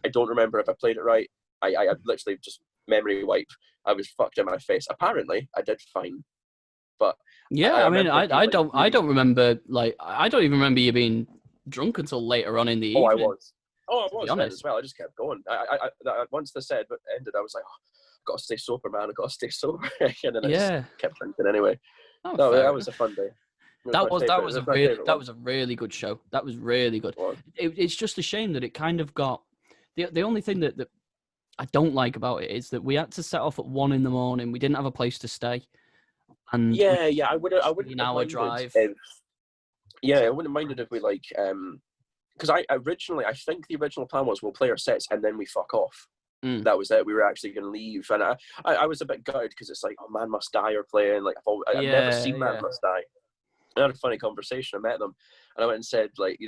I don't remember if I played it right. I literally just memory wipe. I was fucked in my face. Apparently, I did fine. But yeah, I don't remember, like, I don't even remember you being drunk until later on in the evening. I was then as well. I just kept going. I once the set ended, I was like, I've got to stay sober, man. I've got to stay sober. And then I just kept drinking anyway. No, that was a fun day. That was a really good show. That was really good. It's just a shame that it kind of got the only thing that I don't like about it is that we had to set off at 1 a.m. We didn't have a place to stay. And I wouldn't an hour drive. I wouldn't mind it if we like because I think the original plan was we'll play our sets and then we fuck off. That was it. We were actually going to leave, and I was a bit gutted because it's like, oh, Man Must Die are playing. Like I've never seen Man Must Die. I had a funny conversation. I met them, and I went and said, like,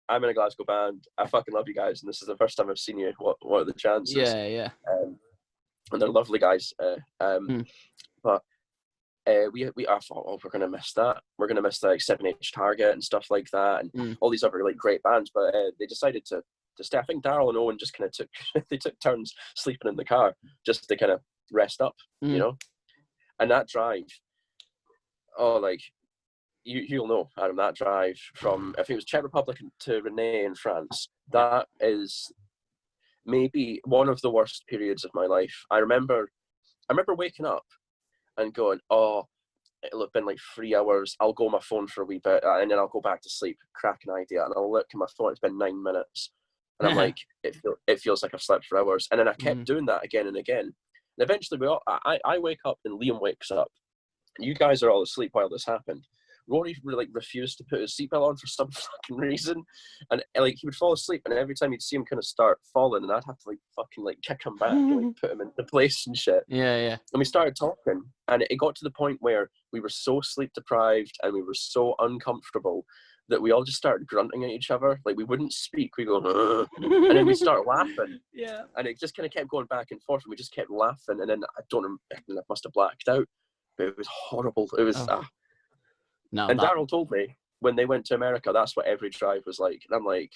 I'm in a Glasgow band. I fucking love you guys, and this is the first time I've seen you. What are the chances? Yeah. And they're lovely guys. But I thought, oh, we're gonna miss that. We're gonna miss like 7H Target and stuff like that, and all these other like great bands. But they decided to stay. I think Daryl and Owen just kind of took turns sleeping in the car just to kind of rest up, And that drive, like you'll know, Adam, that drive from, I think it was Czech Republic to Rennes in France, that is maybe one of the worst periods of my life. I remember waking up and going, oh, it'll have been like 3 hours. I'll go on my phone for a wee bit and then I'll go back to sleep. Cracking idea. And I'll look at my phone. It's been 9 minutes. And I'm like, it feels like I've slept for hours. And then I kept doing that again and again. And eventually I wake up and Liam wakes up. You guys are all asleep while this happened. Rory refused to put his seatbelt on for some fucking reason, and like he would fall asleep, and every time you'd see him kind of start falling, and I'd have to fucking kick him back, and put him into place and shit. Yeah. And we started talking, and it got to the point where we were so sleep deprived and we were so uncomfortable that we all just started grunting at each other. Like we wouldn't speak. We go, and then we start laughing. Yeah. And it just kind of kept going back and forth, and we just kept laughing. And then I must have blacked out, but it was horrible. It was. No, and Daryl told me when they went to America, that's what every drive was like. And I'm like,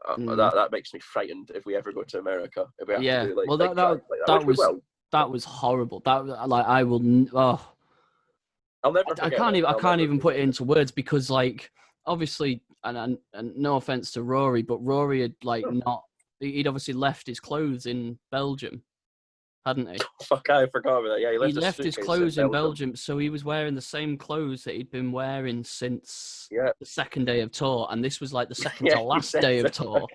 that makes me frightened if we ever go to America. If we have to do well, that was horrible. That like I will. Oh, I'll never. I can't even put it into words because like obviously, and no offense to Rory, but Rory had like he'd obviously left his clothes in Belgium, hadn't he? Fuck, I forgot about that. Yeah, he left his clothes in Belgium, so he was wearing the same clothes that he'd been wearing since the second day of tour, and this was like the second to last day of tour.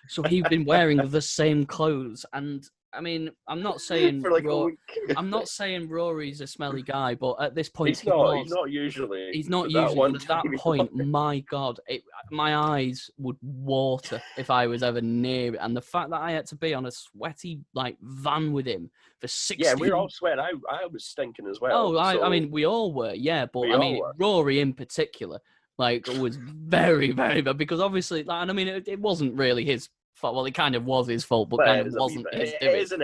So he'd been wearing the same clothes, and I mean, I'm not saying for like a week. I'm not saying Rory's a smelly guy, but at this point he's not usually. He's not usually. But at that point, my God, my eyes would water if I was ever near it. And the fact that I had to be on a sweaty like van with him for 16. Yeah, we were all sweating. I was stinking as well. Oh, I mean, we all were. Yeah, but I mean, Rory in particular, like, was very, very bad because obviously, like, and I mean, it wasn't really his. Well, it kind of was his fault, but kind of wasn't his doing. It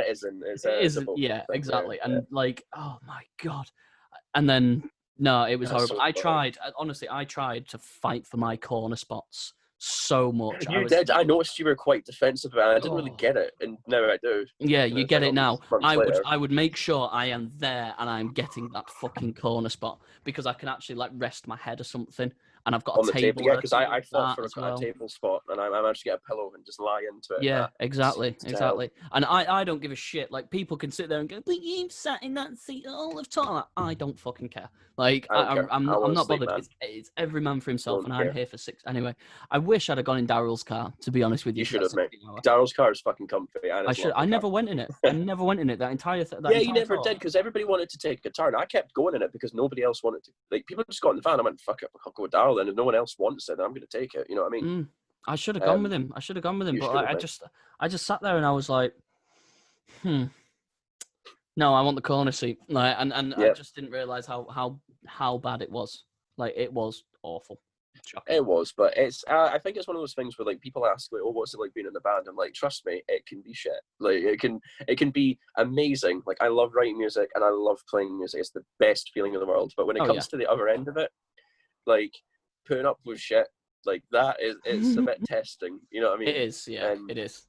isn't. Yeah, exactly. And like, oh my God. And then, no, it was horrible. I tried to fight for my corner spots so much. You did. I noticed you were quite defensive about it. I didn't really get it, and now I do. Yeah, you get it now. I would make sure I am there and I'm getting that fucking corner spot because I can actually like rest my head or something. And I've got on a table. Yeah, because I fought for a table spot, and I managed to get a pillow and just lie into it. Yeah, exactly. And I don't give a shit. Like, people can sit there and go, "But you've sat in that seat all of time." Like, I don't fucking care. Like, I'm not bothered. It's every man for himself, and I'm here for 6. Anyway, I wish I'd have gone in Daryl's car. To be honest with you, you should have, mate. Daryl's car is fucking comfy. I never went in it. I never went in it. That entire. You never did because everybody wanted to take a turn. I kept going in it because nobody else wanted to. Like, people just got in the van. I went, "Fuck it, I'll go with Daryl." And if no one else wants it, then I'm going to take it. You know what I mean? I should have gone with him. But I just sat there and I was like, no, I want the corner seat. Like, and I just didn't realize how bad it was. Like, it was awful. Shocking. It was, but it's. I think it's one of those things where like people ask, like, "Oh, what's it like being in the band?" I'm like, trust me, it can be shit. Like, it can be amazing. Like, I love writing music and I love playing music. It's the best feeling in the world. But when it comes to the other end of it, like, putting up with shit like that it's a bit testing. You know what I mean? It is. Yeah, it is.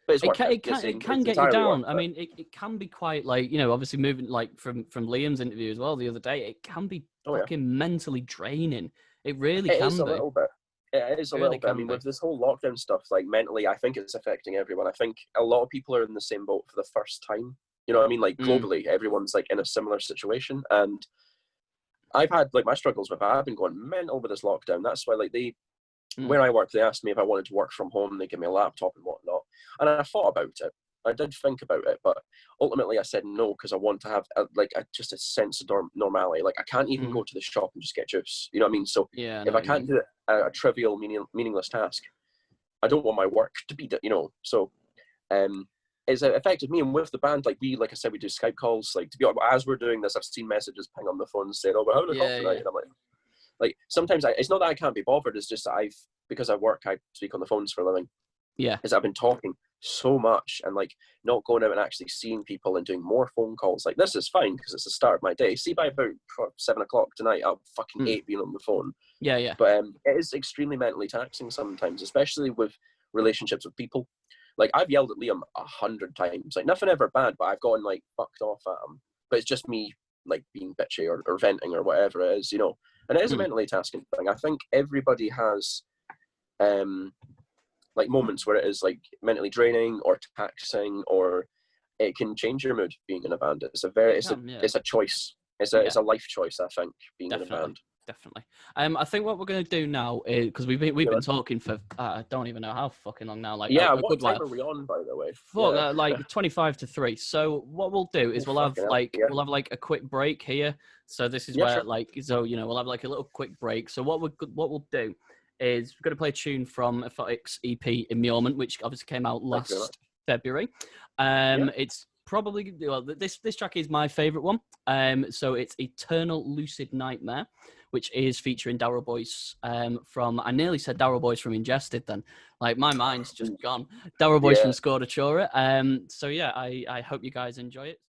But it can get you down. I mean, it can be quite like, you know, obviously moving like from Liam's interview as well the other day. It can be fucking mentally draining. It really can be. It is a little bit. It is a little bit. I mean, with this whole lockdown stuff, like mentally, I think it's affecting everyone. I think a lot of people are in the same boat for the first time. You know what I mean? Like, globally, everyone's like in a similar situation. And I've had like my struggles with it. I've been going mental with this lockdown. That's why like where I work, they asked me if I wanted to work from home. They give me a laptop and whatnot. And I thought about it. I did think about it, but ultimately I said no because I want to have just a sense of normality. Like, I can't even go to the shop and just get juice. You know what I mean? So if I can't do a trivial, meaningless task, I don't want my work to be, you know. So it's affected me. And with the band, like I said, we do Skype calls. Like, to be honest, as we're doing this, I've seen messages ping on the phone saying, "Oh, we're having a call tonight." And I'm like sometimes it's not that I can't be bothered. It's just that because I work, I speak on the phones for a living. Yeah. Is I've been talking so much and like not going out and actually seeing people and doing more phone calls. Like, this is fine because it's the start of my day. See, by about 7 o'clock tonight, I'll fucking hate being on the phone. Yeah. But it is extremely mentally taxing sometimes, especially with relationships with people. Like, I've yelled at Liam 100 times. Like, nothing ever bad, but I've gotten like fucked off at him. But it's just me like being bitchy or venting or whatever it is, you know. And it is a mentally tasking thing. I think everybody has like moments where it is like mentally draining or taxing, or it can change your mood being in a band. It's a choice. It's a life choice, I think, being in a band. Definitely. I think what we're going to do now is, because we've been talking for I don't even know how fucking long now. Like, what time are we on, by the way? Like 25 to 3. So what we'll do is we'll have like a quick break here. So this is where you know, we'll have like a little quick break. So what we'll do is we're going to play a tune from Aphotic's EP Immurement, which obviously came out last February. It's probably, this track is my favorite one. So it's Eternal Lucid Nightmare, which is featuring Daryl Boyce from, I nearly said Daryl Boyce from Ingested then. Like, my mind's just gone. Daryl Boyce from Scordatura. So yeah, I hope you guys enjoy it.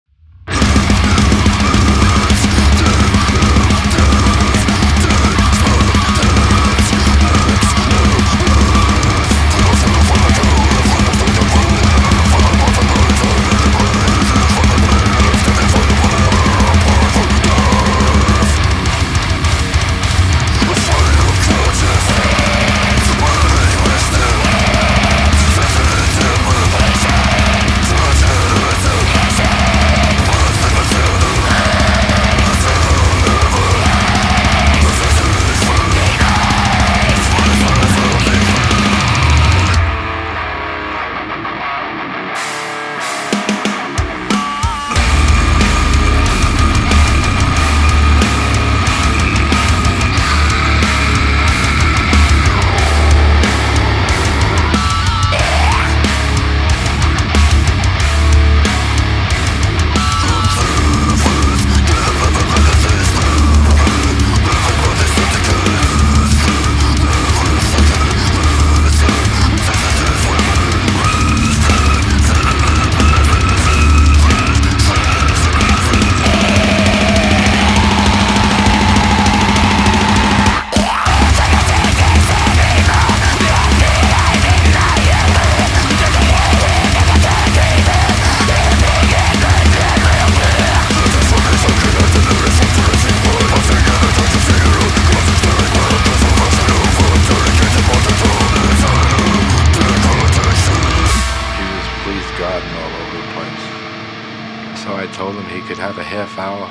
told him he could have a half hour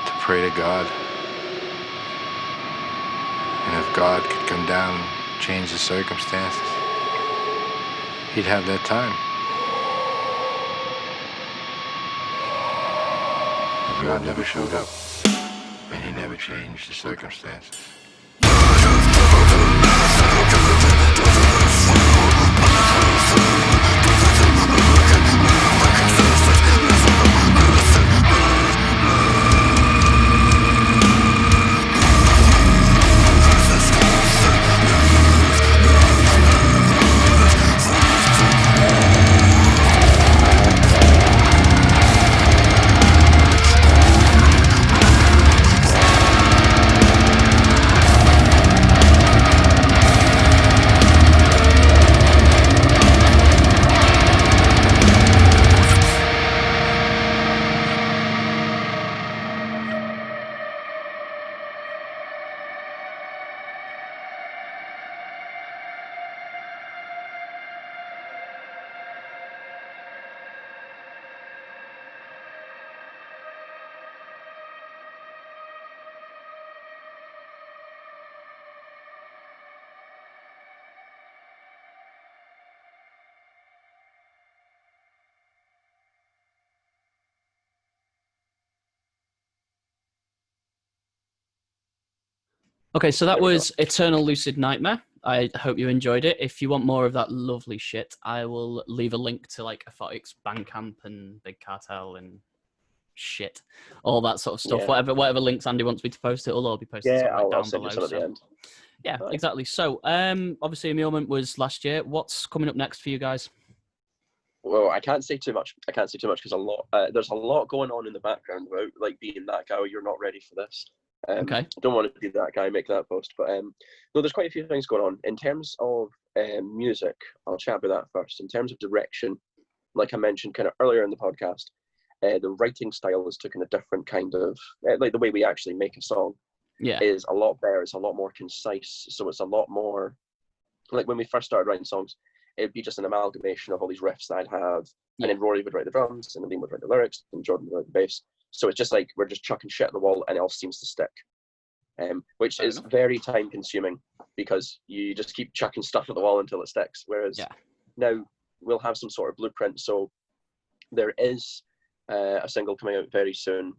to pray to God. And if God could come down and change the circumstances, he'd have that time. But God never showed up, and he never changed the circumstances. Okay, so that was Eternal Lucid Nightmare. I hope you enjoyed it. If you want more of that lovely shit, I will leave a link to like Aphotic's Bandcamp and Big Cartel and shit, all that sort of stuff. Yeah. Whatever links Andy wants me to post, it'll all be posted Yeah, sort of, like, I'll down send you below. some at the end. Yeah, Right. exactly. So, obviously, Immurement was last year. What's coming up next for you guys? Well, I can't say too much. Because there's a lot going on in the background about like being that guy. You're not ready for this. Okay. I don't want to be that guy, make that post. But no, there's quite a few things going on. In terms of music, I'll chat about that first. In terms of direction, like I mentioned kind of earlier in the podcast, the writing style has taken a different kind of, like the way we actually make a song is a lot better. It's a lot more concise. So it's a lot more, like when we first started writing songs, it'd be just an amalgamation of all these riffs that I'd have. And then Rory would write the drums, and then Liam would write the lyrics, and Jordan would write the bass. So it's just like we're just chucking shit at the wall and it all seems to stick, which is very time consuming because you just keep chucking stuff at the wall until it sticks. Whereas now we'll have some sort of blueprint. So there is a single coming out very soon.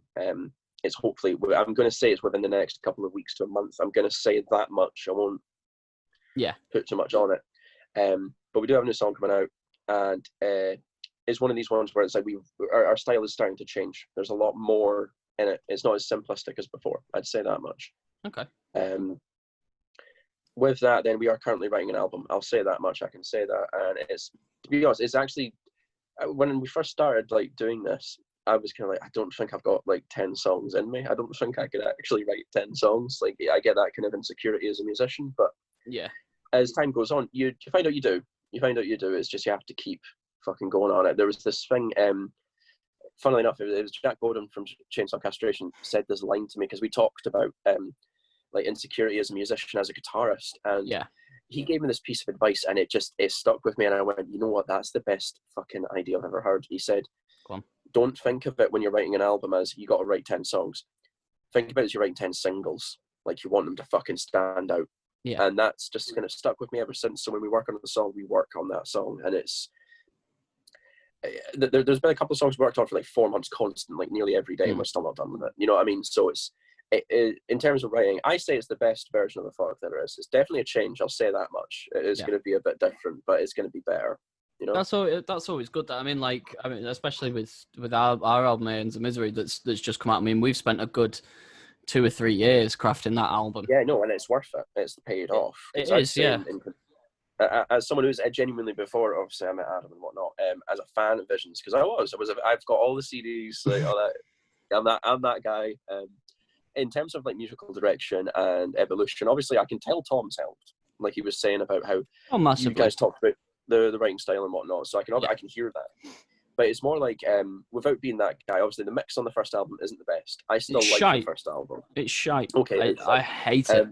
It's hopefully, I'm going to say it's within the next couple of weeks to a month. I'm going to say that much. I won't put too much on it. But we do have a new song coming out, and it's one of these ones where it's like our style is starting to change. There's a lot more in it. It's not as simplistic as before. I'd say that much. Okay. With that, then we are currently writing an album. I'll say that much. I can say that, and it's, to be honest, it's actually when we first started like doing this, I was kind of like, I don't think I've got like 10 songs in me. I don't think I could actually write 10 songs. Like I get that kind of insecurity as a musician, but as time goes on, you find out you do. You find out you do. It's just you have to keep fucking going on it. There was this thing, funnily enough, it was Jack Gordon from Chainsaw Castration said this line to me because we talked about like insecurity as a musician, as a guitarist, and he gave me this piece of advice, and it stuck with me, and I went, you know what, that's the best fucking idea I've ever heard. He said, don't think of it when you're writing an album as you got to write 10 songs. Think about it as you're writing 10 singles, like you want them to fucking stand out. And that's just kind of stuck with me ever since. So when we work on the song, we work on that song, and it's there's been a couple of songs we worked on for like 4 months constant, like nearly every day, and we're still not done with it. You know what I mean? So it's in terms of writing, I say it's the best version of Aphotic that there is. It's definitely a change. I'll say that much. It is going to be a bit different, but it's going to be better. You know, that's always good. I mean, especially with our album Ends of Misery that's just come out. I mean, we've spent a good 2 or 3 years crafting that album. Yeah, no, and it's worth it. It's paid off. It is, as someone who's genuinely, before obviously I met Adam and whatnot, as a fan of Visions, because I've got all the CDs, like all that. I'm that guy. In terms of like musical direction and evolution, obviously I can tell Tom's helped. Like he was saying about how you guys talked about the writing style and whatnot, so I can hear that. But it's more like, without being that guy, obviously the mix on the first album isn't the best. I still like the first album. It's shite. Okay, I hate it.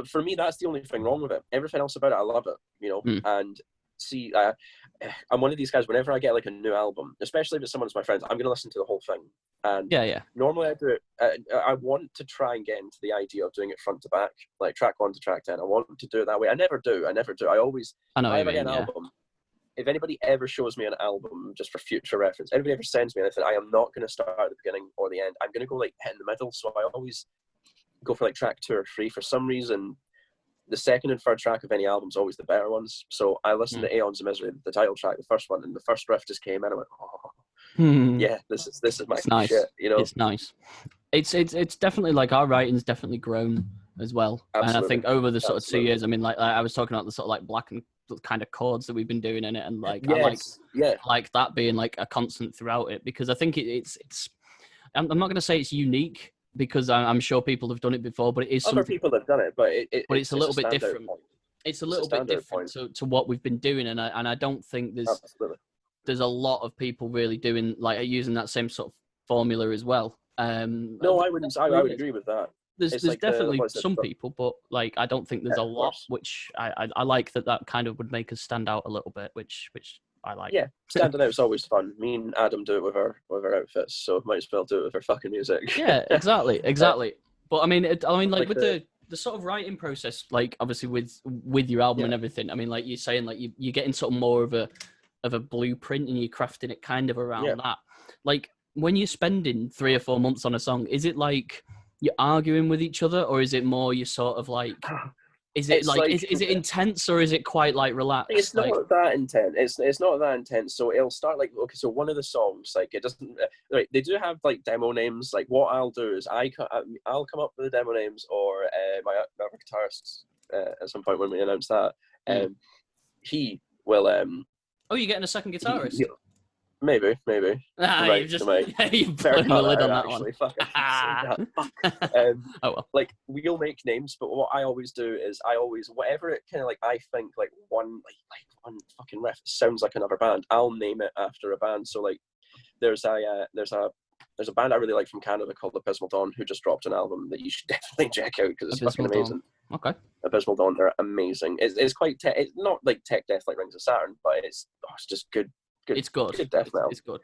For me, that's the only thing wrong with it. Everything else about it, I love it. You know, and see, I'm one of these guys. Whenever I get like a new album, especially if it's someone's my friends, I'm gonna listen to the whole thing. And normally I do it. I want to try and get into the idea of doing it front to back, like track 1 to track 10. I want to do it that way. I never do. I always. I know what you if I get mean, an album. If anybody ever shows me an album, just for future reference, anybody ever sends me anything, I am not going to start at the beginning or the end. I'm going to go like in the middle. So I always go for like track 2 or 3. For some reason, the second and third track of any album is always the better ones. So I listened to Aeons of Misery, the title track, the first one, and the first riff just came in. I went, yeah, this is my nice. shit. You know, it's nice. It's definitely like our writing's definitely grown as well. Absolutely. And I think over the sort of 2 years, I mean, like I was talking about the sort of like black and kind of chords that we've been doing in it, and like I like that being like a constant throughout it, because I think it's I'm not going to say it's unique, because I'm sure people have done it before, but it is other people have done it, but it's a little bit different. It's a little bit different to what we've been doing, and I don't think there's a lot of people really doing like using that same sort of formula as well. No, I wouldn't. I would agree with that. There's like definitely some people, but like I don't think there's a lot, which I like that kind of would make us stand out a little bit, which I like. Yeah, standing out is always fun. Me and Adam do it with our outfits, so might as well do it with our fucking music. Yeah, exactly. But I mean, like with the sort of writing process, like obviously with your album and everything. I mean, like you're saying, like you're getting sort of more of a blueprint, and you're crafting it kind of around that. Like when you're spending 3 or 4 months on a song, is it like you're arguing with each other, or is it more you sort of like is it intense, or is it quite like relaxed? It's not that intense. It's not that intense. So it'll start like, okay, so one of the songs, like it doesn't like, they do have like demo names. Like what I'll do is I'll come up with the demo names, or my other guitarist at some point when we announce that he will oh, you're getting a second guitarist? Maybe. You've just you've put the lid on that one. Oh well. Like we'll make names, but what I always do is whatever it kind of like I think like one fucking riff sounds like another band, I'll name it after a band. So like there's a band I really like from Canada called Abysmal Dawn, who just dropped an album that you should definitely check out because it's fucking amazing. Okay. Abysmal Dawn, they're amazing. It's quite it's not like tech death like Rings of Saturn, but it's just good. It's good. Good death metal. It's good.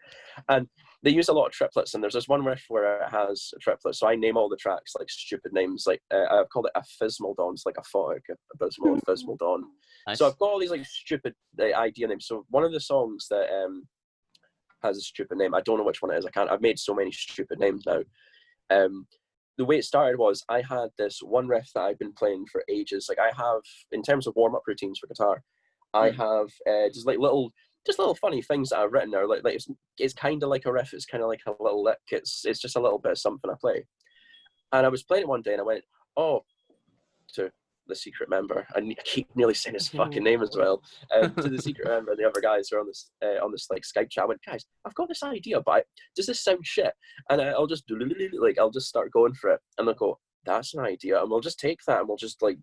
And they use a lot of triplets, and there's this one riff where it has a triplet. So I name all the tracks like stupid names. Like I've called it Aphismal Dawn. It's like Aphotic, Abysmal, Aphismal Dawn. Nice. So I've got all these like stupid idea names. So one of the songs that has a stupid name, I don't know which one it is. I've made so many stupid names now. The way it started was I had this one riff that I've been playing for ages. Like I have, in terms of warm-up routines for guitar, I have just little funny things that I've written there. Like it's kind of like a riff. It's kind of like a little lick. It's just a little bit of something I play. And I was playing it one day, and I went, to the secret member. I keep nearly saying his fucking name as well. To the secret member and the other guys who are on this like Skype chat. I went, guys, I've got this idea, but does this sound shit? And I'll just I'll just start going for it, and they'll go, that's an idea, and we'll just take that and we'll just like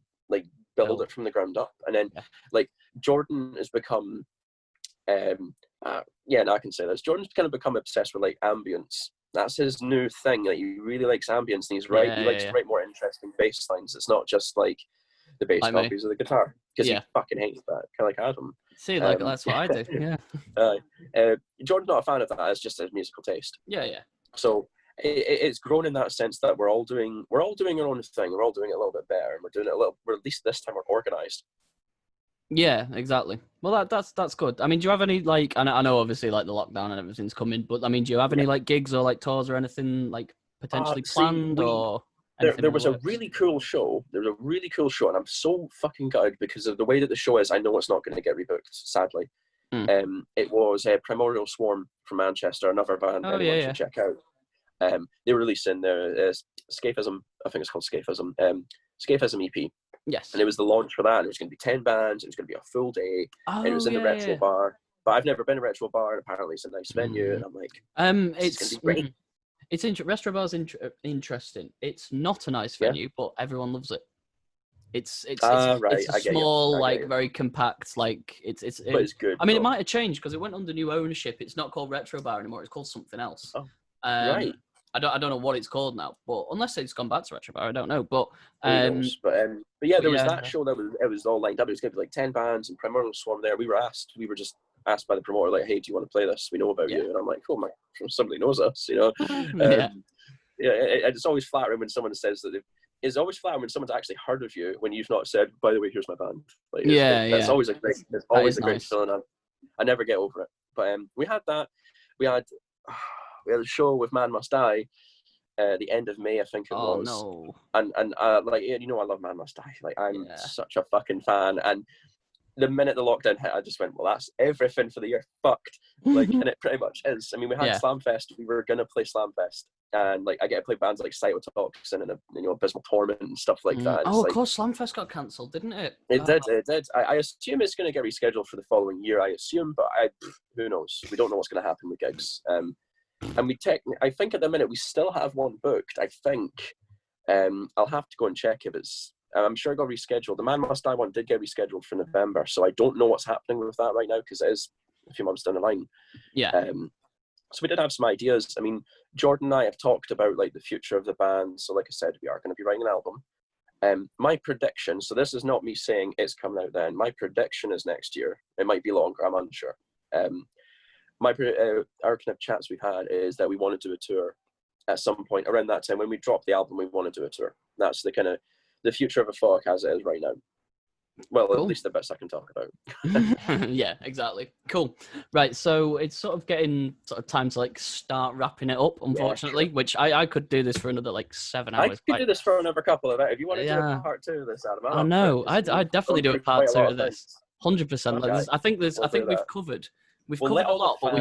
build it from the ground up. And then like Jordan has become. I can say this. Jordan's kind of become obsessed with like ambience. That's his new thing. Like he really likes ambience, and he likes to write more interesting bass lines. It's not just like the bass copies of the guitar, because he fucking hates that. Kind of like Adam. See, like that's what I do. Yeah. Jordan's not a fan of that. It's just his musical taste. Yeah. So it's grown in that sense that we're all doing our own thing. We're all doing it a little bit better, and we're doing it at least this time we're organized. Yeah, exactly. Well, that's good. I mean, do you have any like? I know obviously like the lockdown and everything's coming, but I mean, do you have any like gigs or like tours or anything like potentially planned or? There was a really cool show. There was a really cool show, and I'm so fucking gutted because of the way that the show is. I know it's not going to get rebooked, sadly. It was Primordial Swarm from Manchester, another band anyone should check out. They were releasing their Scaphism. I think it's called Scaphism. Scaphism EP. Yes. And it was the launch for that, and it was going to be 10 bands, it was going to be a full day, and it was in the Retro Bar. But I've never been to Retro Bar, and apparently it's a nice venue, and I'm like, it's going to be great. Retro Bar's interesting. It's not a nice venue, but everyone loves it. It's a small, like very compact, like but it's good. I mean, it might have changed because it went under new ownership. It's not called Retro Bar anymore. It's called something else. Right. I don't know what it's called now, but unless it's gone back to Retro Bar, I don't know. But Who knows? But yeah, there was yeah. that show that was all lined up. It was going to be like 10 bands and Primordial Swarm there. We were just asked by the promoter, like, hey, do you want to play this? We know about you. And I'm like, oh my, somebody knows us, you know. It's always flattering when someone says that it's always flattering when someone's actually heard of you when you've not said, by the way, here's my band. Like, it's always a great, great feeling. I never get over it. But we had that. We had a show with Man Must Die. The end of May, I think it was. No. And like, you know, I love Man Must Die. Like, I'm such a fucking fan. And the minute the lockdown hit, I just went, well, that's everything for the year fucked. Like, and it pretty much is. I mean, we had Slamfest. We were gonna play Slamfest, and like, I get to play bands like Cytotoxin and Abysmal Torment and stuff like that. Oh, of course, Slamfest got cancelled, didn't it? It did. I assume it's gonna get rescheduled for the following year. I assume, but who knows? We don't know what's gonna happen with gigs. And I think at the minute we still have one booked. I think. I'll have to go and check if it's. I'm sure it got rescheduled. The Man Must Die one did get rescheduled for November, so I don't know what's happening with that right now because it is a few months down the line. Yeah. So we did have some ideas. I mean, Jordan and I have talked about like the future of the band. So like I said, we are going to be writing an album. My prediction, so this is not me saying it's coming out then. My prediction is next year. It might be longer. I'm unsure. Our kind of chats we've had is that we want to do a tour at some point around that time. When we drop the album, we want to do a tour. That's the kind of the future of Aphotic as it is right now. Well, cool. At least the best I can talk about. Yeah, exactly. Cool. Right, so it's sort of getting sort of time to like start wrapping it up, unfortunately, which I could do this for another like 7 hours. I could do this for another couple of hours. If you want to do a part 2 of this, Adam. I know. I'd definitely do a part 2 of this. 100%. Okay. I think we've covered. We've covered a lot, but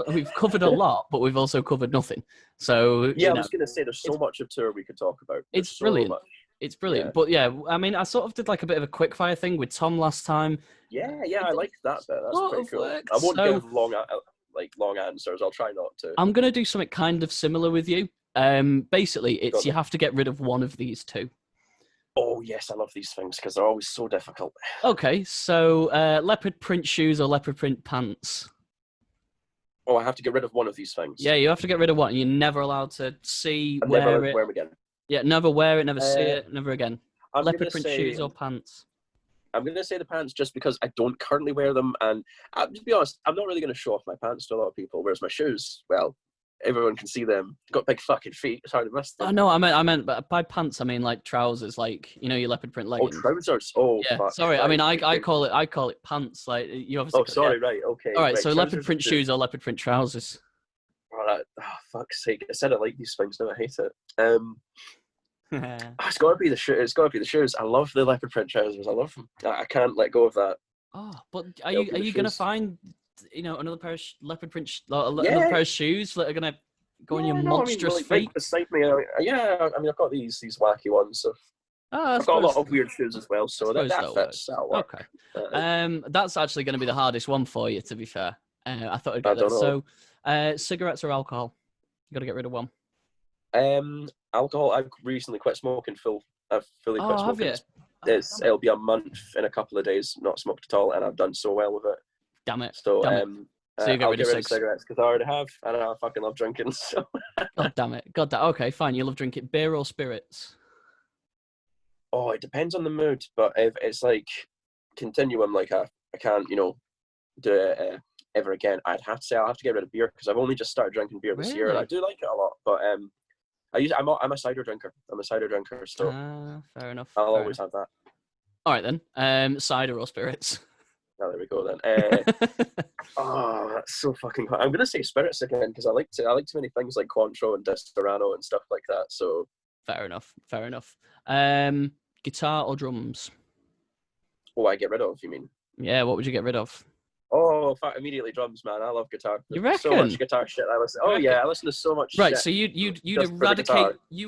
we've covered a lot, but we've also covered nothing. So yeah, I was going to say there's so much of tour we could talk about. It's brilliant. It's brilliant. Yeah. But yeah, I mean, I sort of did like a bit of a quickfire thing with Tom last time. Yeah, I liked that bit. That's pretty cool. I won't give long answers. I'll try not to. I'm going to do something kind of similar with you. Basically, it's you have to get rid of one of these two. Oh, yes, I love these things because they're always so difficult. Okay, so leopard print shoes or leopard print pants? Oh, I have to get rid of one of these things. Yeah, you have to get rid of one. You're never allowed to see, wear it. Wear them again. Yeah, never wear it, never see it, never again. Leopard print shoes or pants? I'm going to say the pants just because I don't currently wear them. And to be honest, I'm not really going to show off my pants to a lot of people, whereas my shoes, well, everyone can see them. Got big fucking feet. It's hard to miss them. Oh, no, I meant, but by pants, I mean like trousers, like, you know, your leopard print leggings. Oh, trousers. Oh, yeah. Fuck. Sorry, I mean, I call it pants. Like, you obviously. Oh, sorry, right, okay. All right, so leopard print shoes or leopard print trousers? Oh, fuck's sake! I said I like these things, now I hate it. It's got to be the shoes. It's got to be the shoes. I love the leopard print trousers. I love them. I can't let go of that. Oh, but are you going to find, you know, another pair of leopard print, another pair of shoes that are going to go on your monstrous feet? Beside me, I mean, I've got these wacky ones. So I've got a lot of weird shoes as well. So that fits. That'll work. Okay. That's actually going to be the hardest one for you, to be fair. I thought I'd get that. So, cigarettes or alcohol? You got to get rid of one. Alcohol. I've recently quit smoking. I've fully quit smoking. Have you? It'll be a month in a couple of days not smoked at all, and I've done so well with it. Damn it. So So you get rid of cigarettes because I already have, and I fucking love drinking. So. God damn it. Okay, fine. You love drinking beer or spirits? Oh, it depends on the mood, but if it's like continuum, like I can't, do it ever again. I'd have to say I'll have to get rid of beer because I've only just started drinking beer this year, and I do like it a lot. But I'm a cider drinker. So fair enough. I'll always have that. All right then. Cider or spirits? Oh, there we go then. Oh, that's so fucking hot. I'm gonna say spirits again because I like too many things like Cointreau and Desperano and stuff like that. So fair enough. Guitar or drums? Oh, I get rid of, you mean? Yeah, what would you get rid of? Oh, immediately drums, man. I love guitar. You reckon? So much guitar shit I listen. Oh yeah, I listen to so much. Right, shit so you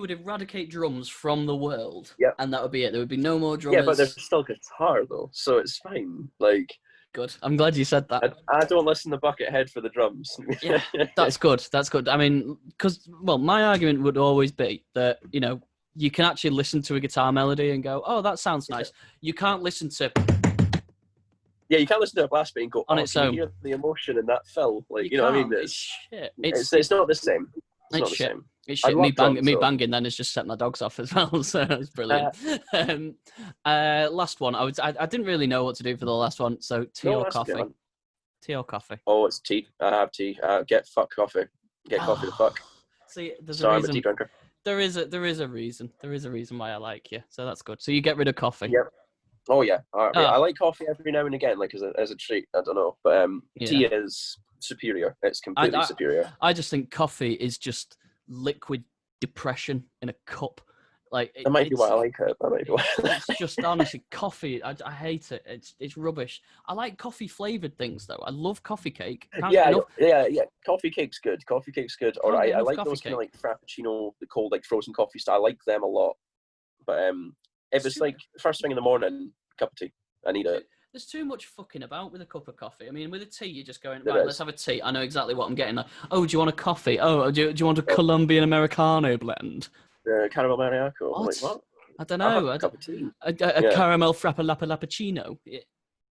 would eradicate drums from the world. Yep. And that would be it. There would be no more drummers. Yeah, but there's still guitar though, so it's fine. Like. Good. I'm glad you said that. I don't listen to Buckethead for the drums. Yeah, that's good. I mean, my argument would always be that, you can actually listen to a guitar melody and go, oh, that sounds nice. You can't listen to... Yeah, you can't listen to a blast beat and go, on its own. You hear the emotion in that fill. Like, you know what I mean? It's shit. It's not the same. It's not the shit. same. It's shit. Me drunk, so. banging then has just set my dogs off as well, so that's brilliant. Last one. I didn't really know what to do for the last one, so tea or coffee? Tea or coffee? Oh, it's tea. I have tea. Get coffee. Get coffee to fuck. See, there's so a I'm reason. a tea drinker. There is a reason. There is a reason why I like you, so that's good. So you get rid of coffee. Yep. Oh yeah. I like coffee every now and again, like as a treat. I don't know, but tea is superior. It's completely superior. I just think coffee is just liquid depression in a cup. Like that might be why I like it. That might be why. It's just honestly coffee. I hate it. It's rubbish. I like coffee flavored things though. I love coffee cake. Yeah. Coffee cake's good. Or I like those kind of like frappuccino, the cold like frozen coffee style. I like them a lot. But if it's like first thing in the morning, cup of tea, I need it. There's too much fucking about with a cup of coffee. I mean, with a tea, you're just going, right, let's have a tea. I know exactly what I'm getting. Like, oh, do you want a coffee? Oh, do you want a Colombian Americano blend? Caramel Mariaco. Like, what? I don't know. A cup of tea. A caramel frappuccino.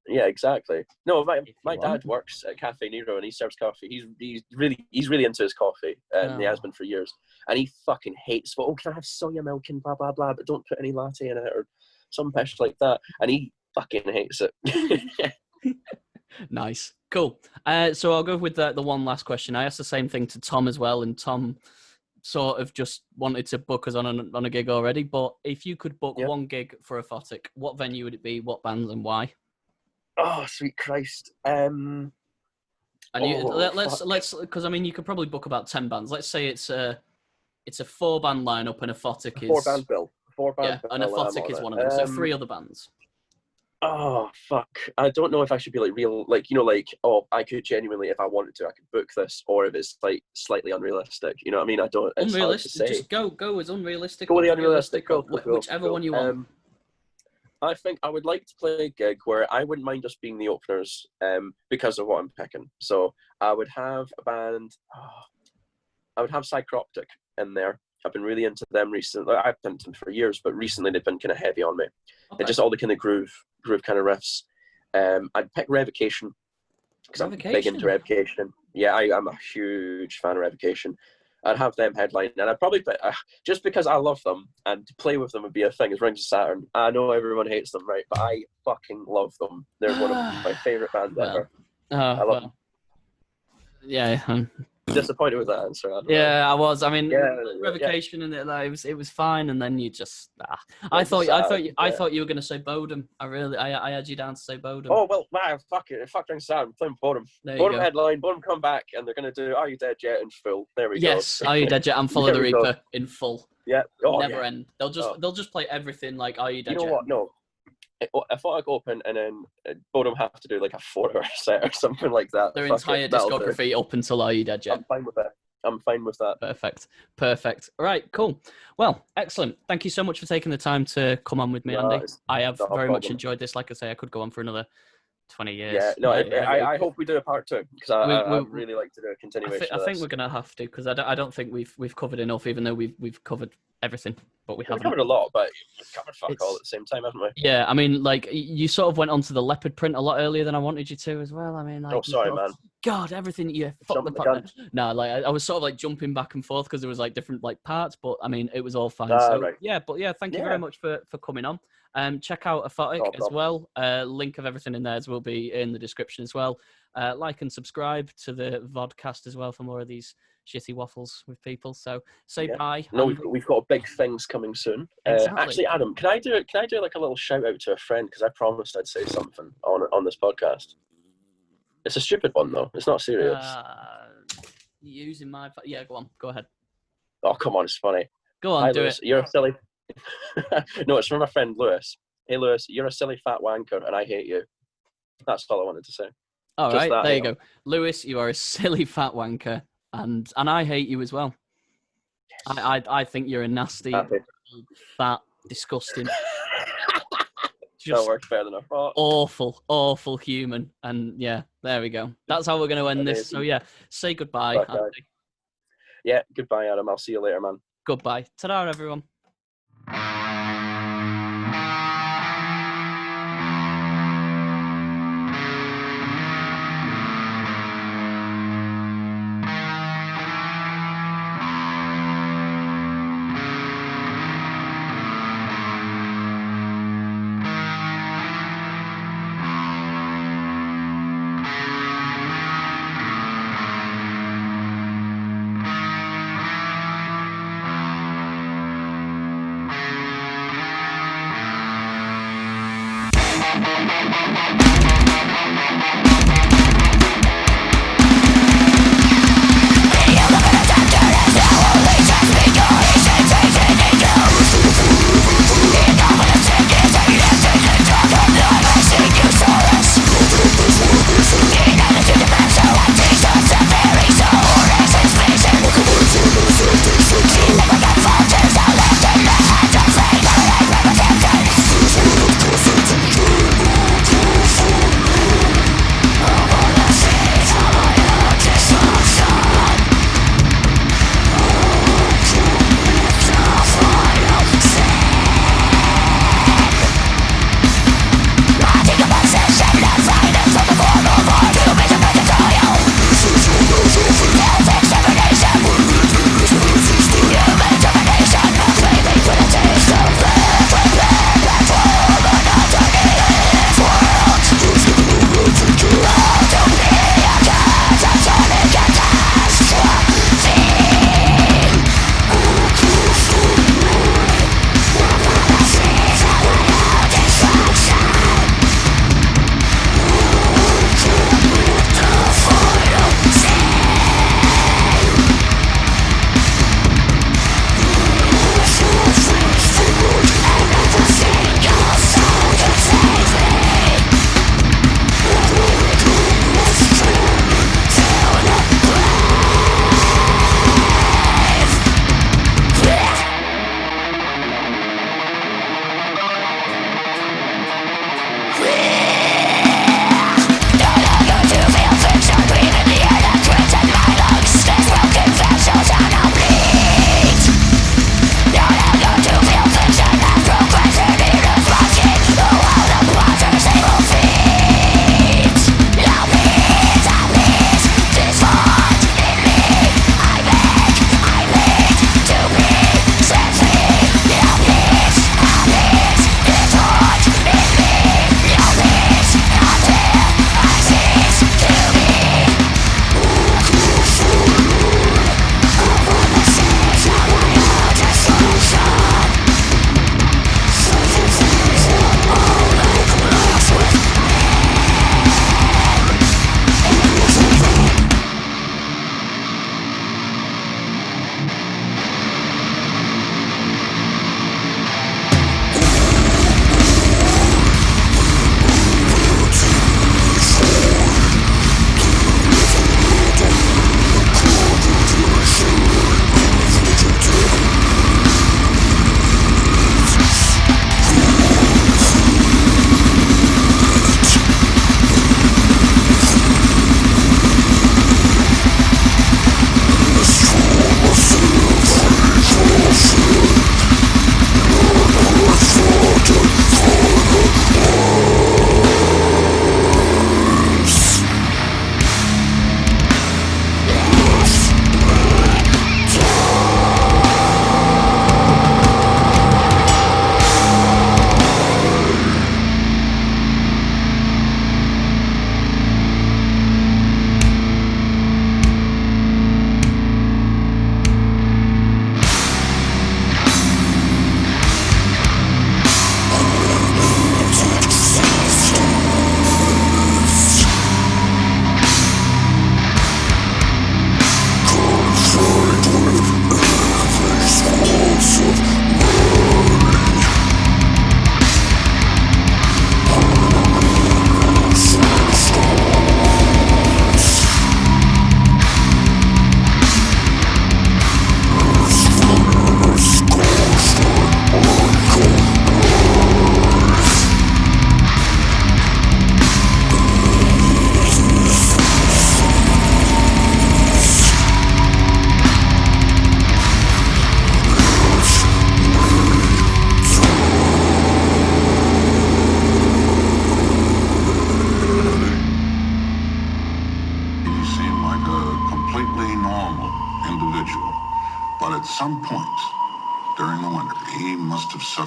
Yeah, exactly. No, my dad works at Cafe Nero and he serves coffee. He's really into his coffee, and he has been for years. And he fucking hates. Oh, can I have soya milk and blah blah blah? But don't put any latte in it or some pish like that. And he fucking hates it. Nice, cool. So I'll go with the one last question. I asked the same thing to Tom as well, and Tom sort of just wanted to book us on a gig already. But if you could book one gig for Aphotic, what venue would it be? What bands and why? Oh, sweet Christ! And let's because I mean you could probably book about 10 bands. Let's say it's a 4-band lineup and Aphotic is 4-band bill. 4-band bill, and Aphotic is one of them. So 3 other bands. Oh fuck! I don't know if I should be like real, like oh, I could genuinely, if I wanted to, I could book this, or if it's like slightly unrealistic. You know what I mean? I don't. It's unrealistic. Hard to say. Just go as unrealistic. Go with the unrealistic. Whichever one you want. I think I would like to play a gig where I wouldn't mind just being the openers, because of what I'm picking. So I would have a band. I would have Psychroptic in there. I've been really into them recently. I've been into them for years, but recently they've been kind of heavy on me. Okay. Just all the kind of groove kind of riffs. I'd pick Revocation because I'm big into Revocation. Yeah, I'm a huge fan of Revocation. I'd have them headline, and I'd probably just because I love them and to play with them would be a thing. Is Rings of Saturn. I know everyone hates them, right? But I fucking love them. They're one of my favorite bands ever. I love them. Yeah. Disappointed with that answer. I was. I mean, Revocation and it was fine, and then you just. I thought you were going to say Bodum. I had you down to say Bodum. Oh well, man, fuck it. Fuck Rings of Saturn. I'm playing Bodum. Bodum headline. Bodum come back, and they're going to do Are You Dead Yet in full. There we go. Yes, Are You Dead Yet and Follow the Reaper in full. Yeah. Never end. They'll just play everything like Are You Dead Yet. You know what? No. I thought I'd open and then Bodum have to do like a 4-hour set or something like that. Their entire discography up until Are You Dead Yet? I'm fine with that. Perfect. All right, cool. Well, excellent. Thank you so much for taking the time to come on with me, Andy. I have very much enjoyed this. Like I say, I could go on for another 20 years. Yeah, no, I hope we do a part 2 because I'd really like to do a continuation. I think we're going to have to because I don't think we've covered enough, even though we've covered everything, but we haven't covered a lot, but we've covered fuck all at the same time, haven't we? Yeah, I mean, like you sort of went onto the leopard print a lot earlier than I wanted you to as well. I mean, like, sorry, man. God, everything fuck the part. No, like I was sort of like jumping back and forth because there was like different like parts, but I mean, it was all fine. Right. Thank you very much for coming on. Check out Aphotic as well. Link of everything in there will be in the description as well. Like and subscribe to the VoDKast as well for more of these shitty waffles with people. So say bye. No, we've got big things coming soon. Exactly. Actually, Adam, can I do like a little shout out to a friend because I promised I'd say something on this podcast. It's a stupid one though. It's not serious. Using my go ahead. Oh come on, it's funny. Go on, Hi, do Lewis. it. You're a silly. No, it's from my friend Lewis. Hey Lewis, you're a silly fat wanker, and I hate you. That's all I wanted to say. All right, there you go, Lewis. You are a silly fat wanker, and I hate you as well. Yes. I think you're a nasty, fat, disgusting. That works better than I thought. Awful human, and yeah, there we go. That's how we're going to end this. So yeah, say goodbye. Yeah, goodbye, Adam. I'll see you later, man. Goodbye. Ta-da, everyone.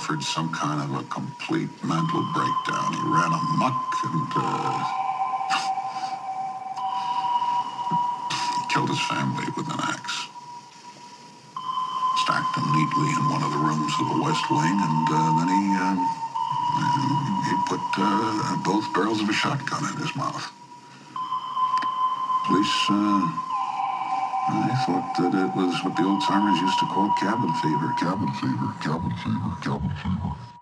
suffered some kind of a complete mental breakdown. He ran amok and he killed his family with an axe. Stacked them neatly in one of the rooms of the West Wing, and then he He put both barrels of a shotgun in his mouth. Police, I thought that it was what the old timers used to call cabin fever. Cabin fever, cabin fever, cabin fever.